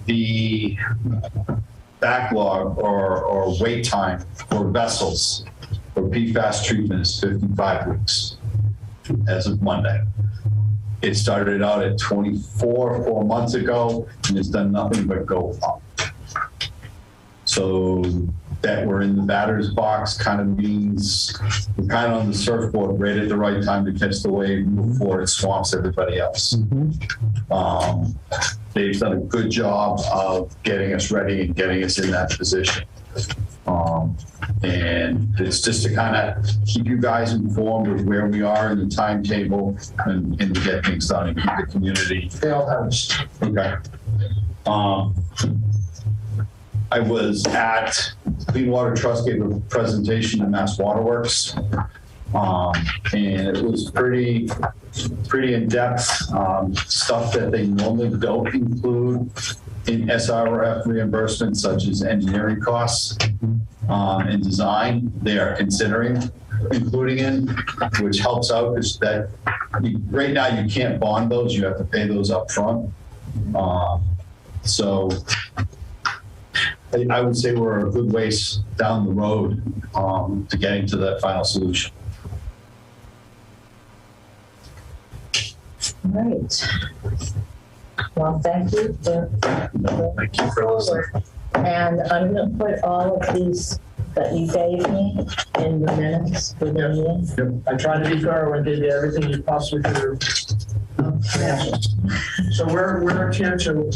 the backlog or wait time for vessels for PFAS treatment is 55 weeks as of Monday. It started out at 24 4 months ago, and it's done nothing but go up. So that we're in the batter's box kind of means we're kind of on the surfboard right at the right time to catch the wave before it swamps everybody else. They've done a good job of getting us ready and getting us in that position. And it's just to kind of keep you guys informed of where we are in the timetable and to get things done and keep the community. They all have this. Okay. I was at Clean Water Trust, gave a presentation to Mass Waterworks. And it was pretty in-depth stuff that they normally don't include in SRF reimbursement, such as engineering costs and design. They are considering including in, which helps out because that right now you can't bond those; you have to pay those up front. So I would say we're a good ways down the road to getting to that final solution. Right. Well, thank you. Thank you for listening. And I'm going to put all of these that you gave me in the minutes for the meeting? I tried to be thorough and gave you everything you possibly could. So we're tier 2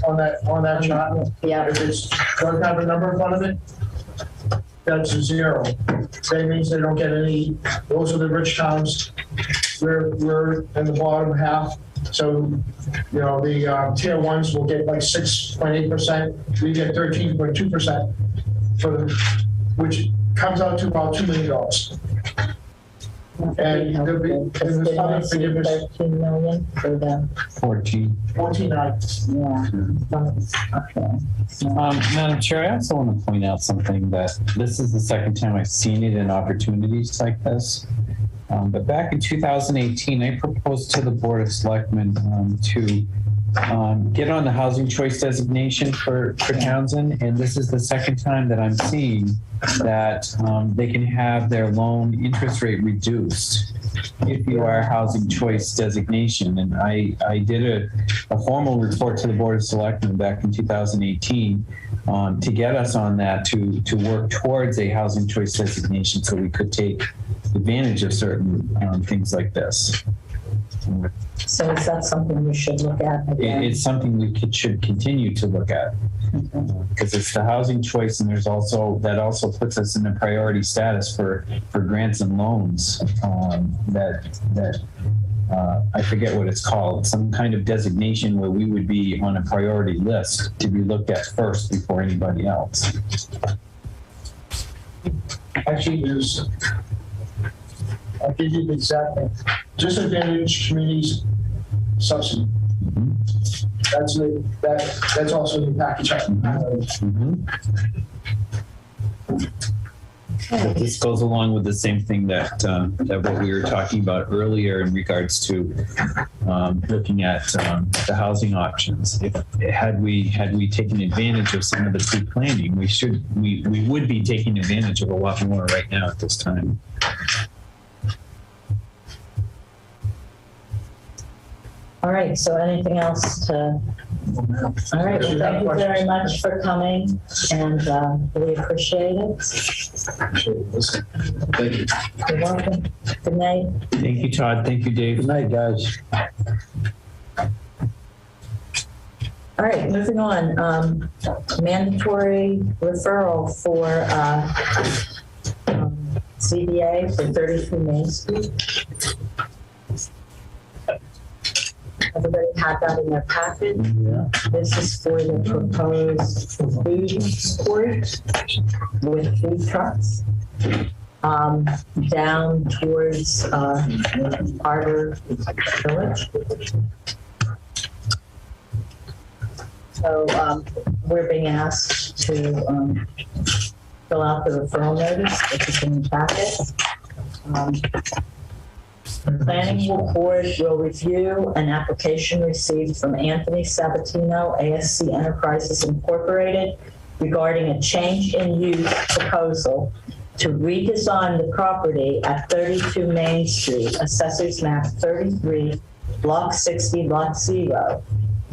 on that chart. Yeah. If it's doesn't have a number in front of it, that's a 0. That means they don't get any. Those are the rich towns. We're in the bottom half. So, you know, the tier 1s will get like 6.8%. We get 13.2% for which comes out to about $2 million. And there'll be forgiveness. 13 million for the 14. 14.9. yeah. Okay. Madam Chair, I also want to point out something that this is the second time I've seen it in opportunities like this. But back in 2018, I proposed to the Board of Selectmen to get on the housing choice designation for Townsend. And this is the second time that I'm seeing that they can have their loan interest rate reduced if you are housing choice designation. And I did a formal report to the Board of Selectmen back in 2018 to get us on that to work towards a housing choice designation so we could take advantage of certain things like this. So is that something we should look at again? It's something we should continue to look at because it's the housing choice, and there's also that also puts us in a priority status for grants and loans that I forget what it's called, some kind of designation where we would be on a priority list to be looked at first before anybody else. Actually, I'll give you the exact thing. Disadvantaged communities subsidy. That's also in the package. This goes along with the same thing that what we were talking about earlier in regards to looking at the housing options. Had we taken advantage of some of the pre-planning, we would be taking advantage of a lot more right now at this time. All right, so anything else to? All right, well, thank you very much for coming, and we appreciate it. Thank you. You're welcome. Good night. Thank you, Todd. Thank you, Dave. Good night, guys. All right, moving on. Mandatory referral for CBA for 32 Main Street. Everybody had that in their packet. Yeah. This is for the proposed food court with food trucks down towards Harbor Village. So we're being asked to fill out the referral notice, which is in the packet. Planning board will review an application received from Anthony Sabatino, ASC Enterprises Incorporated, regarding a change in use proposal to redesign the property at 32 Main Street, Assessors Map 33, Block 60, Lot 0,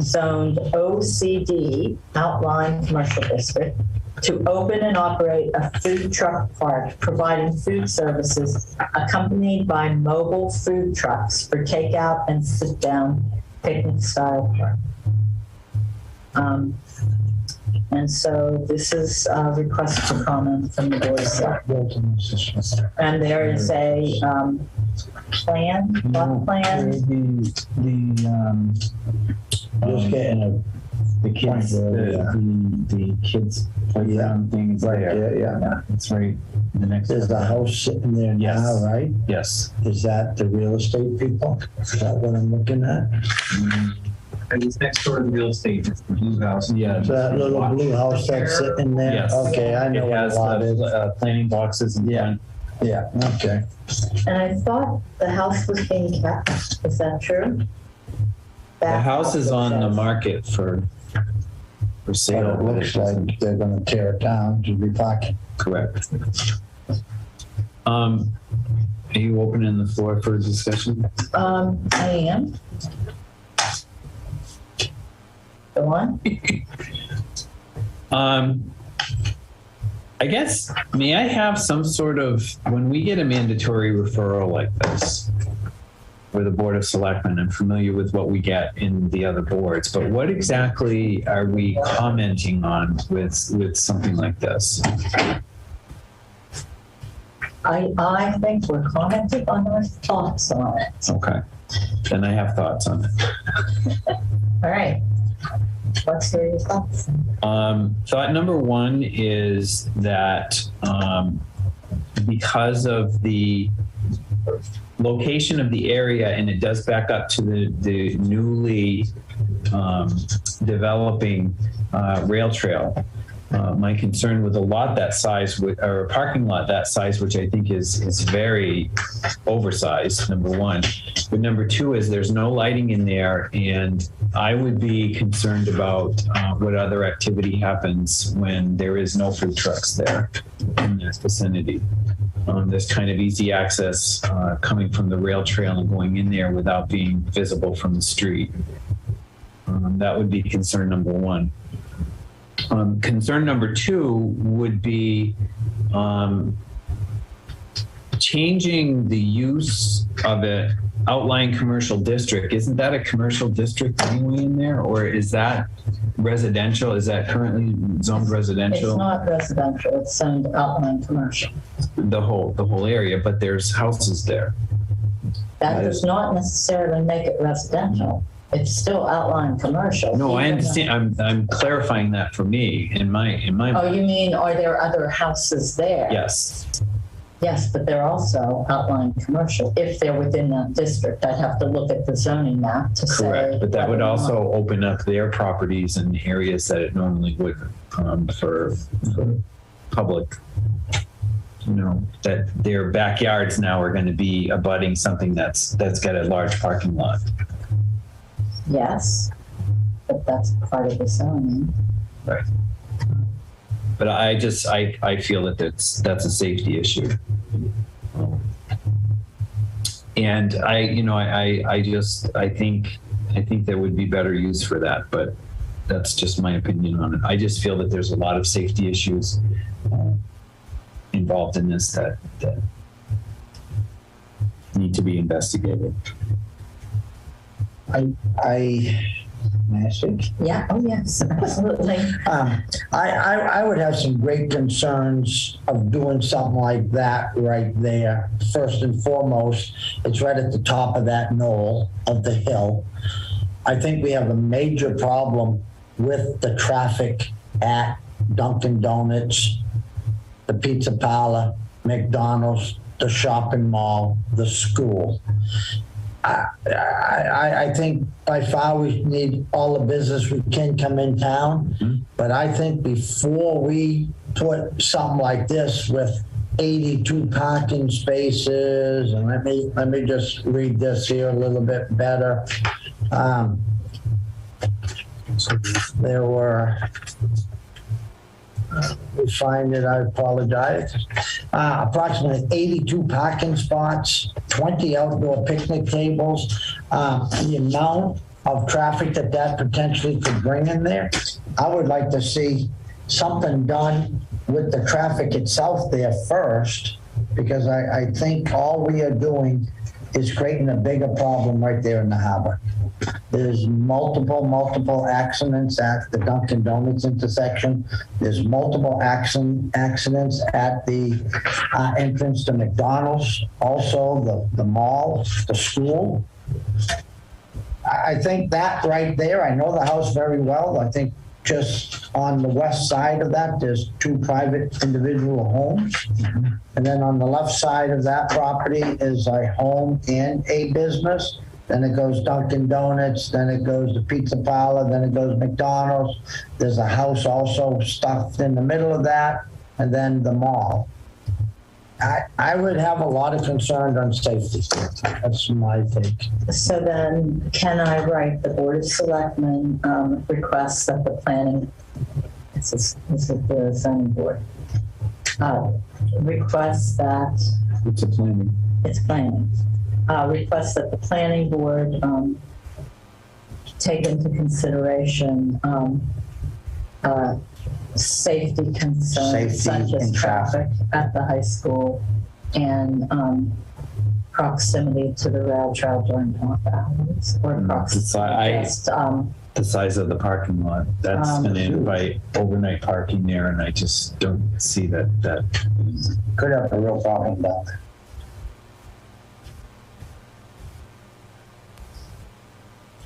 zoned OCD, Outlying Commercial District, to open and operate a food truck park providing food services accompanied by mobile food trucks for takeout and sit-down picnic style park. And so this is a request for comment from the Board of Selectmen. And there is a plan, plot plan. Just getting The kids, the kids playground things there. yeah. It's right in the next. There's the house sitting there Yes. now, right? Yes. Is that the real estate people? Is that what I'm looking at? And it's next door to the real estate, it's the blue house. Yeah. So that little blue house that's sitting there? Yes. Okay, I know It what has a lot is. the planning boxes in front. Yeah, okay. And I thought the house was being kept. Is that true? The house is on the market for But sale. it looks like they're gonna tear it down to be parking. Correct. Are you opening the floor for discussion? I am. Go on. I guess, may I have some sort of, when we get a mandatory referral like this for the Board of Selectmen, I'm familiar with what we get in the other boards, but what exactly are we commenting on with something like this? I think we're commenting on our thoughts on it. Okay, then I have thoughts on it. All right. Let's hear your thoughts. Thought number one is that because of the location of the area, and it does back up to the newly developing rail trail, my concern with a lot that size, or a parking lot that size, which I think is very oversized, number one. But number two is there's no lighting in there, and I would be concerned about what other activity happens when there is no food trucks there in this vicinity. There's kind of easy access coming from the rail trail and going in there without being visible from the street. That would be concern number one. Concern number two would be changing the use of it. Outlying commercial district, isn't that a commercial district anyway in there, or is that residential? Is that currently zoned residential? It's not residential, it's zoned outline commercial. The whole area, but there's houses there. That does not necessarily make it residential. It's still outline commercial. No, I understand. I'm clarifying that for me in my Oh, mind. you mean, are there other houses there? Yes. Yes, but they're also outline commercial if they're within that district. I'd have to look at the zoning map to say. Correct, but that would whether or also not. open up their properties in areas that it normally would for public. You know, that their backyards now are going to be abutting something that's got a large parking lot. Yes, but that's part of the zoning. Right. But I feel that that's a safety issue. And I think there would be better use for that, but that's just my opinion on it. I just feel that there's a lot of safety issues involved in this that need to be investigated. May I speak? Yeah, oh yes, absolutely. I would have some great concerns of doing something like that right there. First and foremost, it's right at the top of that knoll of the hill. I think we have a major problem with the traffic at Dunkin' Donuts, the pizza parlor, McDonald's, the shopping mall, the school. I think by far we need all the business we can come in town, but I think before we put something like this with 82 parking spaces, and let me just read this here a little bit better. There were, we find it, I apologize. Approximately 82 parking spots, 20 outdoor picnic tables. The amount of traffic that potentially could bring in there, I would like to see something done with the traffic itself there first, because I think all we are doing is creating a bigger problem right there in the harbor. There's multiple accidents at the Dunkin' Donuts intersection. There's multiple accidents at the entrance to McDonald's, also the mall, the school. I think that right there, I know the house very well. I think just on the west side of that, there's 2 private individual homes. And then on the left side of that property is a home and a business. Then it goes Dunkin' Donuts, then it goes the pizza parlor, then it goes McDonald's. There's a house also stuffed in the middle of that, and then the mall. I would have a lot of concern on safety. That's my take. So then, can I write the Board of Selectmen requests that the planning, this is the zoning board, requests that. It's a planning. It's planning. Requests that the planning board take into consideration safety concerns Safety such as and traffic at the high school and proximity to the rail trail during off hours or proximity. The size of the parking lot, that's going to invite overnight parking there, and I just don't see that. Could have a real problem down there.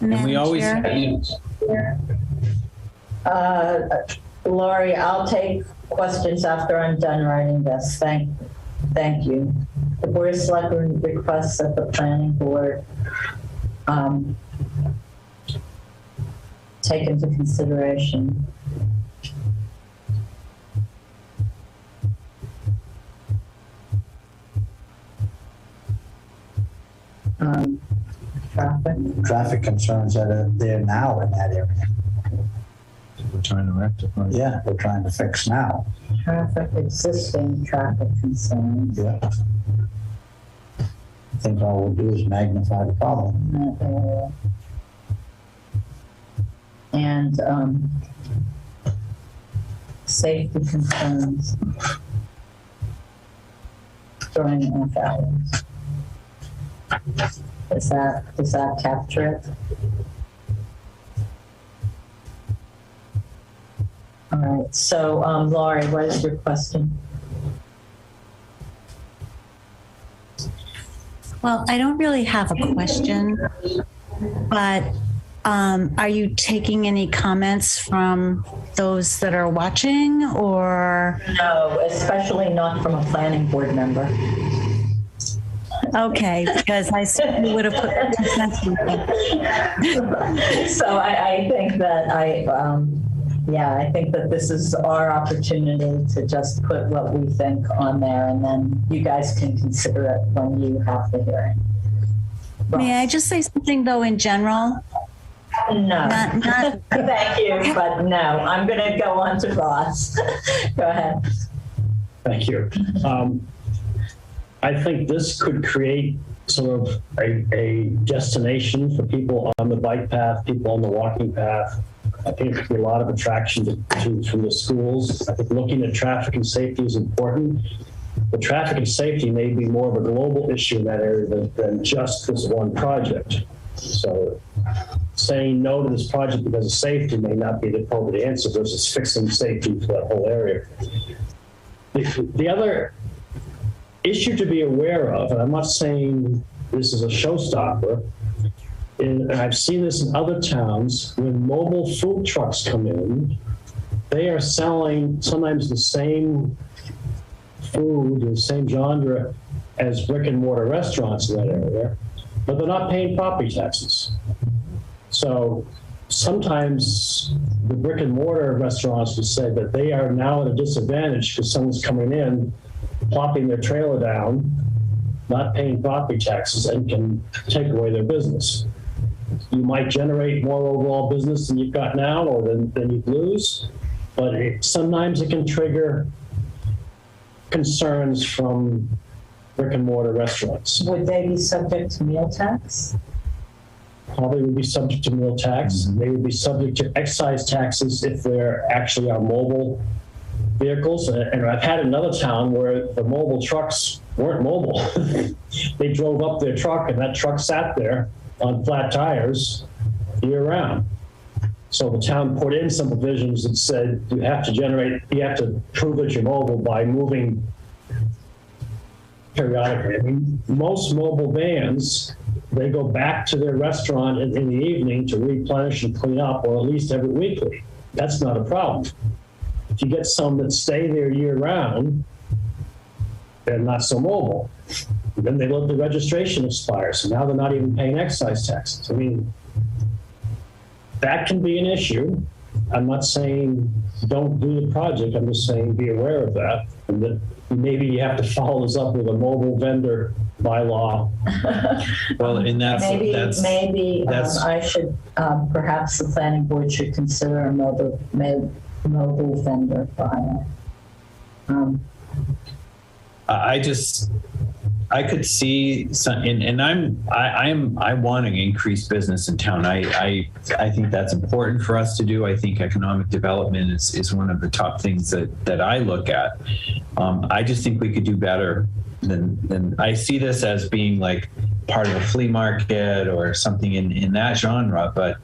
And we always, Laurie, I'll take questions after I'm done writing this. Thank you. The Board of Selectmen requests that the planning board take into consideration Traffic concerns that are there now in that area. we're trying to rectify. Yeah, we're trying to fix now. existing traffic concerns. Yeah. I think all we'll do is magnify the problem. in that area. And safety concerns during off hours. Does that capture it? All right, so Laurie, what is your question? Well, I don't really have a question, but are you taking any comments from those that are watching, or? No, especially not from a planning board member. Okay, because I certainly would have put consent. So I think that I think that this is our opportunity to just put what we think on there, and then you guys can consider it when you have the hearing. May I just say something though in general? No. Not Thank you, but no. I'm going to go on to Ross. Go ahead. Thank you. I think this could create sort of a destination for people on the bike path, people on the walking path. I think there could be a lot of attraction to the schools. I think looking at traffic and safety is important. But traffic and safety may be more of a global issue in that area than just this one project. So saying no to this project because of safety may not be the appropriate answer versus fixing safety for that whole area. The other issue to be aware of, and I'm not saying this is a showstopper, and I've seen this in other towns, when mobile food trucks come in, they are selling sometimes the same food, the same genre as brick and mortar restaurants in that area, but they're not paying property taxes. So sometimes the brick and mortar restaurants will say that they are now at a disadvantage because someone's coming in, plopping their trailer down, not paying property taxes, and can take away their business. You might generate more overall business than you've got now or than you'd lose, but sometimes it can trigger concerns from brick and mortar restaurants. Would they be subject to meal tax? Probably would be subject to meal tax. Mm-hmm. They would be subject to excise taxes if they're actually on mobile vehicles. And I've had another town where the mobile trucks weren't mobile. They drove up their truck and that truck sat there on flat tires year round. So the town put in some provisions that said you have to prove that you're mobile by moving periodically. I mean, most mobile vans, they go back to their restaurant in the evening to replenish and clean up, or at least every weekly. That's not a problem. If you get some that stay there year round, they're not so mobile. And then they let the registration expire, so now they're not even paying excise taxes. I mean, that can be an issue. I'm not saying don't do the project. I'm just saying be aware of that, and that maybe you have to follow this up with a mobile vendor bylaw. Well, and maybe I should perhaps the planning board should consider a mobile vendor bylaw. I could see some, and I want to increase business in town. I think that's important for us to do. I think economic development is one of the top things that I look at. I just think we could do better than I see this as being like part of a flea market or something in that genre, but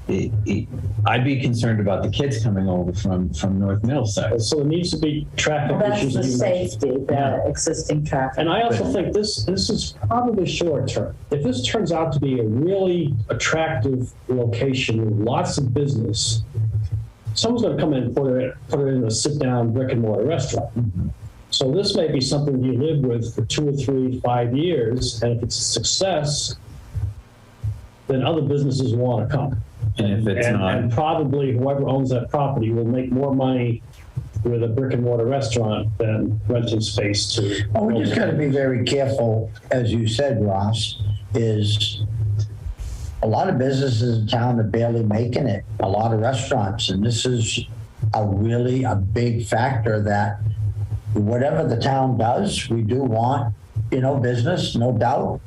I'd be concerned about the kids coming over from North Middlesex. So there needs to be traffic That's issues. the that you mentioned. safety, the existing traffic. And I also think this is probably short term. If this turns out to be a really attractive location with lots of business, someone's going to come in and put it in a sit-down brick and mortar restaurant. So this may be something you live with for 2 or 3, 5 years, and if it's a success, then other businesses want to come. And if it's not, and probably whoever owns that property will make more money with a brick and mortar restaurant than renting space to. Well, we just got to be very careful, as you said, Ross, is a lot of businesses in town are barely making it, a lot of restaurants, and this is a big factor that whatever the town does, we do want, business, no doubt,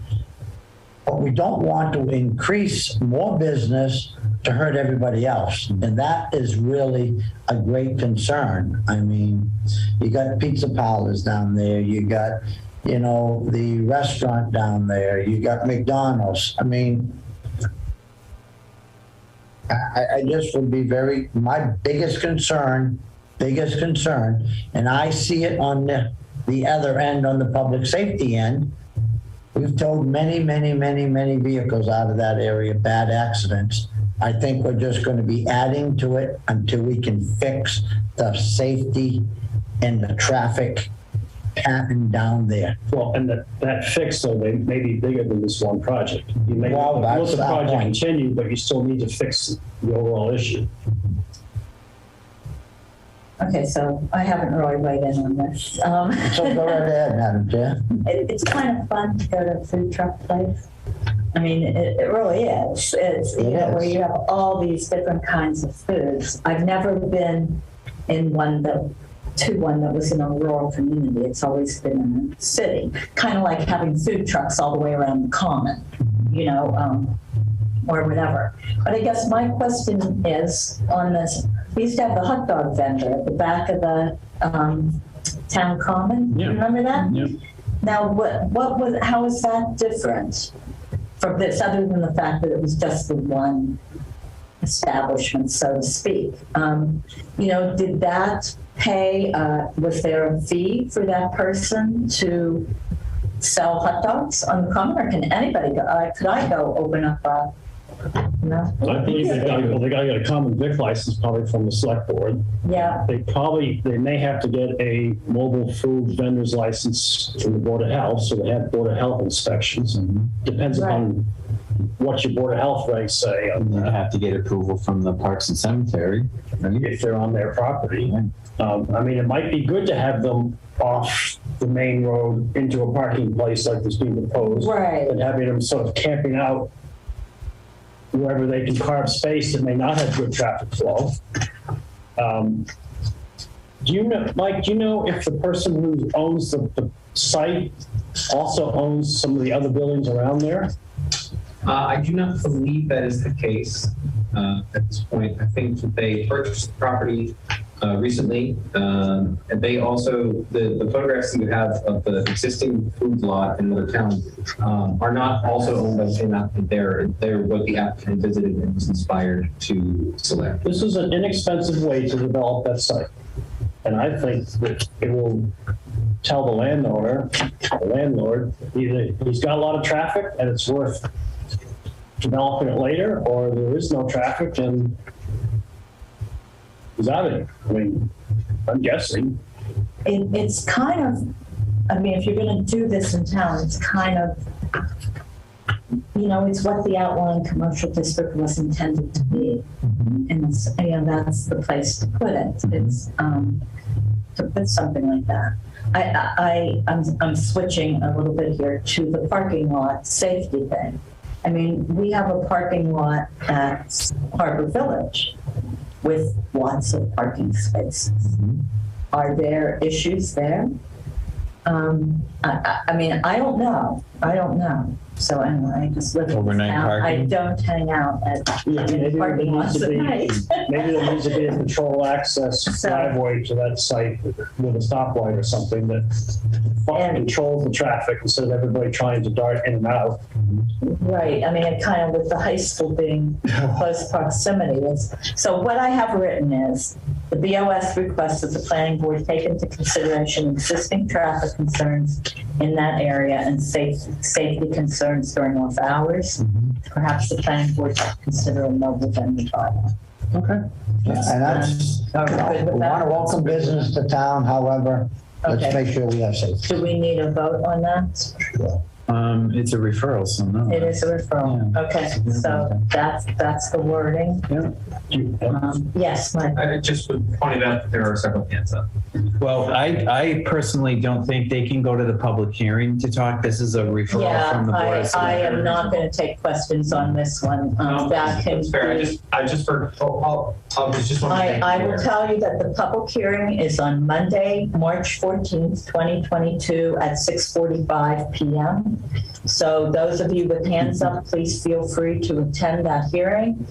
but we don't want to increase more business to hurt everybody else. And that is really a great concern. I mean, you got pizza parlors down there, you got, the restaurant down there, you got McDonald's. I mean, I just would be my biggest concern, and I see it on the other end, on the public safety end. We've towed many vehicles out of that area, bad accidents. I think we're just going to be adding to it until we can fix the safety and the traffic pattern down there. Well, and that fix, though, may be bigger than this one project. You may Well, let that's the our project point. continue, but you still need to fix the overall issue. Okay, so I haven't really weighed in on this. So go right ahead, Madam Chair. It's kind of fun to go to a food truck place. I mean, it really is. It's, where you have all these different kinds of foods. I've never been in one that was in a rural community. It's always been in a city. Kind of like having food trucks all the way around the common, or whatever. But I guess my question is on this. We used to have the hot dog vendor at the back of the town common. Yeah. Remember that? Yeah. Now, how is that different from this, other than the fact that it was just the one establishment, so to speak? Did that pay? Was there a fee for that person to sell hot dogs on the common, or can anybody go? Could I go open up a? No. I believe they got to get a common vic license probably from the select board. Yeah. They may have to get a mobile food vendor's license from the Board of Health, so they have Board of Health inspections. Depends upon what your Board of Health regs say. you have to get approval from the Parks and Cemetery. If they're on their property. I mean, it might be good to have them off the main road into a parking place like this being proposed. Right. And having them sort of camping out wherever they can carve space that may not have good traffic flow. Do you know, Mike, if the person who owns the site also owns some of the other buildings around there? I do not believe that is the case at this point. I think that they purchased the property recently, and they also, the photographs that you have of the existing food lot in another town are not also owned by the same applicant. They're what the applicant visited and was inspired to select. This is an inexpensive way to develop that site. And I think that it will tell the landlord, either he's got a lot of traffic and it's worth developing it later, or there is no traffic and he's out of it. I mean, I'm guessing. It's kind of, if you're going to do this in town, it's kind of, it's what the outlying commercial district was intended to be. And that's the place to put it. It's to put something like that. I'm switching a little bit here to the parking lot safety thing. We have a parking lot at Harbor Village with lots of parking spaces. Are there issues there? I mean, I don't know. So anyway, I just live in Overnight town. I parking? don't hang out at Yeah, maybe in there parking needs lots to at be, night. maybe there needs to be a control access driveway to that site with a stoplight or something that controls the traffic instead of everybody trying to dart in and out. Right, I mean, it kind of with the high school being close proximity. So what I have written is, the BOS requests that the planning board take into consideration existing traffic concerns in that area and safety concerns during off hours. Perhaps the planning board should consider a mobile vendor bylaw. Okay. And that's, Are we good with we want that? to welcome business to town, however, let's Okay. make sure we have safety. Do we need a vote on that? It's a referral, so no. It is a referral. Yeah. Okay, so that's the wording. Yes, Mike. I just would point out that there are several hands up. Well, I personally don't think they can go to the public hearing to talk. This is a referral from the Board Yeah, of I am Selectmen. not going to take questions on this one. That can That's fair. be- I just heard, just want to. I will tell you that the public hearing is on Monday, March 14th, 2022 at 6:45 PM. So those of you with hands up, please feel free to attend that hearing.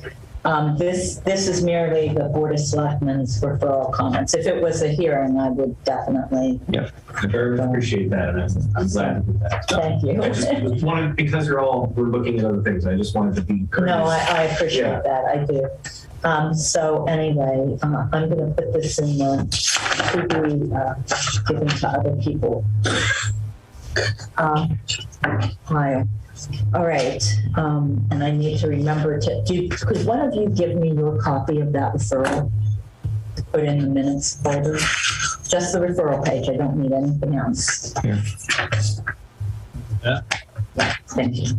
This is merely the Board of Selectmen's referral comments. If it was a hearing, I would definitely, I very appreciate that, and I'm glad to do that. thank you. I just wanted, because we're looking at other things, I just wanted to be courteous. No, I appreciate Yeah. that, I do. So anyway, I'm going to put this in the to be given to other people. Hi. All right, and I need to remember could one of you give me your copy of that referral to put in the minutes folder? Just the referral page, I don't need anything else. Here. Yeah, thank you.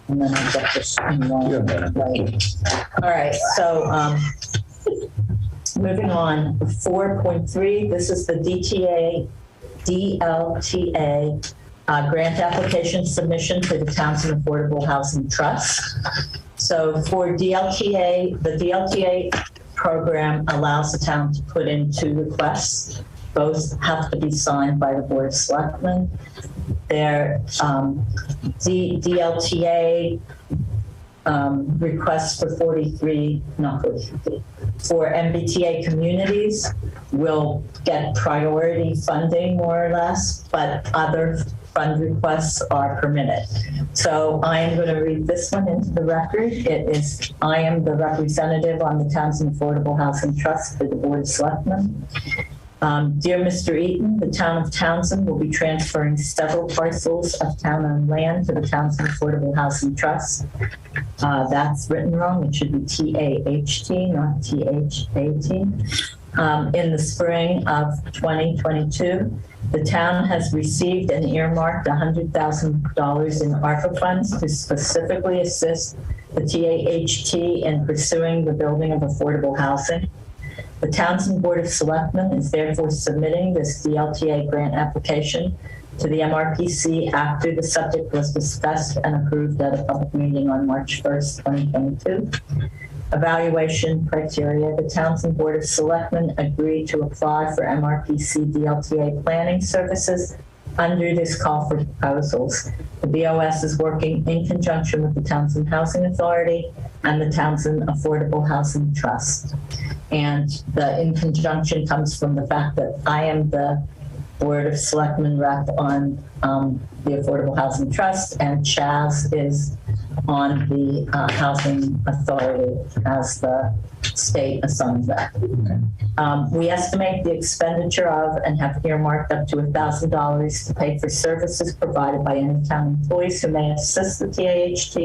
And then I'll get this in one. Right. All right, so moving on, 4.3, this is the DLTA grant application submission for the Townsend Affordable Housing Trust. So for DLTA, the DLTA program allows the town to put in 2 requests. Both have to be signed by the Board of Selectmen. Their DLTA requests for for MBTA communities will get priority funding more or less, but other fund requests are permitted. So I am going to read this one into the record. It is, I am the representative on the Townsend Affordable Housing Trust for the Board of Selectmen. Dear Mr. Eaton, the town of Townsend will be transferring several parcels of town-owned land to the Townsend Affordable Housing Trust. That's written wrong. It should be TAHT, not THAT. In the spring of 2022, the town has received and earmarked $100,000 in ARPA funds to specifically assist the TAHT in pursuing the building of affordable housing. The Townsend Board of Selectmen is therefore submitting this DLTA grant application to the MRPC after the subject was discussed and approved at a public meeting on March 1st, 2022. Evaluation criteria. The Townsend Board of Selectmen agreed to apply for MRPC DLTA planning services under this call for proposals. The BOS is working in conjunction with the Townsend Housing Authority and the Townsend Affordable Housing Trust. And the in conjunction comes from the fact that I am the Board of Selectmen rep on the Affordable Housing Trust, and Chaz is on the Housing Authority as the state assigns that. We estimate the expenditure of and have earmarked up to $1,000 to pay for services provided by any town employees who may assist the TAHT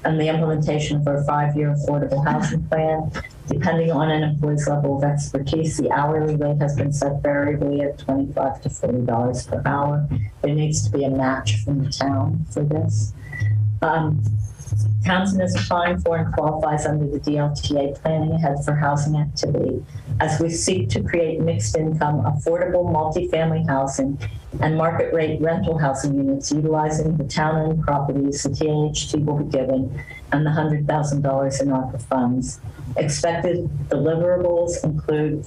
and the implementation of our 5-year affordable housing plan. Depending on an employee's level of expertise, the hourly rate has been set variably at $25 to $40 per hour. There needs to be a match from the town for this. Townsend is applying for and qualifies under the DLTA planning ahead for housing activity as we seek to create mixed income, affordable multifamily housing and market rate rental housing units utilizing the town-owned properties the TAHT will be given and the $100,000 in ARPA funds. Expected deliverables include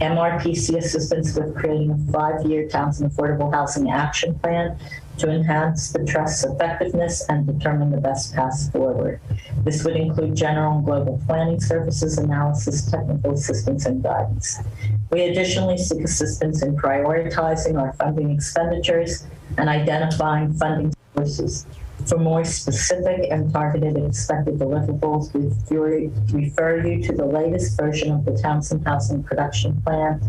MRPC assistance with creating a 5-year Townsend Affordable Housing Action Plan to enhance the trust's effectiveness and determine the best path forward. This would include general and global planning services, analysis, technical assistance, and guidance. We additionally seek assistance in prioritizing our funding expenditures and identifying funding sources. For more specific and targeted expected deliverables, we refer you to the latest version of the Townsend Housing Production Plan,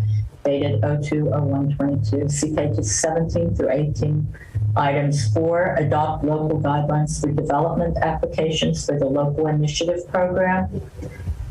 dated 02/01/22. See pages 17 through 18. Items 4, adopt local guidelines for development applications for the local initiative program.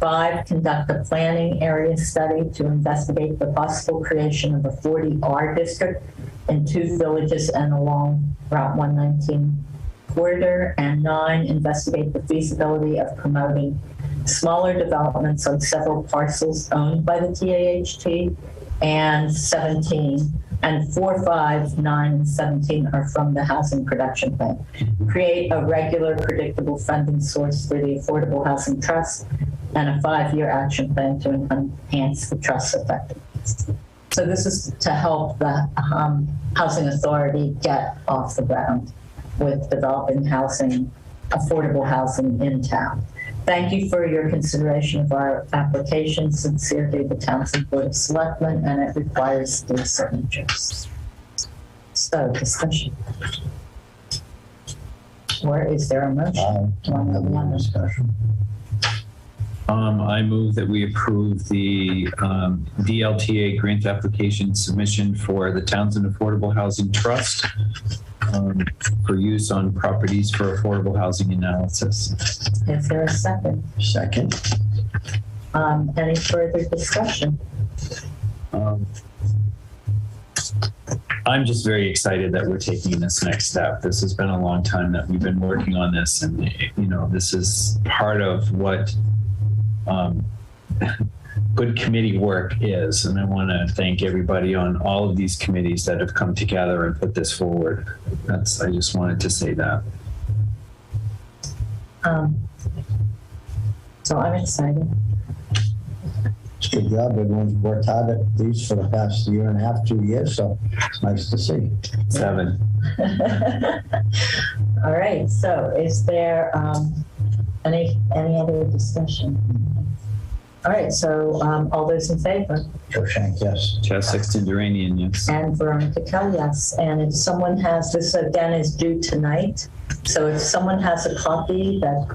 5, conduct a planning area study to investigate the possible creation of a 40R district in 2 villages and along Route 119 corridor. And 9, investigate the feasibility of promoting smaller developments on several parcels owned by the TAHT. And 17, and 4, 5, 9, and 17 are from the Housing Production Plan. Create a regular, predictable funding source for the Affordable Housing Trust and a 5-year action plan to enhance the trust's effectiveness. So this is to help the Housing Authority get off the ground with developing housing, affordable housing in town. Thank you for your consideration of our application. Sincerely, the Townsend Board of Selectmen, and it requires 3 signatures. So, discussion. Or is there a motion? Discussion. I move that we approve the DLTA grant application submission for the Townsend Affordable Housing Trust for use on properties for affordable housing analysis. Is there a second? Second. Any further discussion? I'm just very excited that we're taking this next step. This has been a long time that we've been working on this, and this is part of what good committee work is. And I want to thank everybody on all of these committees that have come together and put this forward. I just wanted to say that. So I'm excited. Good job. Everyone's worked hard at these for the past 1.5 to 2 years, so it's nice to see. 7. All right. So is there any other discussion? All right. So all those in favor? Joe Shank, yes. Chaz Sexton Duranian, yes. And Veronica Kell, yes. And if someone has, this again is due tonight. So if someone has a copy that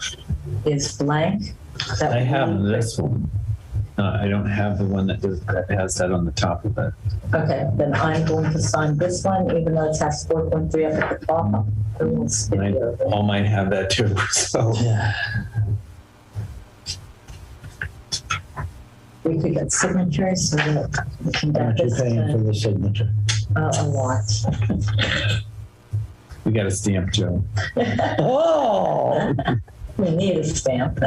is blank. I have this one. I don't have the one that has that on the top of it. Okay, then I'm going to sign this one, even though it has 4.3 up at the top. All mine have that too. So Yeah. We could get signatures so that we can How get much you this paying for to, the signature? a lot. we got a stamp, Joe. Oh! We need a stamp.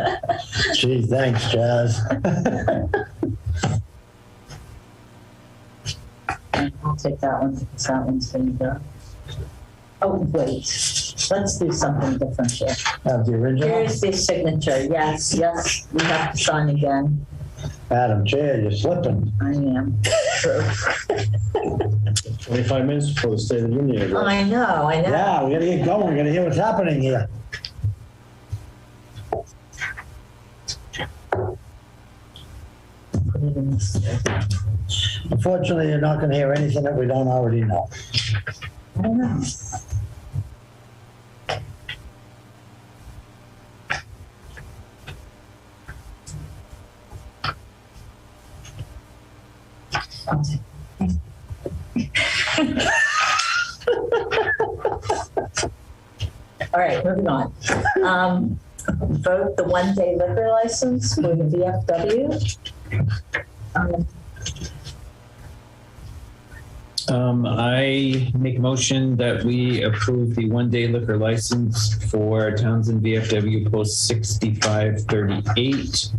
Gee, thanks, Chaz. I'll take that one because that one's going to go. Oh, wait. Let's do something different here. Have the original? Here's the signature. Yes, we have to sign again. Madam Chair, you're slipping. I am. True. 25 minutes before the State of the Union address. I know. Yeah, we gotta get going. We gotta hear what's happening here. Put it in this. Unfortunately, you're not gonna hear anything that we don't already know. I don't know. All right, moving on. Vote the one-day liquor license for the VFW. I make a motion that we approve the one-day liquor license for Townsend VFW Post 6538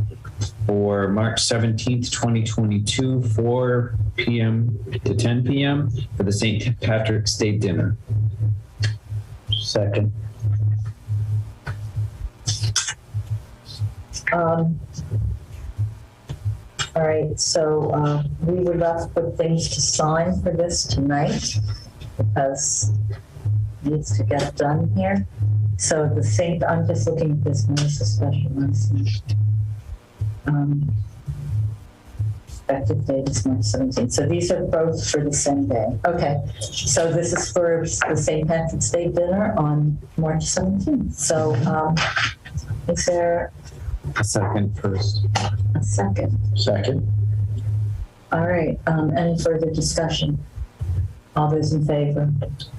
for March 17th, 2022, 4 p.m. to 10 p.m. for the St. Patrick's Day dinner. Second. All right, so we were left with things to sign for this tonight because it needs to get done here. So the same, I'm just looking at this notice of special license. Effective date is March 17th. So these are both for the same day. Okay, so this is for the St. Patrick's Day dinner on March 17th. So is there A second first. a second? Second. All right, any further discussion? All those in favor?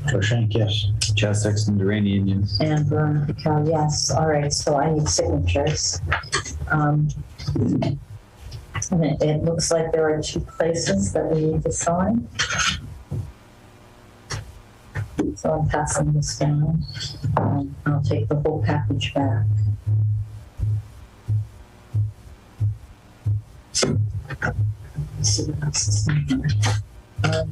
Cruikshank, yes. Chad Sexton Duranian, yes. And Veronica Cal, yes. All right, so I need signatures. And it looks like there are 2 places that we need to sign. So I'm passing this down. I'll take the whole package back. Let's see what else is in there.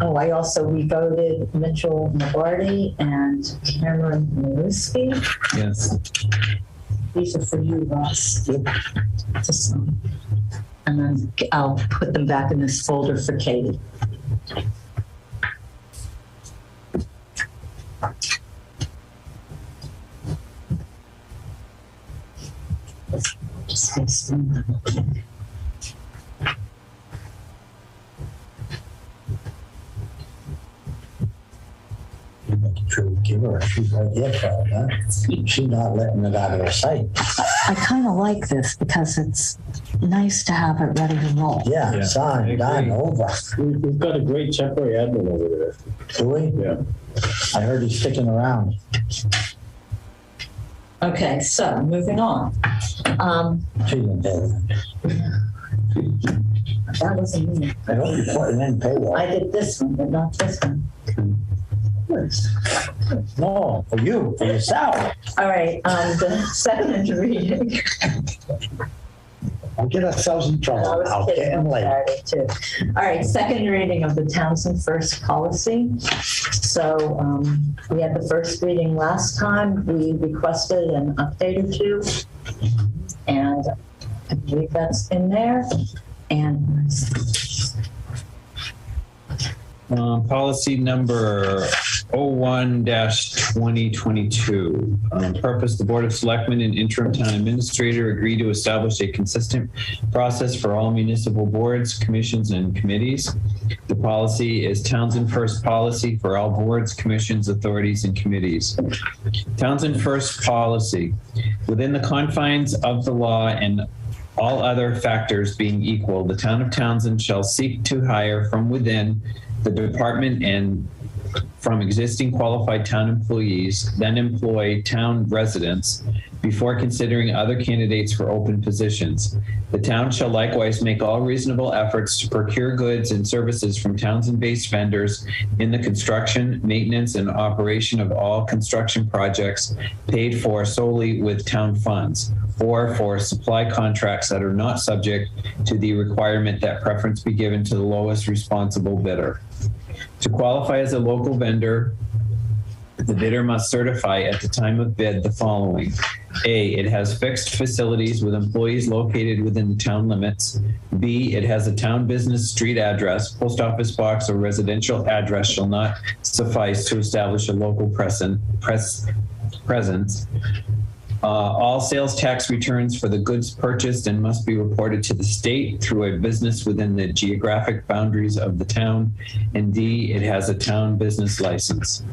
I also revoted Mitchell Navardi and Cameron Maruski. Yes. These are for you, Ross. To sign. And then I'll put them back in this folder for Katie. Just paste them. Making sure we give her, she's right there for it, huh? She's not letting it out of her sight. I kind of like this because it's nice to have it ready to roll. Yeah, Yeah, I signed, done, agree. over. We've got a great temporary admin over there. Do we? Yeah. I heard he's sticking around. Okay, so moving on. She didn't do it. That wasn't me. I hope you're putting in payroll. I did this one, but not this one. No, for you, for yourself. All right, the second reading. Don't get ourselves in I trouble. was I'll kidding get him on late. Saturday too. All right, second reading of the Townsend First policy. So we had the first reading last time. We requested an update or 2, and I believe that's in there. And Policy number 01-2022. Purpose, the Board of Selectmen and interim town administrator agree to establish a consistent process for all municipal boards, commissions, and committees. The policy is Townsend First policy for all boards, commissions, authorities, and committees. Townsend First policy. Within the confines of the law and all other factors being equal, the town of Townsend shall seek to hire from within the department and from existing qualified town employees, then employ town residents before considering other candidates for open positions. The town shall likewise make all reasonable efforts to procure goods and services from Townsend-based vendors in the construction, maintenance, and operation of all construction projects paid for solely with town funds, or for supply contracts that are not subject to the requirement that preference be given to the lowest responsible bidder. To qualify as a local vendor, the bidder must certify at the time of bid the following. A, it has fixed facilities with employees located within the town limits. B, it has a town business street address, post office box, or residential address shall not suffice to establish a local presence. All sales tax returns for the goods purchased and must be reported to the state through a business within the geographic boundaries of the town. And D, it has a town business license.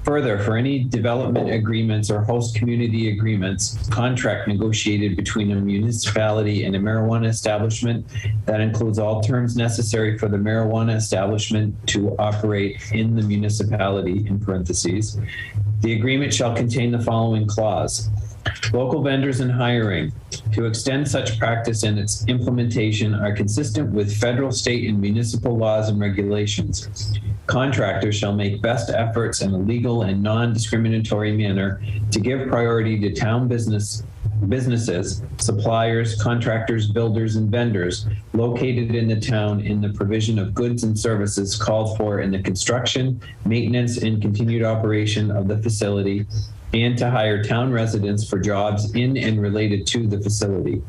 Further, for any development agreements or host community agreements, contract negotiated between a municipality and a marijuana establishment, that includes all terms necessary for the marijuana establishment to operate in the municipality, in parentheses. The agreement shall contain the following clause. Local vendors in hiring to extend such practice and its implementation are consistent with federal, state, and municipal laws and regulations. Contractors shall make best efforts in a legal and non-discriminatory manner to give priority to town businesses, suppliers, contractors, builders, and vendors located in the town in the provision of goods and services called for in the construction, maintenance, and continued operation of the facility, and to hire town residents for jobs in and related to the facility.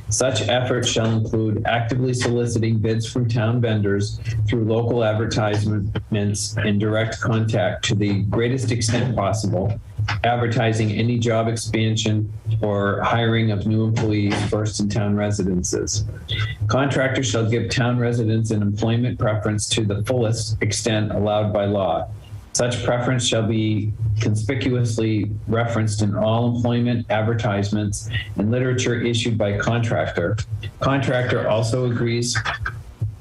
Such efforts shall include actively soliciting bids from town vendors through local advertisements and direct contact to the greatest extent possible, advertising any job expansion or hiring of new employees first in town residences. Contractors shall give town residents an employment preference to the fullest extent allowed by law. Such preference shall be conspicuously referenced in all employment advertisements and literature issued by contractor. Contractor also agrees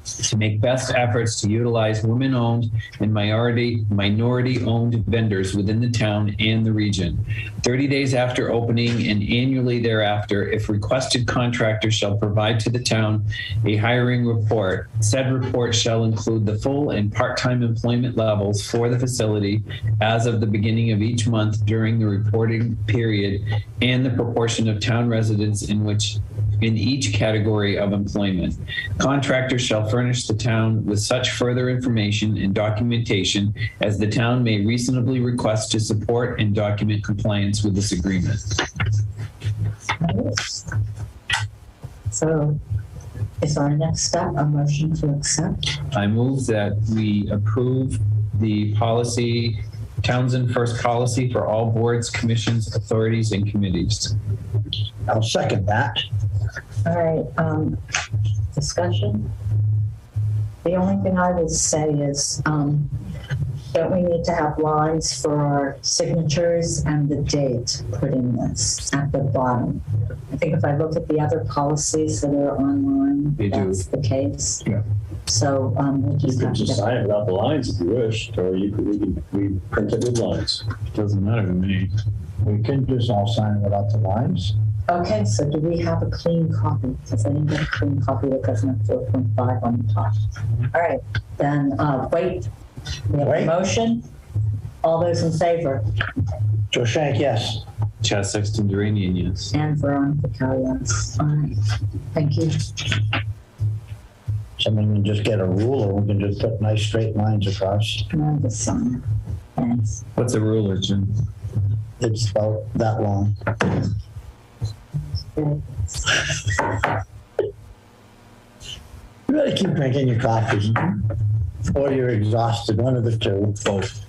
to make best efforts to utilize women-owned and minority-owned vendors within the town and the region. 30 days after opening and annually thereafter, if requested, contractor shall provide to the town a hiring report. Said report shall include the full and part-time employment levels for the facility as of the beginning of each month during the reporting period and the proportion of town residents in each category of employment. Contractors shall furnish the town with such further information and documentation as the town may reasonably request to support and document compliance with this agreement. So is our next step a motion to accept? I move that we approve the policy, Townsend First policy for all boards, commissions, authorities, and committees. I'll second that. All right, discussion. The only thing I would say is, don't we need to have lines for our signatures and the date put in this at the bottom? I think if I look at the other policies that are online, that's the case. Yeah. So we'll You just could have just to. sign it without the lines if you wished, or we print it with lines. Doesn't matter to me. We can just all sign without the lines. Okay, so do we have a clean copy? Because I didn't get a clean copy that doesn't have 4.5 on the top. All right, then wait. We have a motion. All those in favor? Joe Shank, yes. Chad Sexton Duranian, yes. And Veronica Cal, yes. All right, thank you. Someone can just get a ruler. We can just put nice straight lines across. Come on, the sign. Thanks. What's a ruler, Jim? It's about that long. You better keep drinking your coffee, or you're exhausted, one of the two. Both.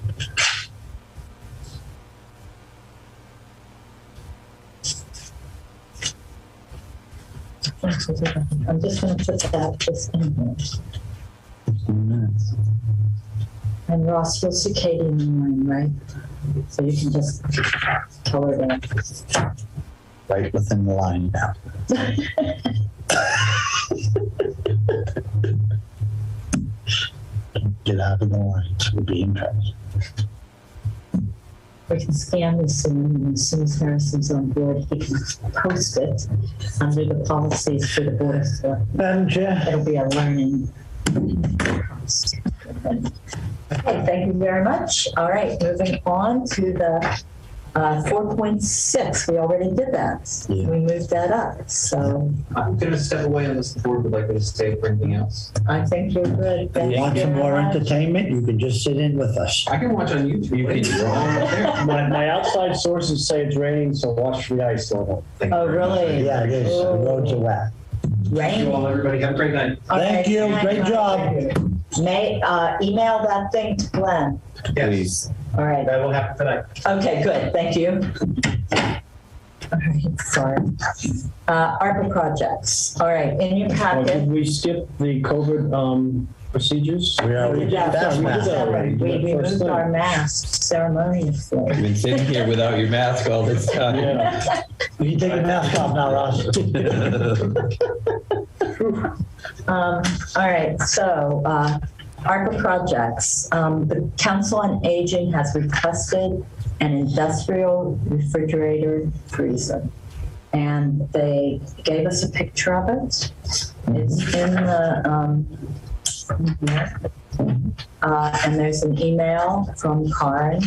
I'm just going to put this in here. 15 minutes. And Ross, you'll see Katie in the morning, right? So you can just color that. Right within the line now. Get out of the lines. We'll be in trouble. We can scan this in, and as soon as Harrison's on board, he can post it under the policies for the Board of Selectmen. Madam Chair. It'll be a learning. Okay, thank you very much. All right, moving on to the 4.6. We already did that. Yeah. We moved that up. So I'm going to step away unless the board would like me to stay for anything else. I think you're good. Thank you Want some very more much. entertainment? You can just sit in with us. I can watch on YouTube. You can My outside sources say it's raining, so watch the ice level. Oh, really? Yeah, it is. The roads are wet. Thank you all, everybody. Have a great night. Thank you. Great job. May email that thing to Glenn. Please. All right. That will happen tonight. Okay, good. Thank you. All right, sorry. ARPA projects. All right, in your Did packet. we skip the COVID procedures? We already did that. We removed our masks ceremoniously. I've been sitting here without your mask all this time. Yeah. You can take the mask off now, Ross. All right, so ARPA projects. The Council on Aging has requested an industrial refrigerator freezer. And they gave us a picture of it. It's in the, and there's an email from Karen.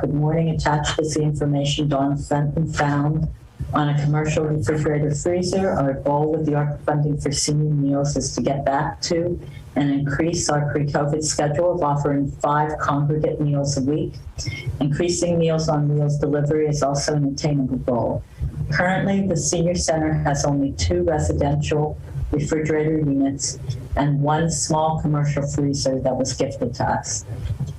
Good morning, attached is the information Dawn Fenton found On a commercial refrigerator freezer, our goal with the ARPA funding for senior meals is to get back to and increase our pre-COVID schedule of offering 5 congregate meals a week. Increasing Meals on Wheels delivery is also an attainable goal. Currently, the senior center has only 2 residential refrigerator units and 1 small commercial freezer that was gifted to us.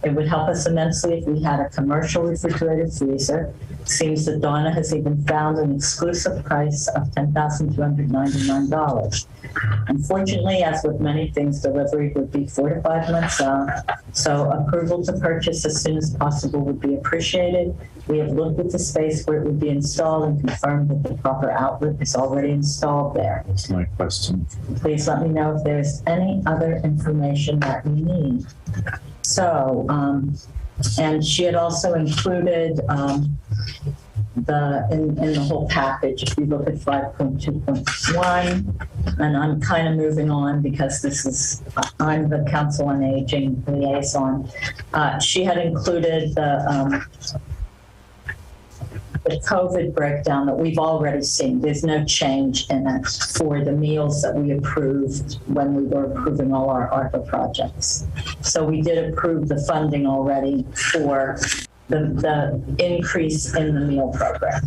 It would help us immensely if we had a commercial refrigerator freezer. Seems that Donna has even found an exclusive price of $10,299. Unfortunately, as with many things, delivery would be 4 to 5 months out, so approval to purchase as soon as possible would be appreciated. We have looked at the space where it would be installed and confirmed that the proper outlet is already installed there. That's my question. Please let me know if there's any other information that you need. So, and she had also included in the whole package, if you look at 5.2.1, and I'm kind of moving on because I'm the Council on Aging liaison. She had included the COVID breakdown that we've already seen. There's no change in it for the meals that we approved when we were approving all our ARPA projects. So we did approve the funding already for the increase in the meal program.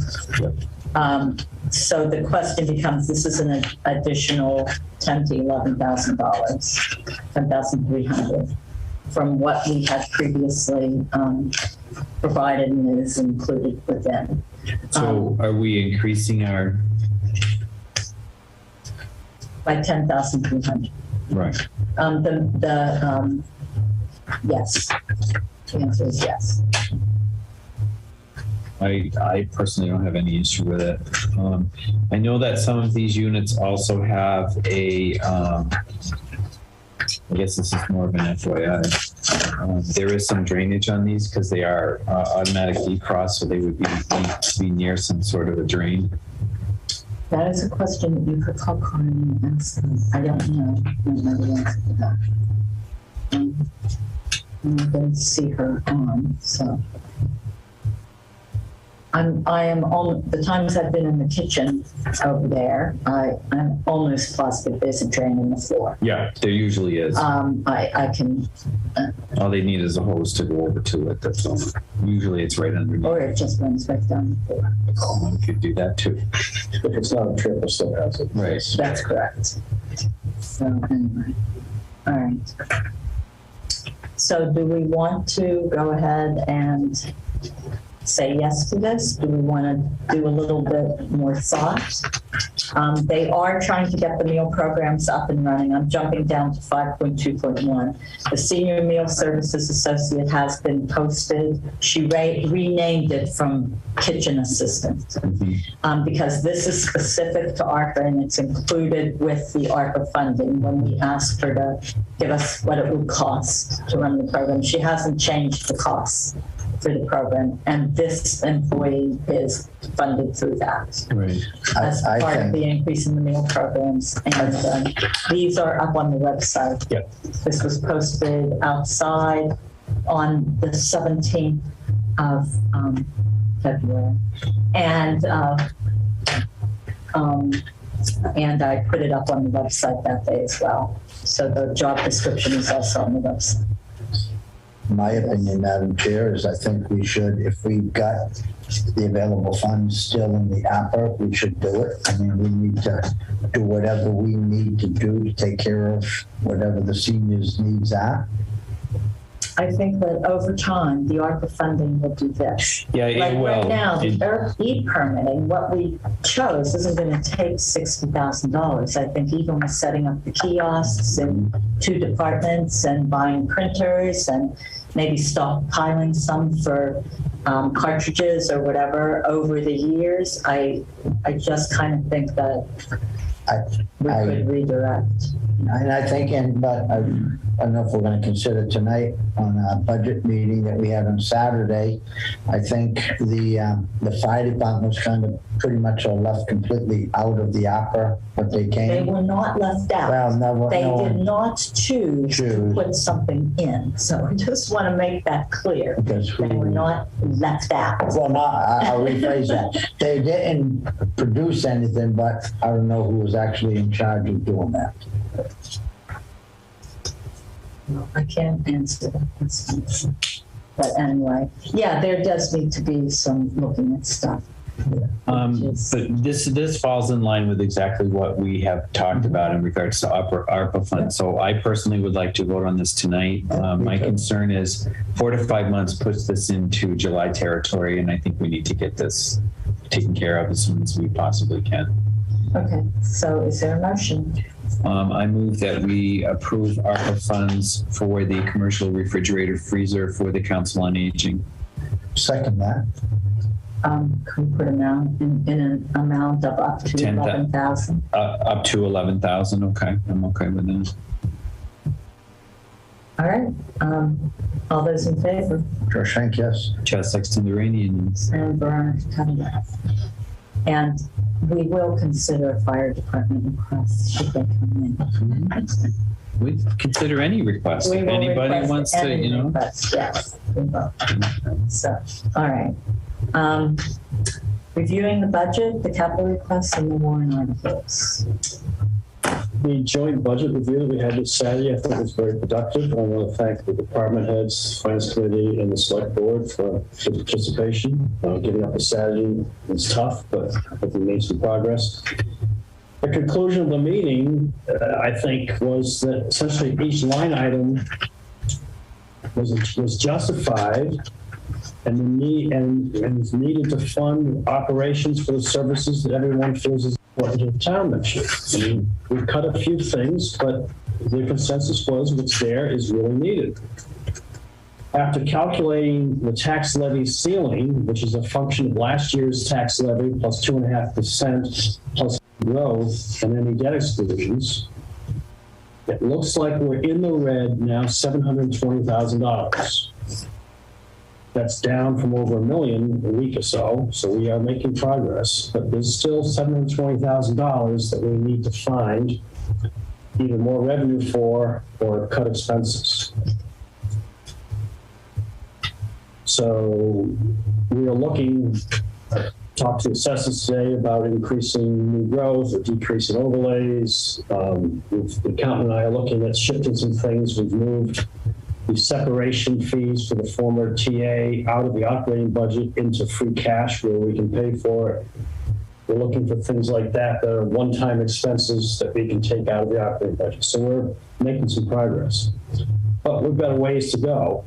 So the question becomes, this is an additional $10,000 to $11,000, $10,300 from what we had previously provided and is included within. So are we increasing our? By $10,300. Right. Yes. The answer is yes. I personally don't have any issue with it. I know that some of these units also have a, I guess this is more of an FYI. There is some drainage on these because they are automatic defrost, so they would be near some sort of a drain. That is a question that you could call Carmen and ask them. I don't know. I don't know the answer to that. I'm going to see her on, so. I am on the times I've been in the kitchen over there. I'm almost positive there's a drain in the floor. Yeah, there usually is. I can. All they need is a hose to go over to it. That's all. Usually it's right underneath. Or it just runs right down the floor. One could do that too. If it's not a triple, still has it. Right. That's correct. So anyway, all right. So do we want to go ahead and say yes to this? Do we want to do a little bit more thought? They are trying to get the meal programs up and running. I'm jumping down to 5.2.1. The Senior Meal Services Associate has been posted. She renamed it from Kitchen Assistant because this is specific to ARPA and it's included with the ARPA funding when we asked her to give us what it would cost to run the program. She hasn't changed the costs for the program, and this employee is funded through that. Right. As part of the increase in the meal programs. And these are up on the website. Yep. This was posted outside on the 17th of February. And I put it up on the website that day as well. So the job description is also on the website. My opinion, Madam Chair, is I think we should, if we've got the available funds still in the APA, we should do it. I mean, we need to do whatever we need to do to take care of whatever the seniors' needs are. I think that over time, the ARPA funding will do this. Yeah, it like will. Right now, the e-permitting, what we chose isn't going to take $60,000. I think even with setting up the kiosks in 2 departments and buying printers and maybe stockpiling some for cartridges or whatever over the years, I just kind of think that we could redirect. And I think, but I don't know if we're going to consider tonight on a budget meeting that we had on Saturday. I think the fire department was kind of pretty much left completely out of the opera, but they came. They were not left out. Well, no, They no did one- not choose to put something in. So I just want to make that clear. Because They were not left out. Well, no, I'll rephrase that. They didn't produce anything, but I don't know who was actually in charge of doing that. No, I can't answer that question. But anyway, yeah, there does need to be some looking at stuff. But this falls in line with exactly what we have talked about in regards to ARPA funds. So I personally would like to vote on this tonight. My concern is 4 to 5 months puts this into July territory, and I think we need to get this taken care of as soon as we possibly can. Okay, so is there a motion? I move that we approve ARPA funds for the commercial refrigerator freezer for the Council on Aging. Second that. Can we put amount in an amount of up to 11,000? Up to 11,000. Okay, I'm okay with that. All right. All those in favor? Josh Hank, yes. Chad Sexton Duranian. And Veronica Cunningham. And we will consider fire department requests should they come in. We consider any request. We If will anybody request wants to, any you know. requests, yes, we will. So, all right. Reviewing the budget, the capital requests, and the warrant articles. The joint budget review that we had this Saturday, I think was very productive. I want to thank the department heads, finance committee, and the select board for participation. Getting up a Saturday was tough, but I think we made some progress. The conclusion of the meeting, I think, was that essentially each line item was justified and the need and is needed to fund operations for the services that everyone feels is important to the town next year. I mean, we've cut a few things, but the consensus was what's there is really needed. After calculating the tax levy ceiling, which is a function of last year's tax levy plus 2.5% plus growth and any debt exclusions, it looks like we're in the red now $720,000. That's down from over $1 million a week or so, so we are making progress, but there's still $720,000 that we need to find either more revenue for or cut expenses. So we are looking, talked to assessors today about increasing new growth or decreasing overlays. The accountant and I are looking at shifting some things. We've moved the separation fees for the former TA out of the operating budget into free cash where we can pay for it. We're looking for things like that that are one-time expenses that we can take out of the operating budget. So we're making some progress, but we've got a ways to go.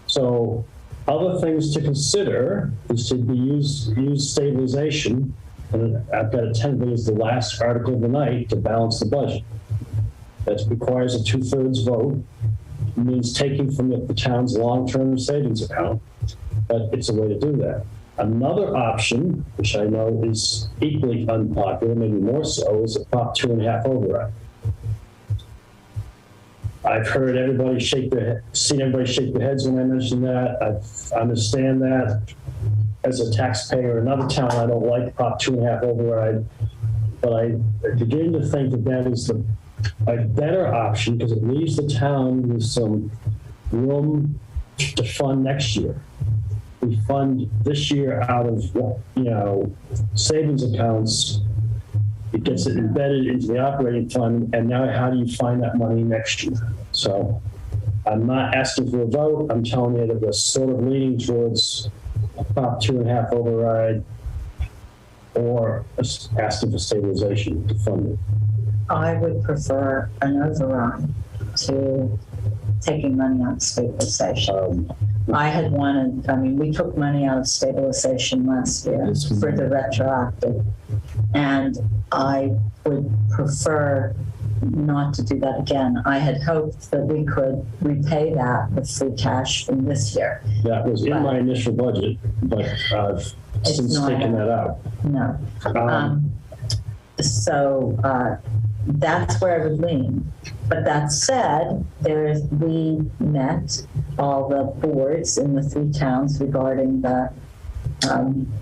So other things to consider is to use stabilization, and I've got it tentatively as the last article of the night to balance the budget. That requires a 2/3 vote. It means taking from the town's long-term savings account, but it's a way to do that. Another option, which I know is equally unpopular, maybe more so, is a Prop 2.5 override. I've heard everybody seen everybody shake their heads when I mention that. I understand that. As a taxpayer in another town, I don't like Prop 2.5 override, but I begin to think that that is a better option because it leaves the town with some room to fund next year. We fund this year out of, savings accounts. It gets it embedded into the operating fund, and now how do you find that money next year? So I'm not asking for a vote. I'm telling you that we're sort of leaning towards a Prop 2.5 override or asking for stabilization to fund it. I would prefer an override to taking money out of stabilization. I had wanted, we took money out of stabilization last year for the retroactive, and I would prefer not to do that again. I had hoped that we could repay that with free cash from this year. That was in my initial budget, but I've since taken that out. No. that's where I would lean. But that said, we met all the boards in the 3 towns regarding the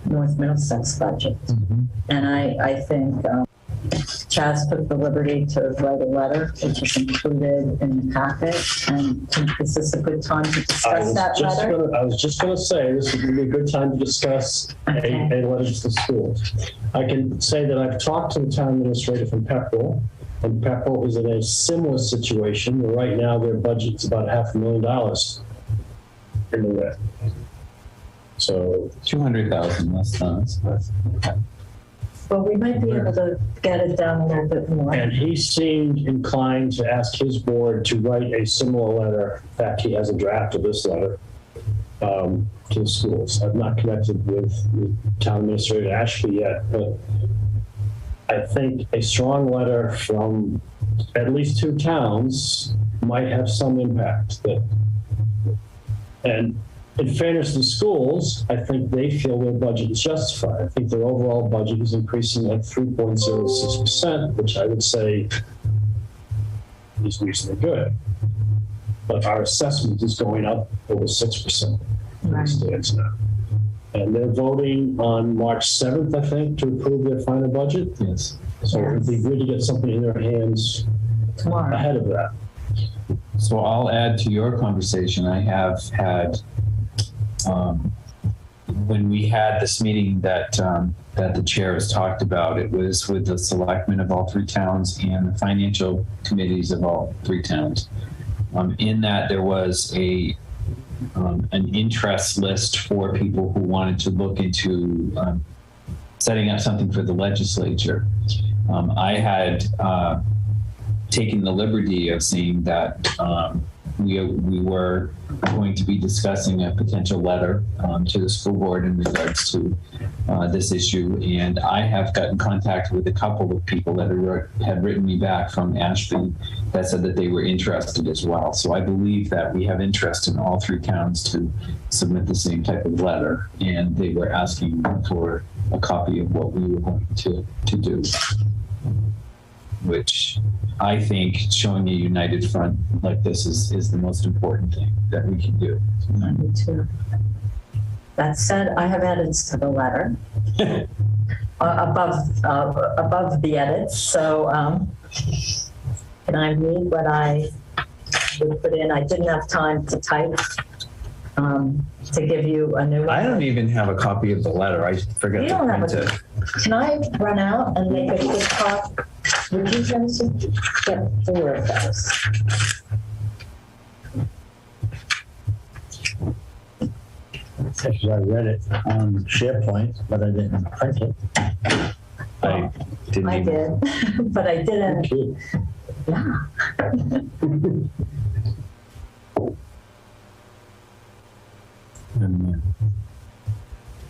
North Middlesex budget. And I think Chaz took the liberty to write a letter, which is included in the packet. And is this a good time to discuss that letter? I was just going to say, this would be a good time to discuss a letter to the schools. I can say that I've talked to the town administrator from Pepperell, and Pepperell is in a similar situation where right now their budget's about $500,000 in the red. So 200,000 less than us. Well, we might be able to get it down a little bit more. and he seemed inclined to ask his board to write a similar letter. In fact, he has a draft of this letter to the schools. I've not connected with Town Administrator Ashby yet, but I think a strong letter from at least 2 towns might have some impact. And in fairness to the schools, I think they feel their budget is justified. I think their overall budget is increasing like 3.06%, which I would say is reasonably good. But our assessment is going up over 6%. As it stands now. And they're voting on March 7th, I think, to approve their final budget. Yes. So it would be good to get something in their hands Tomorrow. ahead of that. So I'll add to your conversation. I have had, when we had this meeting that the chair has talked about, it was with the selectmen of all 3 towns and the financial committees of all 3 towns. In that there was an interest list for people who wanted to look into setting up something for the legislature. I had taken the liberty of saying that we were going to be discussing a potential letter to the school board in regards to this issue. And I have got in contact with a couple of people that had written me back from Ashby that said that they were interested as well. So I believe that we have interest in all 3 towns to submit the same type of letter. And they were asking for a copy of what we were going to do, which I think showing a united front like this is the most important thing that we can do. Me too. That said, I have edits to the letter above the edits. So can I read what I would put in? I didn't have time to type to give you a new one. I don't even have a copy of the letter. I forgot You to don't print have it. Can I run out and make a quick copy? Would you guys get 4 of those? Because I read it on SharePoint, but I didn't print it. I didn't I even. did, but I didn't. Yeah.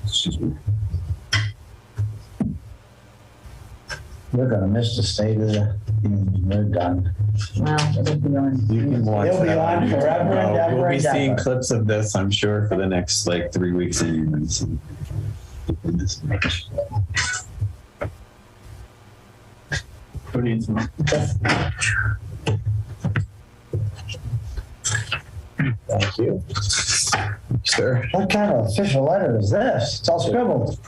Excuse me. We're gonna miss the state of the union. We're done. Well, it'll be on. You can watch It'll be that on forever and ever We'll be and seeing ever. clips of this, I'm sure, for the next 3 weeks anyways. Who needs more? Thank you. Sure. What kind of official letter is this? It's all scribbled.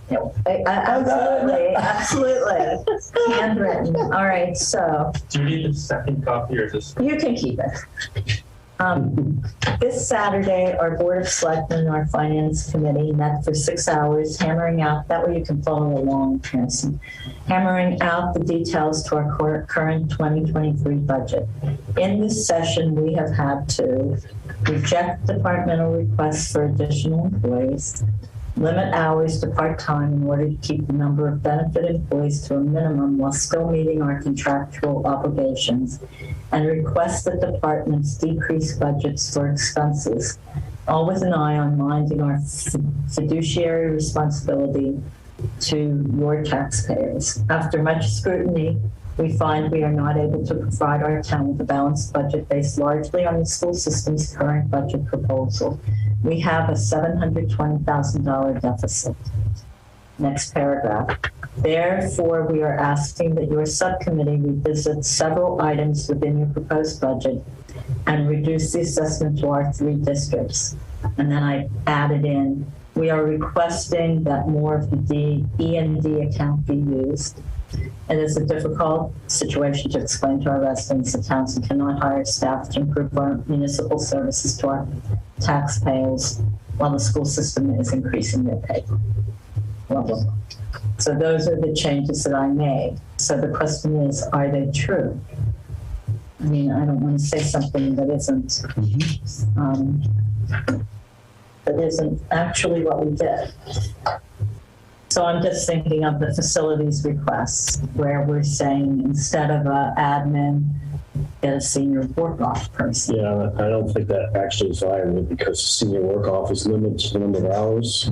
Absolutely, absolutely. Handwritten. All right, so Do you need a second copy or just? you can keep it. This Saturday, our Board of Selectmen, our Finance Committee met for 6 hours, hammering out, that way you can follow along, Hanson, hammering out the details to our current 2023 budget. In this session, we have had to reject departmental requests for additional employees, limit hours to part-time in order to keep the number of benefit employees to a minimum while still meeting our contractual obligations, and request that departments decrease budgets for expenses, all with an eye on minding our fiduciary responsibility to your taxpayers. After much scrutiny, we find we are not able to provide our town with a balanced budget based largely on the school system's current budget proposal. We have a $720,000 deficit. Next paragraph. Therefore, we are asking that your subcommittee revisit several items within your proposed budget and reduce the assessment to our 3 districts. And then I added in, we are requesting that more of the E&D account be used. It is a difficult situation to explain to our residents that Townsend cannot hire staff to improve our municipal services to our taxpayers while the school system is increasing their pay. Blah, blah, blah. So those are the changes that I made. So the question is, are they true? I mean, I don't want to say something that isn't actually what we did. So I'm just thinking of the facilities requests where we're saying instead of an admin, get a senior work-off person. Yeah, I don't think that actually is viable because senior work-off is limited to the number of hours.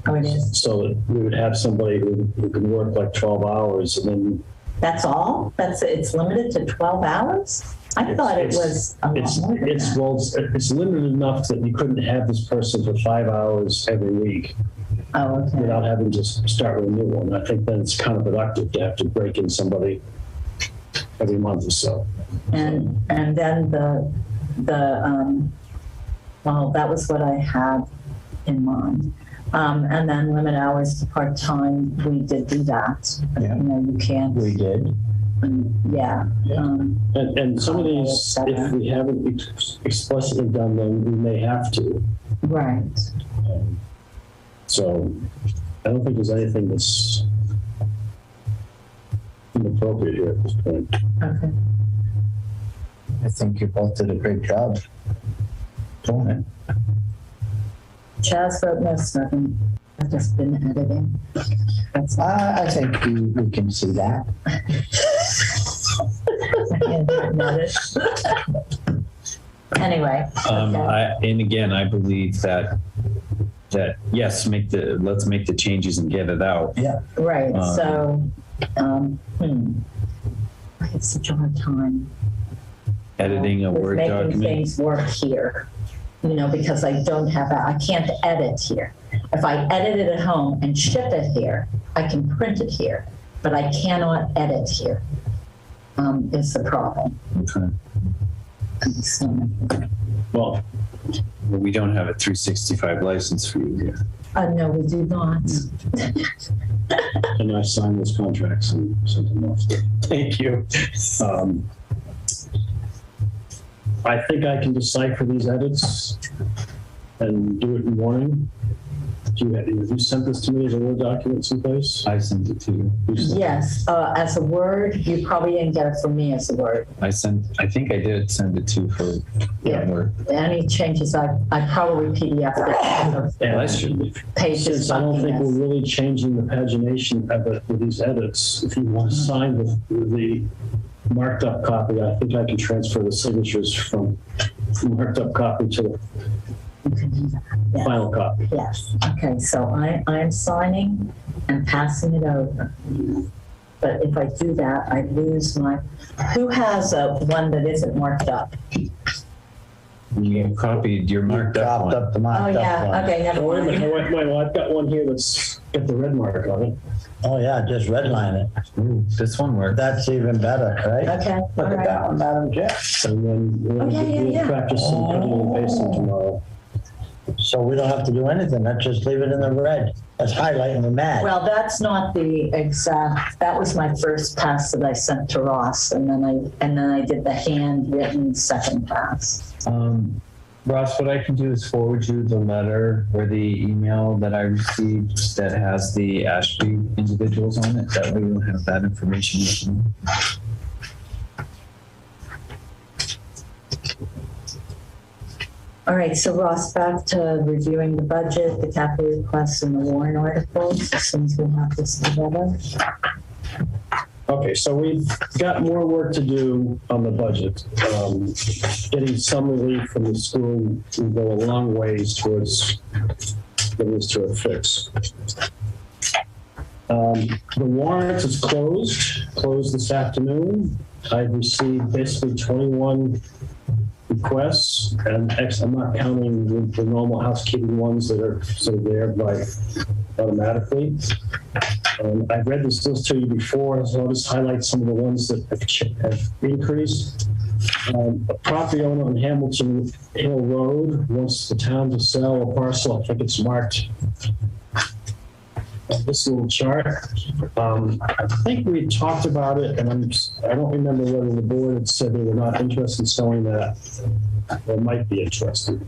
Oh, it is? So that we would have somebody who can work like 12 hours and then. That's all? It's limited to 12 hours? I thought it was a lot more than that. Well, it's limited enough that you couldn't have this person for 5 hours every week. Oh, okay. Without having to start with a new one. I think then it's counterproductive to have to break in somebody every month or so. And then well, that was what I had in mind. And then limit hours to part-time, we did do that. Yeah. You know, you can't. We did. Yeah. And some of these, if we haven't explicitly done them, we may have to. Right. So I don't think there's anything that's inappropriate here at this point. Okay. I think you both did a great job doing it. Chaz wrote most of them. I've just been editing. That's I think we can see that. Anyway. Okay. And again, I believe that yes, let's make the changes and get it out. Yeah. Right. So, I have such a hard time Editing a with Word making document. things work here, you know, because I can't edit here. If I edit it at home and ship it here, I can print it here, but I cannot edit here. Is the problem. Okay. So, Well, We don't have a 365 license for you here. no, we do not. and I signed those contracts and sent them off. Thank you. I think I can decipher these edits and do it in warning. Have you sent this to me as a Word document someplace? I sent it to you. Yes, as a Word. You probably didn't get it from me as a Word. I think I did send it to you for Word. Any changes, I probably PDF'd it. Well, I should be. Pages. Since I don't think we're really changing the pagination of it with these edits, if you want to sign the marked up copy, I think I can transfer the signatures from the marked up copy to the Yes. final copy. Yes. Okay, so I'm signing and passing it over. But if I do that, I lose my. Who has one that isn't marked up? You copied your marked up one. Up the marked Oh, up yeah. one. Okay, never Oh, wait a mind. minute, well, I've got one here that's got the red mark on it. Oh, yeah, just redline it. Ooh, this one worked. That's even better, right? Okay, Look all at right. that one, Madam Chair. And then Oh, yeah. we'll practice some cutting and pasting tomorrow. So we don't have to do anything. Let's just leave it in the red. Let's highlight and we're mad. Well, that's not the exact. That was my first pass that I sent to Ross, and then I did the handwritten second pass. Ross, what I can do is forward you the letter or the email that I received that has the Ashby individuals on it. That way you'll have that information with you. All right, so Ross, back to reviewing the budget, the capital requests, and the warrant articles, as soon as we have this together. Okay, so we've got more work to do on the budget. Getting some relief from the school will go a long ways towards getting this to a fix. The warrant is closed this afternoon. I've received basically 21 requests, and I'm not counting the normal housekeeping ones that are sort of there by automatically. I've read this list to you before, so I'll just highlight some of the ones that have increased. A property owner on Hamilton Hill Road wants the town to sell a parcel. I think it's marked this little chart. I think we talked about it, and I don't remember whether the board had said they were not interested in selling that. They might be interested.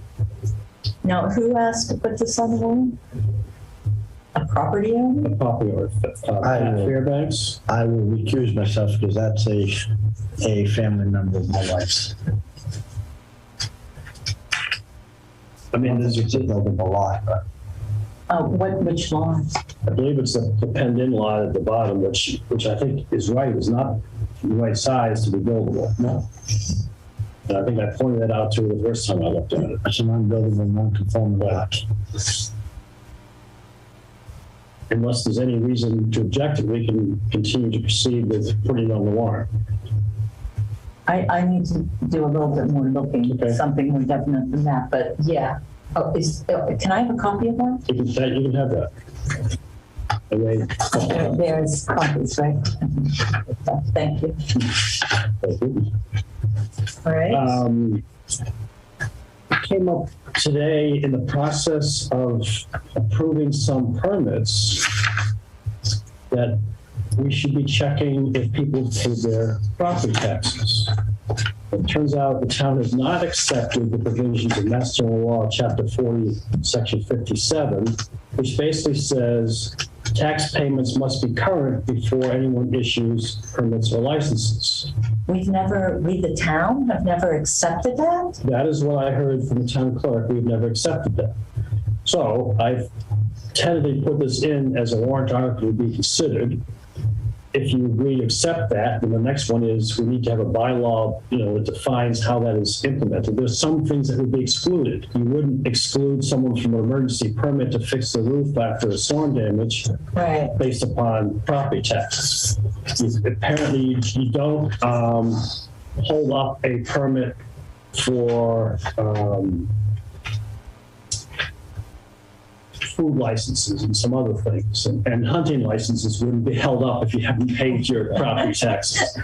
Now, who asked to put this on the wall? A property owner? A property owner, Fairbanks. I will recuse myself because that's a family member of my wife's. I mean, there's It's a buildable lot, but. Which lawn? I believe it's the penned-in lot at the bottom, which I think is right. It's not the right size to be buildable. No. And I think I pointed that out to you the first time I looked at it. It's an unbuildable, non-conforming lot. Unless there's any reason to object it, we can continue to proceed with putting it on the warrant. I need to do a little bit more looking, Okay. something more definite than that, but yeah. Oh, can I have a copy of that? You can have that. Okay. There's copies, right? Thank you. All right. Came up today in the process of approving some permits that we should be checking if people paid their property taxes. It turns out the town has not accepted the provisions of Mass General Law, Chapter 40, Section 57, which basically says tax payments must be current before anyone issues permits or licenses. We, the town, have never accepted that? That is what I heard from the town clerk. We've never accepted that. So I've tentatively put this in as a warrant article to be considered. If you agree to accept that, then the next one is we need to have a bylaw, that defines how that is implemented. There's some things that would be excluded. You wouldn't exclude someone from an emergency permit to fix the roof after a storm damage based upon property taxes. Apparently, you don't hold up a permit for food licenses and some other things, and hunting licenses wouldn't be held up if you haven't paid your property taxes.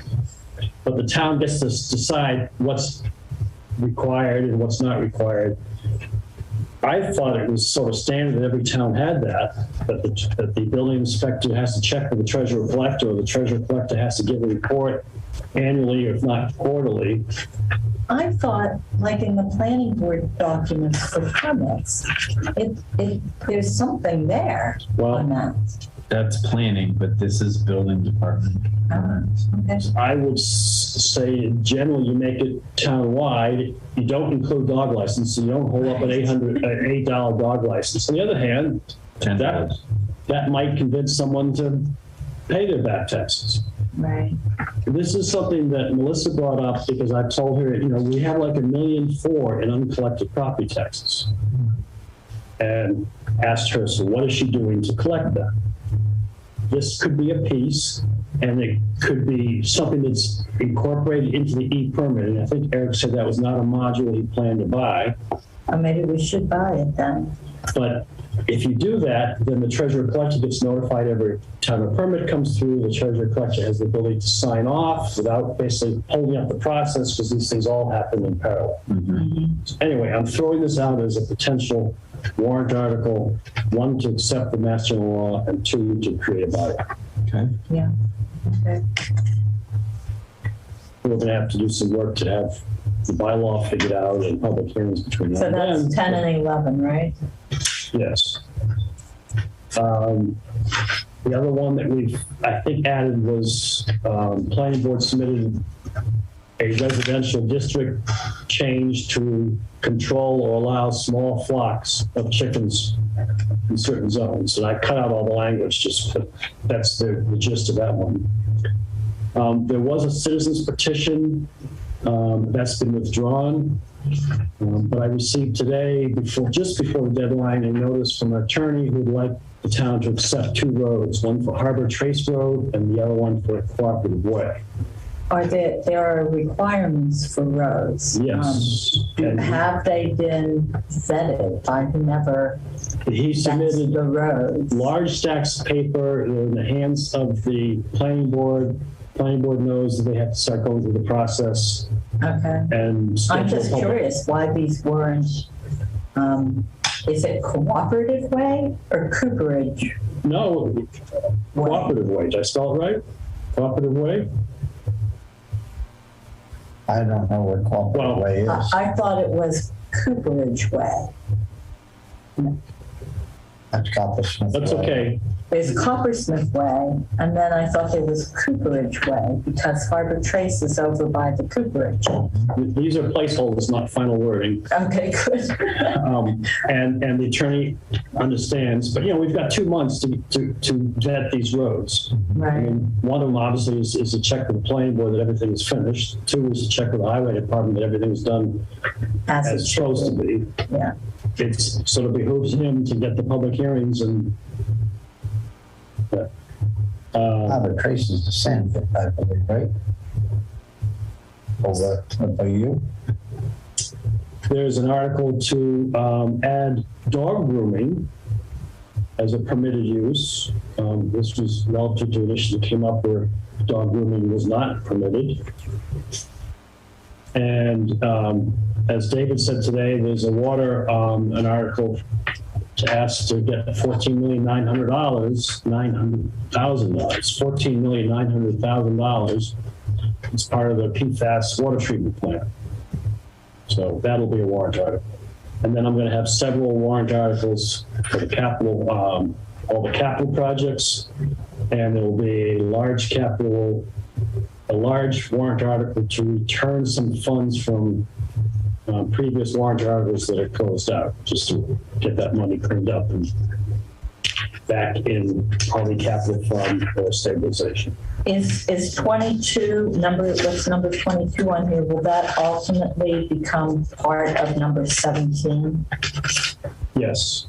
But the town gets to decide what's required and what's not required. I thought it was sort of standard that every town had that the building inspector has to check with the treasurer collector, or the treasurer collector has to give a report annually, or if not quarterly. I thought, like in the planning board documents for permits, there's something there on that. That's planning, but this is building department. Okay. I would say generally you make it town-wide. You don't include dog license, so you don't hold up an $8 dog license. On the other hand, that might convince someone to pay their back taxes. Right. This is something that Melissa brought up because I told her, we have like $1.4 million in uncollected property taxes. And asked her, so what is she doing to collect that? This could be a piece, and it could be something that's incorporated into the e-permit. And I think Eric said that was not a module he planned to buy. Or maybe we should buy it then. But if you do that, then the treasurer collector gets notified every time a permit comes through. The treasurer collector has the ability to sign off without basically holding up the process, because these things all happen in parallel. So anyway, I'm throwing this out as a potential warrant article, 1, to accept the Mass General Law, and 2, to create a body. Okay. Yeah. Okay. We're going to have to do some work to have the bylaw figured out and public hearings between now So and then. that's 10 and 11, right? Yes. The other one that we've, I think, added was planning board submitted a residential district change to control or allow small flocks of chickens in certain zones. And I cut out all the language, but that's the gist of that one. There was a citizens petition that's been withdrawn. But I received today, just before the deadline, a notice from an attorney who would like the town to accept 2 roads, one for Harbor Trace Road and the other one for a cooperative way. there are requirements for roads. Yes. And Have they been vetted by whomever he vets submitted the roads? large stacks of paper in the hands of the planning board. Planning board knows that they have to start going through the process Okay. and I'm schedule just public. curious why these weren't, is it cooperative way or cooperage? No, cooperative way. Did I spell it right? Cooperative way? I don't know what cooperative Well, way is. I thought it was cooperage way. That's Coppersmith. That's Way. okay. There's Coppersmith Way, and then I thought there was Cooperage Way because Harbor Trace is over by the Cooperage. These are placeholders, not final wording. Okay, good. And the attorney understands, but we've got 2 months to vet these roads. I Right. mean, one of them obviously is to check with the planning board that everything is finished. 2 is to check with the highway department that everything is done As as it it's should supposed to be. Yeah. It sort of behooves him to get the public hearings and. Harbor Trace is the sand pit, I believe, right? Over by you? There's an article to add dog grooming as a permitted use. This was relative to an issue that came up where dog grooming was not permitted. And as David said today, there's a water, an article to ask to get $14,900,000 as part of the PFAS water treatment plant. So that'll be a warrant article. And then I'm going to have several warrant articles for the capital, all the capital projects. And there will be a large warrant article to return some funds from previous warrant articles that are closed out, just to get that money cleaned up and back in probably capital fund or stabilization. Is 22 what's number 22 on here? Will that ultimately become part of number 17? Yes.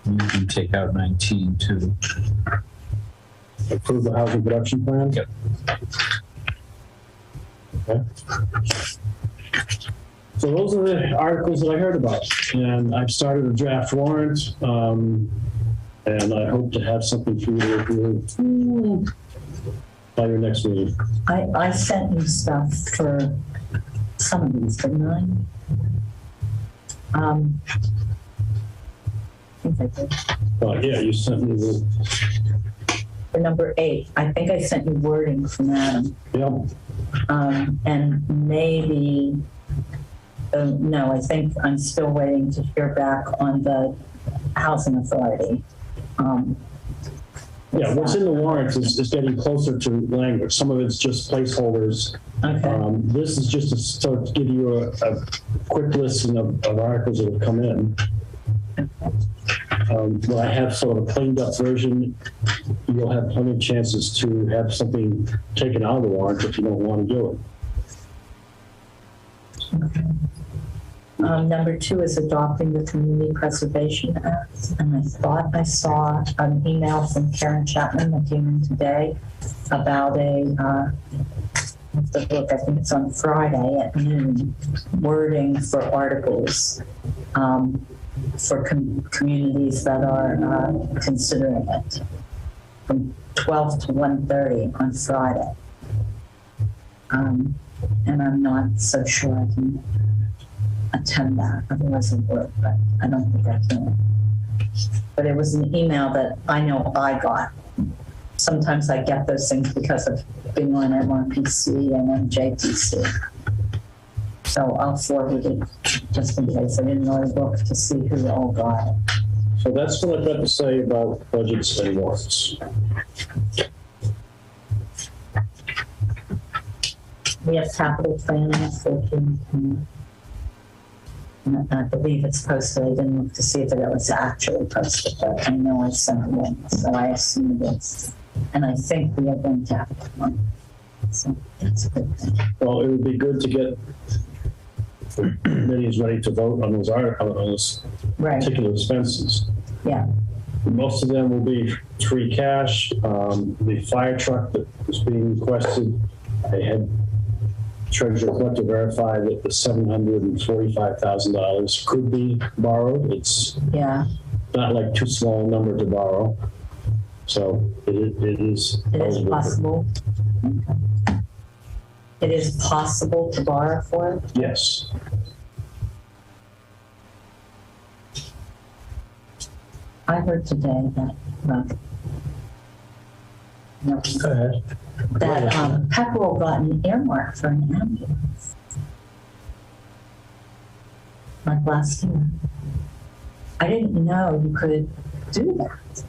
You can take out 19 too. Approve the housing production plan? Yep. Okay. So those are the articles that I heard about, and I've started a draft warrant, and I hope to have something for you to review by your next meeting. I sent you stuff for some of these, didn't I? I think I did. Yeah, you sent me the, For number 8, I think I sent you wording from Adam. yeah, And maybe, no, I think I'm still waiting to hear back on the housing authority. yeah, what's in the warrants is getting closer to language. Some of it's just placeholders. Okay. This is just to start to give you a quick listing of articles that have come in. When I have sort of a cleaned up version, you'll have plenty of chances to have something taken out of the warrant if you don't want to do it. Number 2 is adopting the Community Preservation Act. And I thought I saw an email from Karen Chapman that came in today about I think it's on Friday at noon, wording for articles for communities that are considering it from 12 to 1:30 on Friday. And I'm not so sure I can attend that, otherwise I would, but I don't think I can. But it was an email that I know I got. Sometimes I get those things because of being on MRPC and MJPC. So I'll forward it just in case. I didn't really look to see who all got it. So that's what I've got to say about budgets and warrants. We have capital planning 14. I believe it's posted. I didn't look to see if it was actually posted, but I know I sent it in, so I assume it is. And I think we are going to have one. So that's a good thing. Well, it would be good to get the committees ready to vote on those Right. particular expenses. Yeah. Most of them will be free cash. The fire truck that is being requested I had Treasurer Collector verify that the $745,000 could be borrowed. It's Yeah, not like too small a number to borrow. So it is. it is possible. It is possible to borrow for it. Yes. I heard today that, no, Go ahead. that Pepperell got an earmark for an ambulance. Like last year. I didn't know you could do that.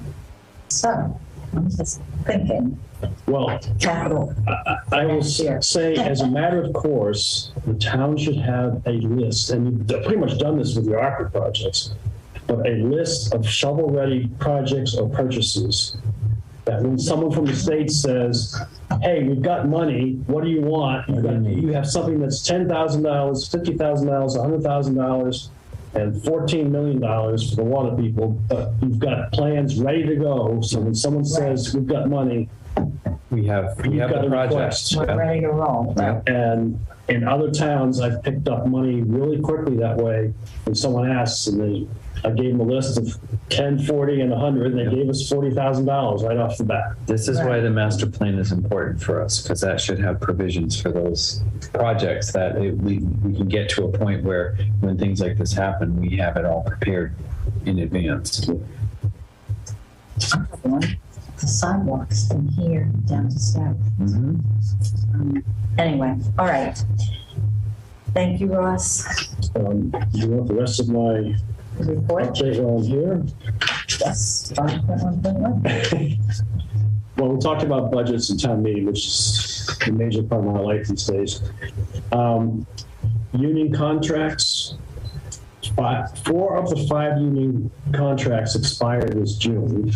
So I'm just thinking, Well, capital. I will say, as a matter of course, the town should have a list, and you've pretty much done this with your ARPA projects, but a list of shovel-ready projects or purchases that when someone from the state says, hey, we've got money, what do you want? You have something that's $10,000, $50,000, $100,000, and $14 million for the water people, but you've got plans ready to go. So when someone says, we've got money, We have got the a project. request. We're ready to roll. And in other towns, I've picked up money really quickly that way. When someone asks, and I gave them a list of 10, 40, and 100, and they gave us $40,000 right off the bat. This is why the master plan is important for us, because that should have provisions for those projects that we can get to a point where when things like this happen, we have it all prepared in advance. The sidewalks from here down to south. Anyway, all right. Thank you, Ross. You want the rest of my Report? update while I'm here? Yes. 5.1.1. Well, we talked about budgets and town meeting, which is a major part of my life these days. Union contracts, 4 of the 5 union contracts expired this June.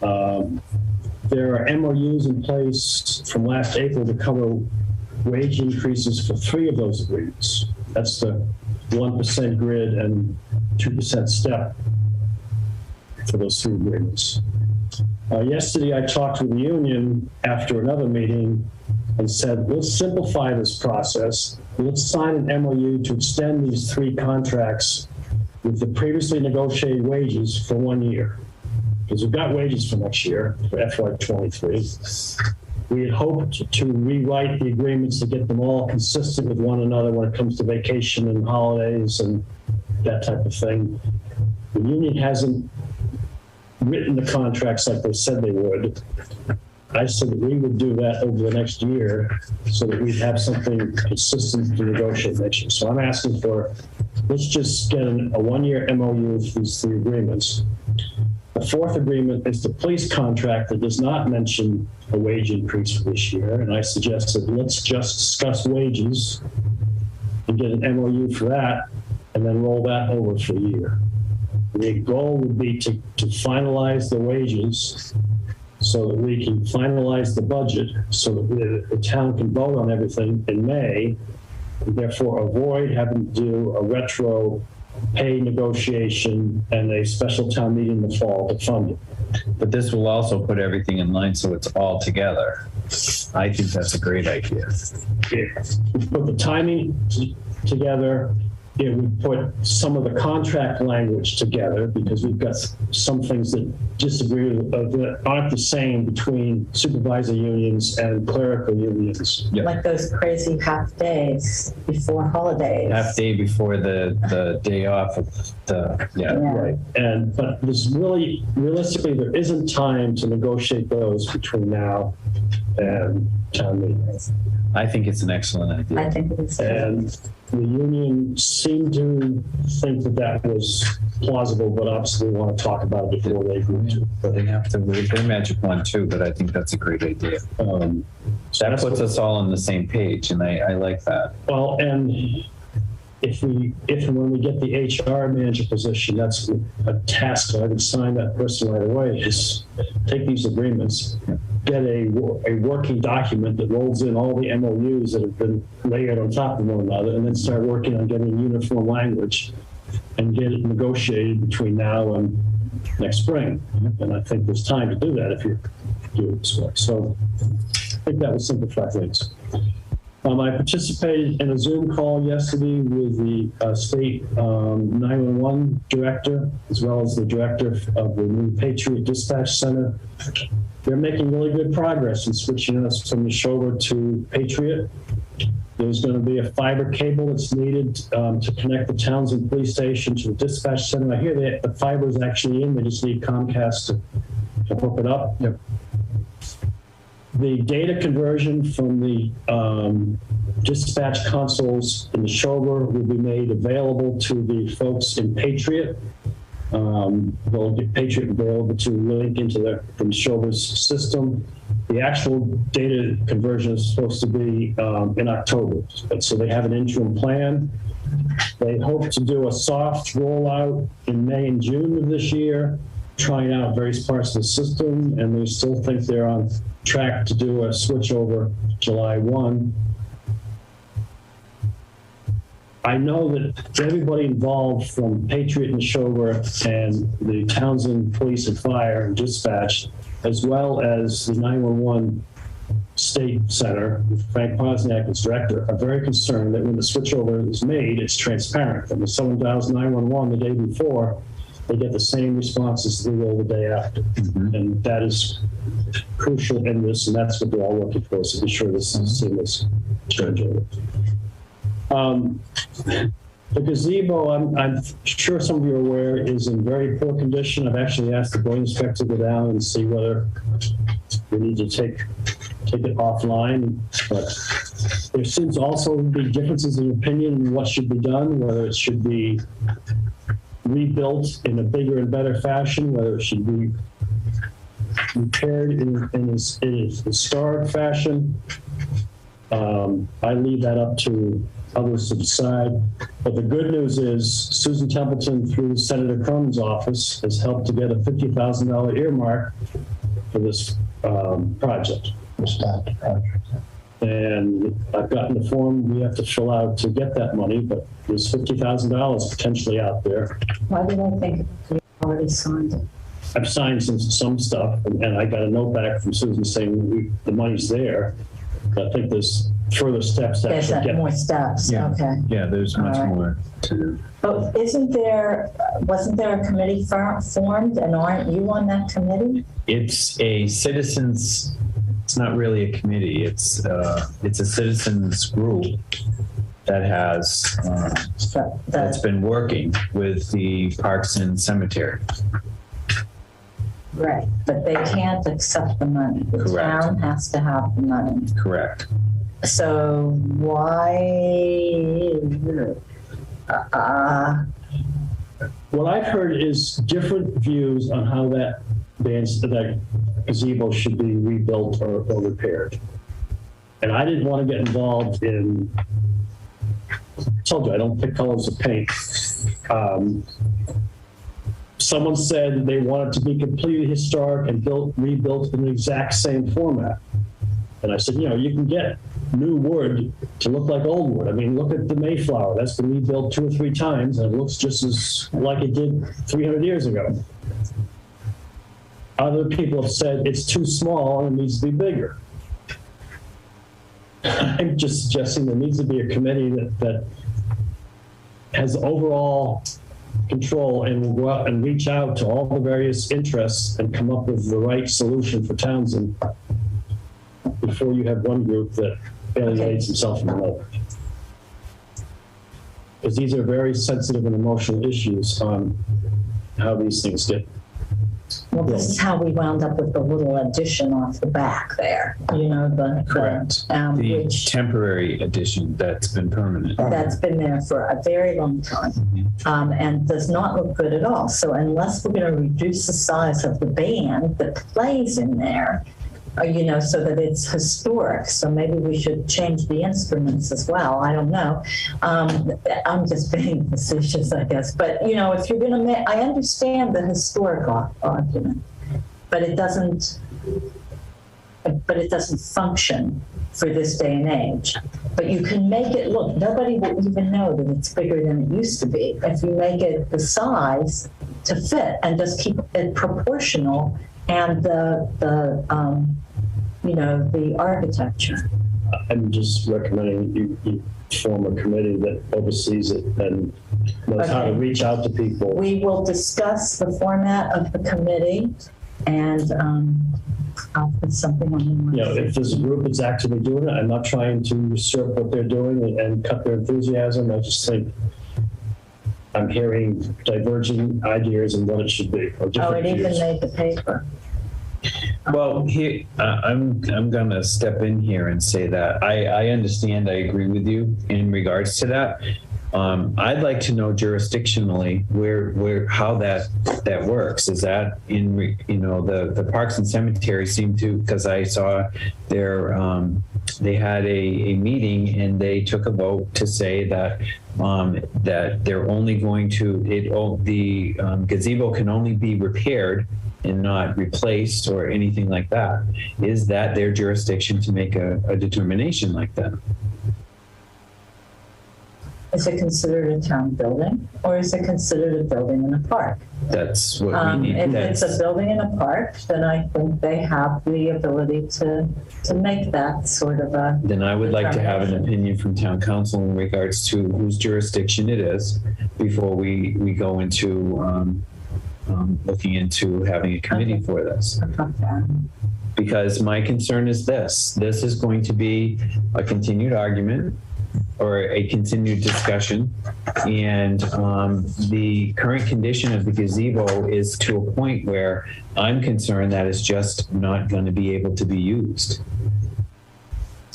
There are MOUs in place from last April to cover wage increases for 3 of those agreements. That's the 1% grid and 2% step for those 3 agreements. Yesterday, I talked with the union after another meeting and said, let's simplify this process. Let's sign an MOU to extend these 3 contracts with the previously negotiated wages for 1 year. Because we've got wages for next year, for FY23. We had hoped to rewrite the agreements to get them all consistent with one another when it comes to vacation and holidays and that type of thing. The union hasn't written the contracts like they said they would. I said that we would do that over the next year so that we'd have something consistent to negotiate next year. So I'm asking for, let's just get a 1-year MOU for these 3 agreements. The 4th agreement is the police contract that does not mention a wage increase for this year. And I suggested, let's just discuss wages and get an MOU for that and then roll that over for a year. The goal would be to finalize the wages so that we can finalize the budget so that the town can vote on everything in May, and therefore avoid having to do a retro pay negotiation and a special town meeting in the fall to fund it. But this will also put everything in line so it's all together. I think that's a great idea. If we put the timing together, it would put some of the contract language together because we've got some things that disagree that aren't the same between supervisor unions and clerical unions. Yep. Like those crazy half days before holidays. Half day before the day off of the, Right. But there's realistically, there isn't time to negotiate those between now and town meeting. I think it's an excellent idea. I think it is. And the union seemed to think that was plausible, but obviously we want to talk about it before they agree to. But they have to wave their magic wand too, but I think that's a great idea. So That puts us all on the same page, and I like that. Well, and if and when we get the HR manager position, that's a task that I would sign that person right away, is take these agreements, get a working document that rolls in all the MOUs that have been layered on top of one another, and then start working on getting uniform language and get it negotiated between now and next spring. And I think there's time to do that if you do it this way. So think that would simplify things. I participated in a Zoom call yesterday with the state 911 director, as well as the director of the new Patriot Dispatch Center. They're making really good progress in switching us from the Neshoba to Patriot. There's going to be a fiber cable that's needed to connect the Townsend Police Station to the dispatch center. I hear that the fiber is actually in. They just need Comcast to hook it up. Yep. The data conversion from the dispatch consoles in the Neshoba will be made available to the folks in Patriot. They'll get Patriot available to link into the Neshoba's system. The actual data conversion is supposed to be in October, but so they have an interim plan. They hope to do a soft rollout in May and June of this year, trying out various parts of the system, and they still think they're on track to do a switch over July 1. I know that everybody involved from Patriot and Neshoba and the Townsend Police and Fire and Dispatch, as well as the 911 State Center, Frank Posniak as director, are very concerned that when the switchover is made, it's transparent. And if someone dials 911 the day before, they get the same responses they will the day after. Mm-hmm. And that is crucial in this, and that's what they're all looking for, so be sure this is seamless changeover. The gazebo, I'm sure some of you are aware, is in very poor condition. I've actually asked the building inspector to go down and see whether we need to take it offline. But there seems also to be differences in opinion in what should be done, whether it should be rebuilt in a bigger and better fashion, whether it should be repaired in a historic fashion. I leave that up to others to decide. But the good news is Susan Templeton, through Senator Cronin's office, has helped to get a $50,000 earmark for this project. And I've gotten the form we have to fill out to get that money, but there's $50,000 potentially out there. Why did I think you already signed it? I've signed some stuff, and I got a note back from Susan saying the money's there. But I think there's further steps that should get. More steps, Yeah. Okay. Yeah, there's much more to do. But wasn't there a committee formed, and aren't you on that committee? It's a citizens, it's not really a committee, it's a citizens group that has, that's been working with the parks and cemetery. Right, but they can't accept the money. The Correct. town has to have the money. Correct. So why? What I've heard is different views on how that gazebo should be rebuilt or repaired. And I didn't want to get involved in, I told you, I don't pick colors of paint. Someone said they want it to be completely historic and rebuilt in the exact same format. And I said, you can get new wood to look like old wood. I mean, look at the Mayflower. That's been rebuilt 2 or 3 times, and it looks just as like it did 300 years ago. Other people have said it's too small and it needs to be bigger. I'm just suggesting there needs to be a committee that has overall control and will go out and reach out to all the various interests and come up with the right solution for Townsend before you have one group that alienates himself from another. Because these are very sensitive and emotional issues on how these things get. Well, this is how we wound up with the little addition off the back there. Correct. The Which temporary addition that's been permanent. that's been there for a very long time, and does not look good at all. So unless we're going to reduce the size of the band that plays in there, so that it's historic. So maybe we should change the instruments as well. I don't know. I'm just being facetious, I guess. But, if you're going to I understand the historic argument, but it doesn't function for this day and age. But you can make it look, nobody will even know that it's bigger than it used to be. If you make it the size to fit and just keep it proportional, and the the architecture. I'm just recommending you form a committee that oversees it and knows how to reach out to people. We will discuss the format of the committee, and I'll put something on the If there's a group that's actively doing it, I'm not trying to usurp what they're doing and cut their enthusiasm. I just think I'm hearing diverging ideas on what it should be. Or different it even views. made the paper. Well, here, I'm going to step in here and say that I understand, I agree with you in regards to that. I'd like to know jurisdictionally how that works. Is that in, the parks and cemeteries seem to, because I saw they had a meeting and they took a vote to say that they're only going to, the gazebo can only be repaired and not replaced or anything like that. Is that their jurisdiction to make a determination like that? Is it considered a town building, or is it considered a building in a park? That's what we need. If it's a building in a park, then I think they have the ability to make that sort of a. Then I would like to have an opinion from town council in regards to whose jurisdiction it is before we go into looking into having a committee for this. Because my concern is this is going to be a continued argument or a continued discussion. And the current condition of the gazebo is to a point where I'm concerned that it's just not going to be able to be used.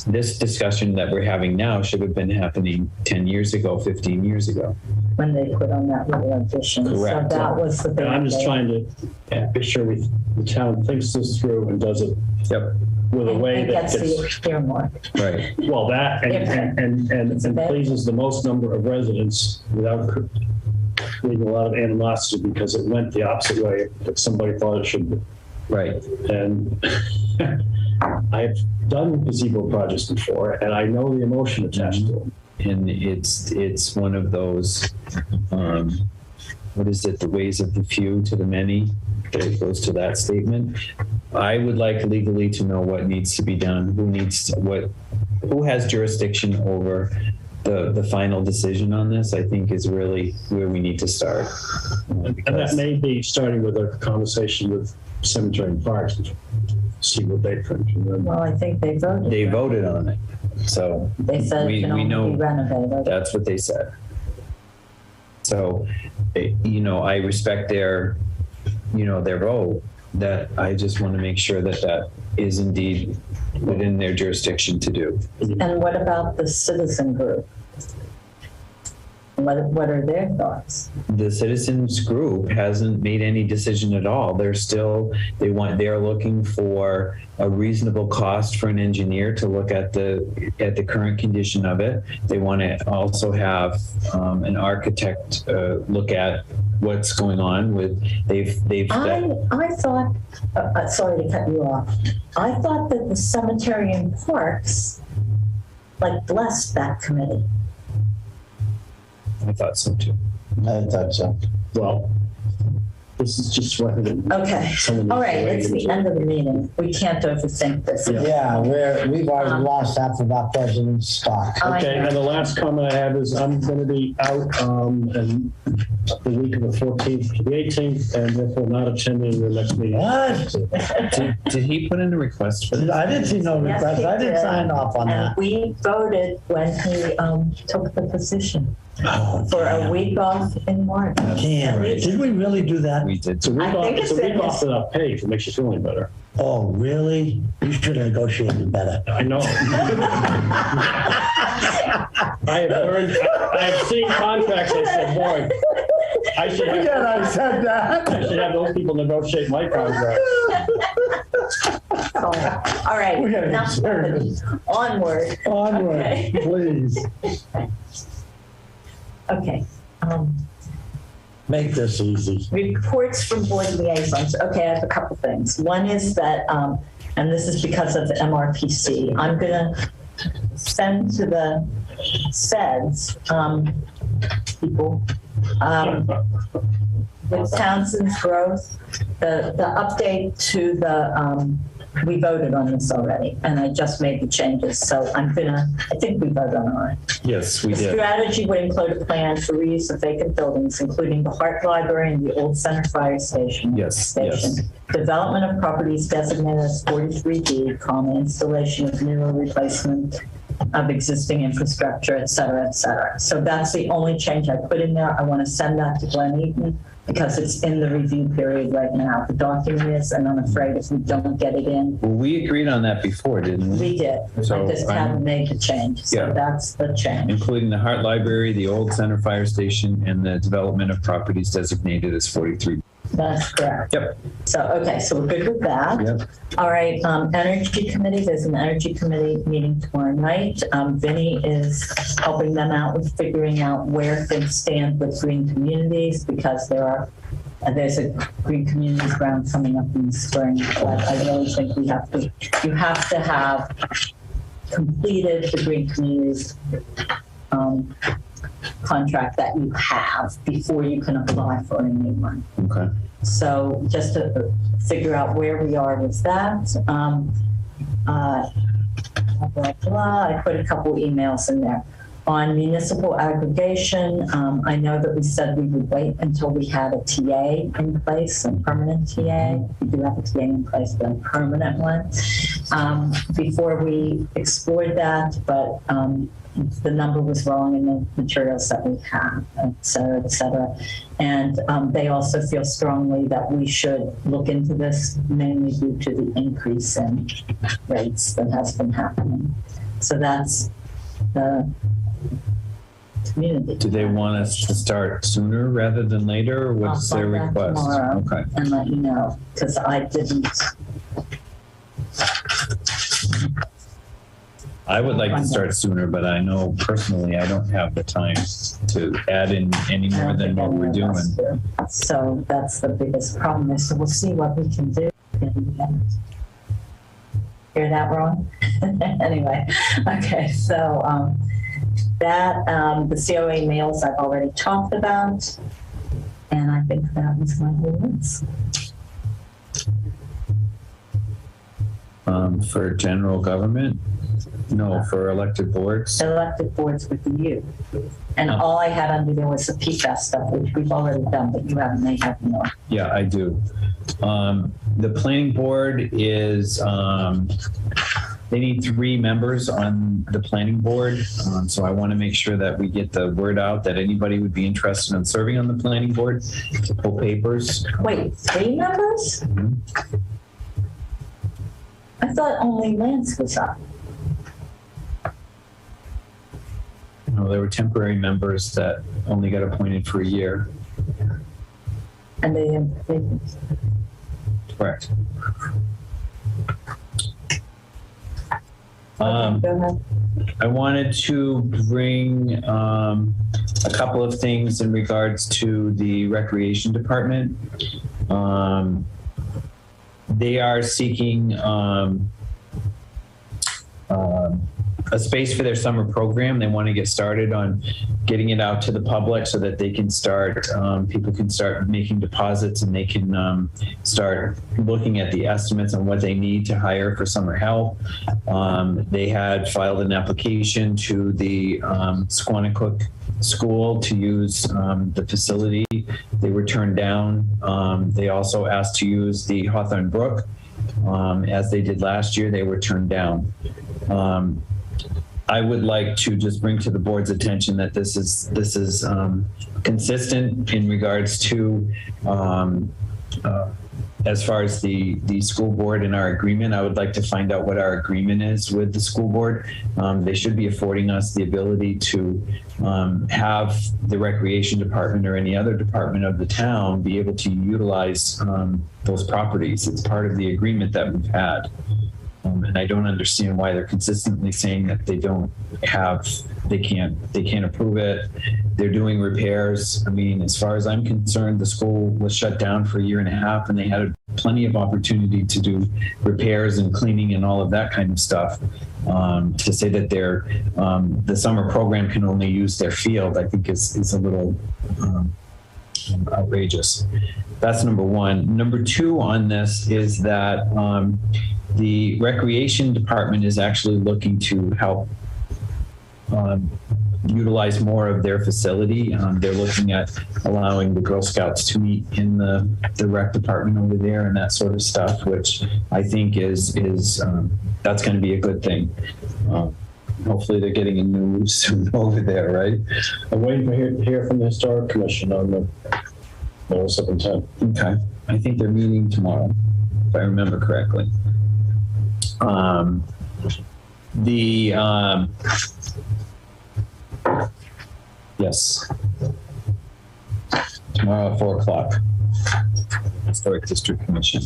This discussion that we're having now should have been happening 10 years ago, 15 years ago. When they put on that little addition. Correct. So that was the big. And I'm just trying to be sure the town thinks this through and does it with a way that gets the earmark. Right. Well, that and pleases the most number of residents without creating a lot of animosity because it went the opposite way that somebody thought it should be. Right. And I've done gazebo projects before, and I know the emotion attached to them. And it's one of those, what is it, the ways of the few to the many, that it goes to that statement. I would like legally to know what needs to be done, who has jurisdiction over the final decision on this, I think is really where we need to start. And that may be starting with a conversation with cemetery and parks, see what they think. Well, I think they voted. They voted on it. So they said it can only be renovated. That's what they said. So, I respect their vote. That I just want to make sure that is indeed within their jurisdiction to do. And what about the citizen group? What are their thoughts? The citizens group hasn't made any decision at all. They're looking for a reasonable cost for an engineer to look at the current condition of it. They want to also have an architect look at what's going on with I thought sorry to cut you off. I thought that the cemetery and parks blessed that committee. I thought so too. I thought so. Well, this is just what okay. All right, it's the end of the meeting. We can't overthink this. Yeah, we've already lost half of our president's stock. Okay, and the last comment I have is I'm going to be out and the week of the 14th to the 18th, and therefore not attending the next meeting. What? Did he put in a request for this? I didn't see no request. I didn't sign off on that. We voted when he took the position. For a week off in March. Damn, did we really do that? We did. It's a week off without pay if it makes you feel any better. Oh, really? You should have negotiated better. I know. I have seen contracts that said, boy, I should have those people negotiate my contract. All right. We gotta get serious. Onward. Onward, please. Okay. Make this easy. Reports from board liaisons. Okay, I have a couple things. One is that, and this is because of the MRPC, I'm going to send to the SEDS people with Townsend's growth, the update to the we voted on this already, and I just made the changes, so I think we voted on it. Yes, we The did. strategy would include a plan for reuse of vacant buildings, including the Hart Library and the old Center Fire Station. Yes. Development of properties designated as 43D, installation of new or replacement of existing infrastructure, et cetera, et cetera. So that's the only change I put in there. I want to send that to Glenn Eaton because it's in the review period right now. The document is, and I'm afraid if we don't get it in. Well, we agreed on that before, didn't we? We did. So I just haven't made the change. So that's the change. Including the Hart Library, the old Center Fire Station, and the development of properties designated as 43. That's correct. Yep. So, okay, so we're good with that. Yep. All right, Energy Committee, there's an Energy Committee meeting tomorrow night. Vinny is helping them out with figuring out where things stand with green communities because there's a green communities round coming up in the spring. But I really think you have to have completed the green communities contract that you have before you can apply for a new one. Okay. So just to figure out where we are with that. Blah, blah, blah. I put a couple emails in there. On municipal aggregation, I know that we said we would wait until we had a TA in place, a permanent TA. We do have a TA in place, but a permanent one, before we explored that, but the number was wrong in the materials that we have, et cetera, et cetera. And they also feel strongly that we should look into this mainly due to the increase in rates that has been happening. So that's the community. Do they want us to start sooner rather than later, or what's their request? Okay. And let you know, because I didn't. I would like to start sooner, but I know personally I don't have the time to add in any more than what we're doing. So that's the biggest problem. So we'll see what we can do. Hear that, Ron? Anyway, okay. So the COA mails I've already talked about, and I think that was my whole list. For general government? No, for elected boards? Elected boards would be you. And all I had under there was the PFAS stuff, which we've already done, but you haven't made that more. Yeah, I do. The planning board is, they need 3 members on the planning board. So I want to make sure that we get the word out that anybody would be interested in serving on the planning board to pull papers. Wait, 3 members? Mm-hmm. I thought only Lance was up. No, there were temporary members that only got appointed for a year. And they Correct. go ahead. I wanted to bring a couple of things in regards to the recreation department. They are seeking a space for their summer program. They want to get started on getting it out to the public so that they can start, people can start making deposits and they can start looking at the estimates on what they need to hire for summer help. They had filed an application to the Squanicook School to use the facility. They were turned down. They also asked to use the Hawthorne Brook. As they did last year, they were turned down. I would like to just bring to the board's attention that this is consistent in regards to as far as the school board and our agreement. I would like to find out what our agreement is with the school board. They should be affording us the ability to have the recreation department or any other department of the town be able to utilize those properties. It's part of the agreement that we've had. And I don't understand why they're consistently saying that they can't approve it. They're doing repairs. I mean, as far as I'm concerned, the school was shut down for 1.5 years and they had plenty of opportunity to do repairs and cleaning and all of that kind of stuff. To say that the summer program can only use their field, I think is a little outrageous. That's number one. Number two on this is that The recreation department is actually looking to help utilize more of their facility. They're looking at allowing the Girl Scouts to meet in the rec department over there and that sort of stuff, which I think is that's going to be a good thing. Hopefully they're getting a new roof soon over there, right? I'm waiting to hear from the Historic Commission on the notice of intent. Okay. I think they're meeting tomorrow, if I remember correctly. Yes. Tomorrow at 4:00. Historic District Commission.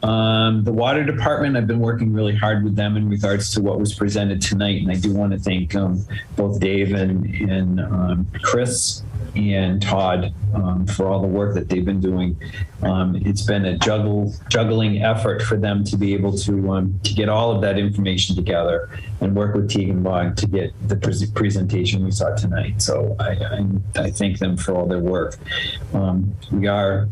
The water department, I've been working really hard with them in regards to what was presented tonight. And I do want to thank both Dave and Chris and Todd for all the work that they've been doing. It's been a juggling effort for them to be able to get all of that information together and work with Teagan Bog to get the presentation we saw tonight. So I thank them for all their work. We are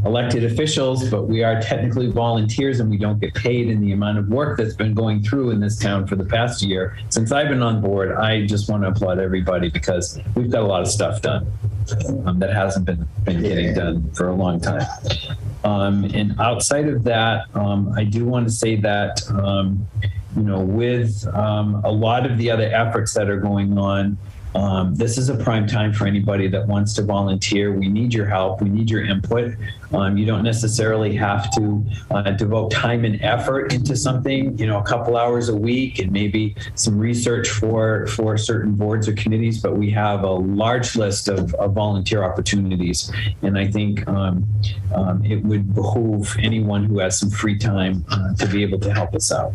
elected officials, but we are technically volunteers and we don't get paid. In the amount of work that's been going through in this town for the past year since I've been on board, I just want to applaud everybody because we've got a lot of stuff done that hasn't been getting done for a long time. And outside of that, I do want to say that with a lot of the other efforts that are going on, this is a prime time for anybody that wants to volunteer. We need your help. We need your input. You don't necessarily have to devote time and effort into something, a couple hours a week and maybe some research for certain boards or committees, but we have a large list of volunteer opportunities. And I think it would behoove anyone who has some free time to be able to help us out.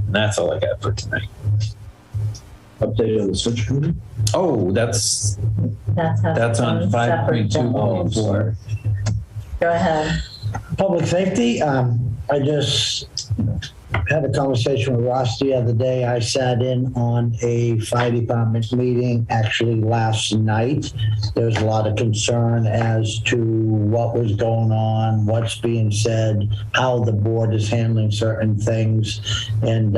And that's all I got for tonight. Update on the search committee? Oh, that's on 5.2.4. Go ahead. Public safety, I just had a conversation with Ross the other day. I sat in on a fire department meeting actually last night. There was a lot of concern as to what was going on, what's being said, how the board is handling certain things. And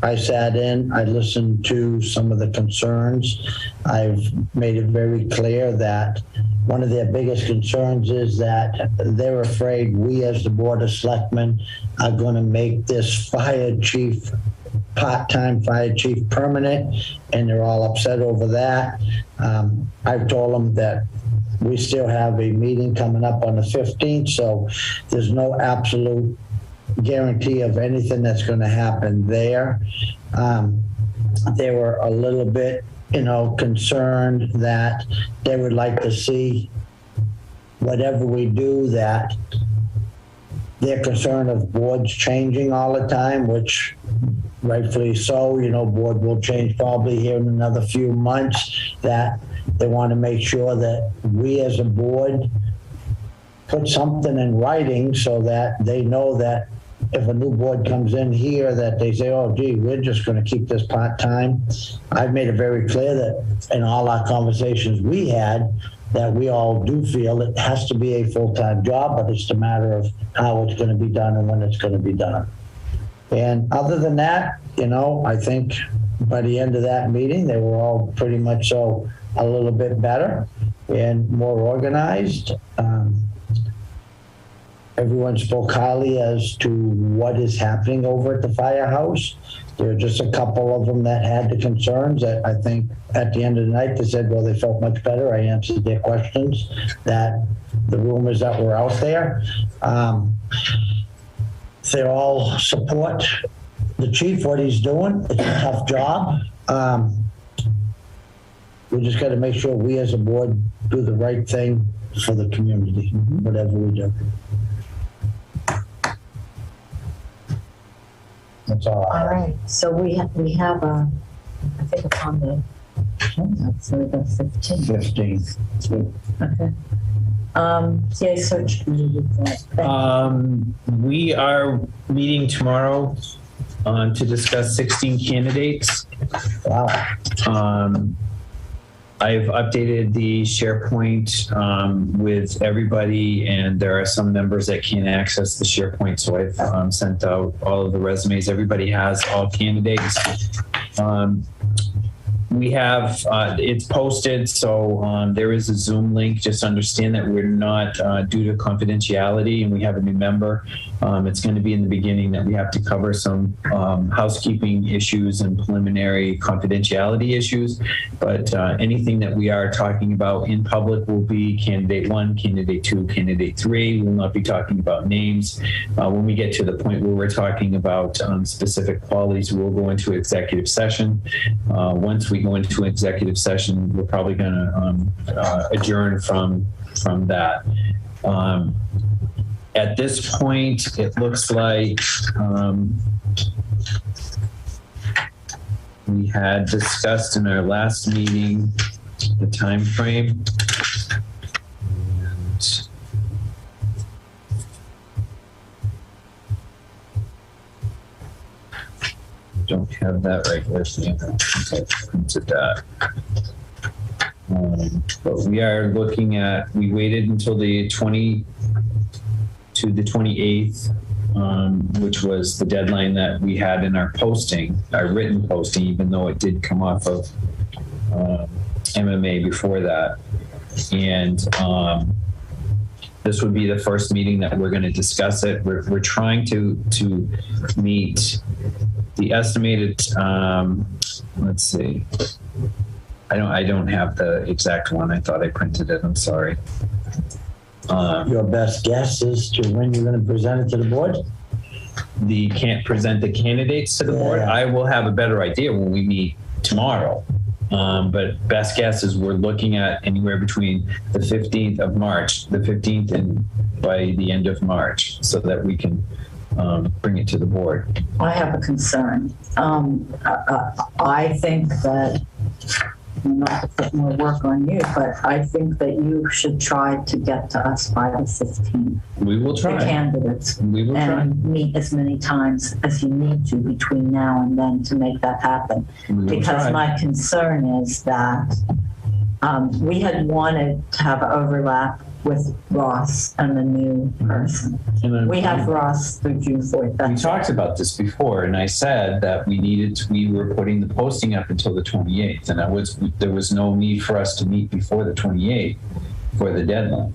I sat in, I listened to some of the concerns. I've made it very clear that one of their biggest concerns is that they're afraid we as the Board of Selectmen are going to make this fire chief, part-time fire chief permanent, and they're all upset over that. I've told them that we still have a meeting coming up on the 15th, so there's no absolute guarantee of anything that's going to happen there. They were a little bit concerned that they would like to see whatever we do, that they're concerned of boards changing all the time, which rightfully so, board will change probably here in another few months, that they want to make sure that we as a board put something in writing so that they know that if a new board comes in here, that they say, oh, gee, we're just going to keep this part-time. I've made it very clear that in all our conversations we had, that we all do feel it has to be a full-time job, but it's a matter of how it's going to be done and when it's going to be done. And other than that, I think by the end of that meeting, they were all pretty much so a little bit better and more organized. Everyone spoke highly as to what is happening over at the firehouse. There are just a couple of them that had the concerns that I think at the end of the night they said, well, they felt much better. I answered their questions, that the rumors that were out there. They all support the chief, what he's doing. It's a tough job. We just got to make sure we as a board do the right thing for the community, whatever we do. That's all. All right. So we have I think it's on the 15th. 15. Okay. CA search committee. We are meeting tomorrow to discuss 16 candidates. Wow. I've updated the SharePoint with everybody, and there are some members that can't access the SharePoint, so I've sent out all of the resumes. Everybody has all candidates. We have, it's posted, so there is a Zoom link. Just understand that we're not, due to confidentiality, and we have a new member. It's going to be in the beginning that we have to cover some housekeeping issues and preliminary confidentiality issues. But anything that we are talking about in public will be candidate 1, candidate 2, candidate 3. We will not be talking about names. When we get to the point where we're talking about specific qualities, we'll go into executive session. Once we go into executive session, we're probably going to adjourn from that. At this point, it looks like we had discussed in our last meeting the time frame. Don't have that right with me. I printed that. But we are looking at, we waited until the 28th, which was the deadline that we had in our posting, our written posting, even though it did come off of MMA before that. And this would be the first meeting that we're going to discuss it. We're trying to meet the estimated, let's see. I don't have the exact one. I thought I printed it. I'm sorry. Your best guess as to when you're going to present it to the board? Can't present the candidates to the board. I will have a better idea when we meet tomorrow. But best guess is we're looking at anywhere between the 15th of March, the 15th and by the end of March, so that we can bring it to the board. I have a concern. I think that, not to put more work on you, but I think that you should try to get to us by the 15th. We will try. The candidates. We will try. And meet as many times as you need to between now and then to make that happen. Because try. my concern is that we had wanted to have overlap with Ross and the new person. We have Ross through June 4th. We talked about this before, and I said that we were putting the posting up until the 28th, and there was no need for us to meet before the 28th for the deadline.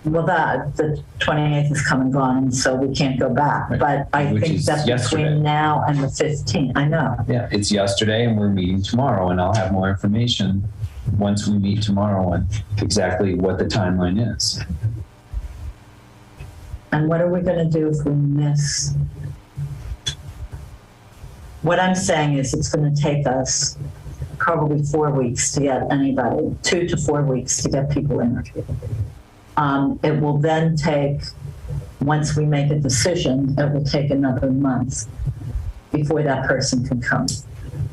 Well, the 28th is come and gone, and so we can't go back. Right. But I Which think is that yesterday. between now and the 15th, I know. Yeah, it's yesterday, and we're meeting tomorrow, and I'll have more information once we meet tomorrow on exactly what the timeline is. And what are we going to do if we miss? What I'm saying is it's going to take us probably 4 weeks to get anybody, 2 to 4 weeks to get people interviewed. It will then take, once we make a decision, it will take another month before that person can come.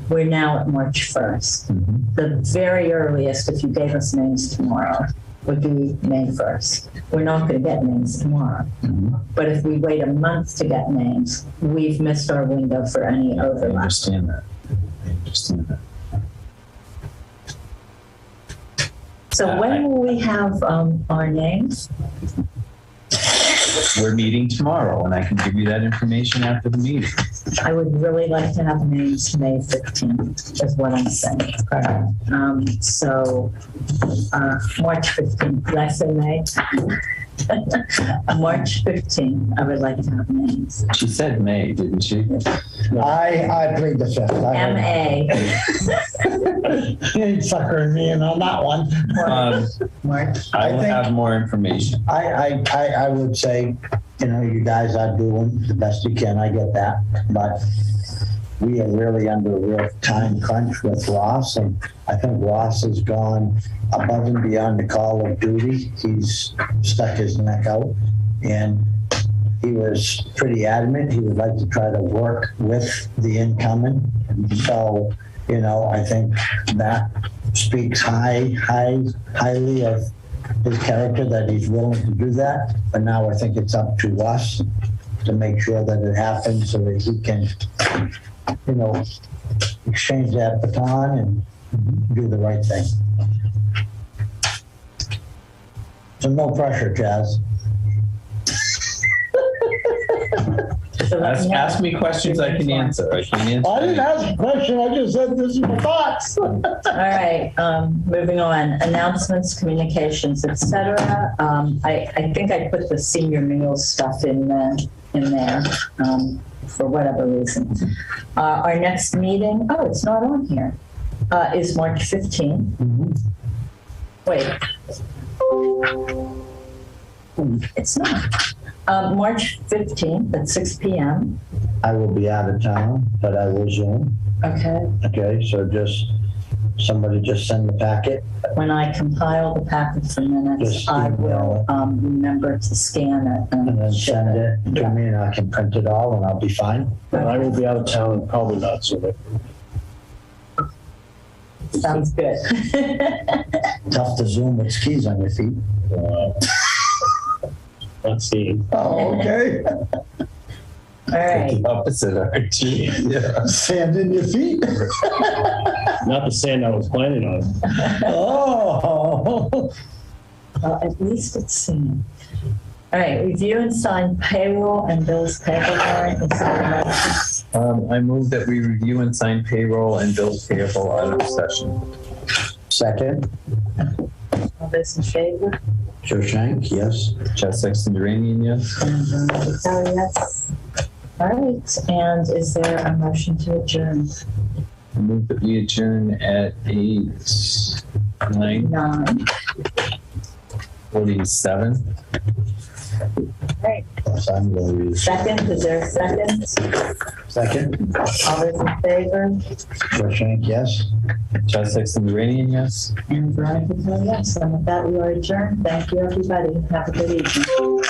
We're now at March 1st. Mm-hmm. The very earliest, if you gave us names tomorrow, would be May 1st. We're not going to get names tomorrow. Mm-hmm. But if we wait a month to get names, we've missed our window for any I overlap. understand that. So when will we have our names? We're meeting tomorrow, and I can give you that information after the meeting. I would really like to have names May 15th, is what I'm saying. So March 15th, did I say May? March 15th, I would like to have names. She said May, didn't she? I plead the fifth. M.A. You ain't suckering me in on that one. March. I will have more information. I would say, you guys are doing the best you can. I get that. But we are really under a real time crunch with Ross. And I think Ross has gone above and beyond the call of duty. He's stuck his neck out. And he was pretty adamant. He would like to try to work with the incoming. So, I think that speaks highly of his character, that he's willing to do that. But now I think it's up to us to make sure that it happens so that he can, exchange that baton and do the right thing. So no pressure, Jazz. So let me know. Ask me questions I can answer. I can answer. I didn't ask a question, I just said this is my thoughts. All right, moving on, announcements, communications, etc. I think I put the senior meals stuff in there for whatever reason. Our next meeting, oh, it's not on here, is March 15th. Wait. It's not. March 15th at 6 p.m. I will be out of town, but I will Zoom. Okay. Okay, so somebody just send the packet. When I compile the packet for minutes, Just I will email remember to scan it And then ship send it to me and I can print it all and I'll be fine. And I will be out of town and probably not Zoom. Sounds good. Tough to Zoom with skis on your feet. Let's see. Oh, okay. All right. The opposite, aren't you? Yeah. Sand in your feet. Not the sand I was planning on. Oh. Well, at least it's seen. All right, review and sign payroll and bills payable warrant. Is there a motion? I move that we review and sign payroll and bills payable out of session. Second, All those in favor? Joe Shank, yes. Chad Sexton Duranian, yes. And Vitale, yes. All right, and is there a motion to adjourn? I move that we adjourn at 8:47. Right. I'm going to use Second, is there a second? second. All those in favor? Joe Shank, yes. Chad Sexton Duranian, yes. And Veronica, yes. And with that, we are adjourned. Thank you, everybody. Have a good evening.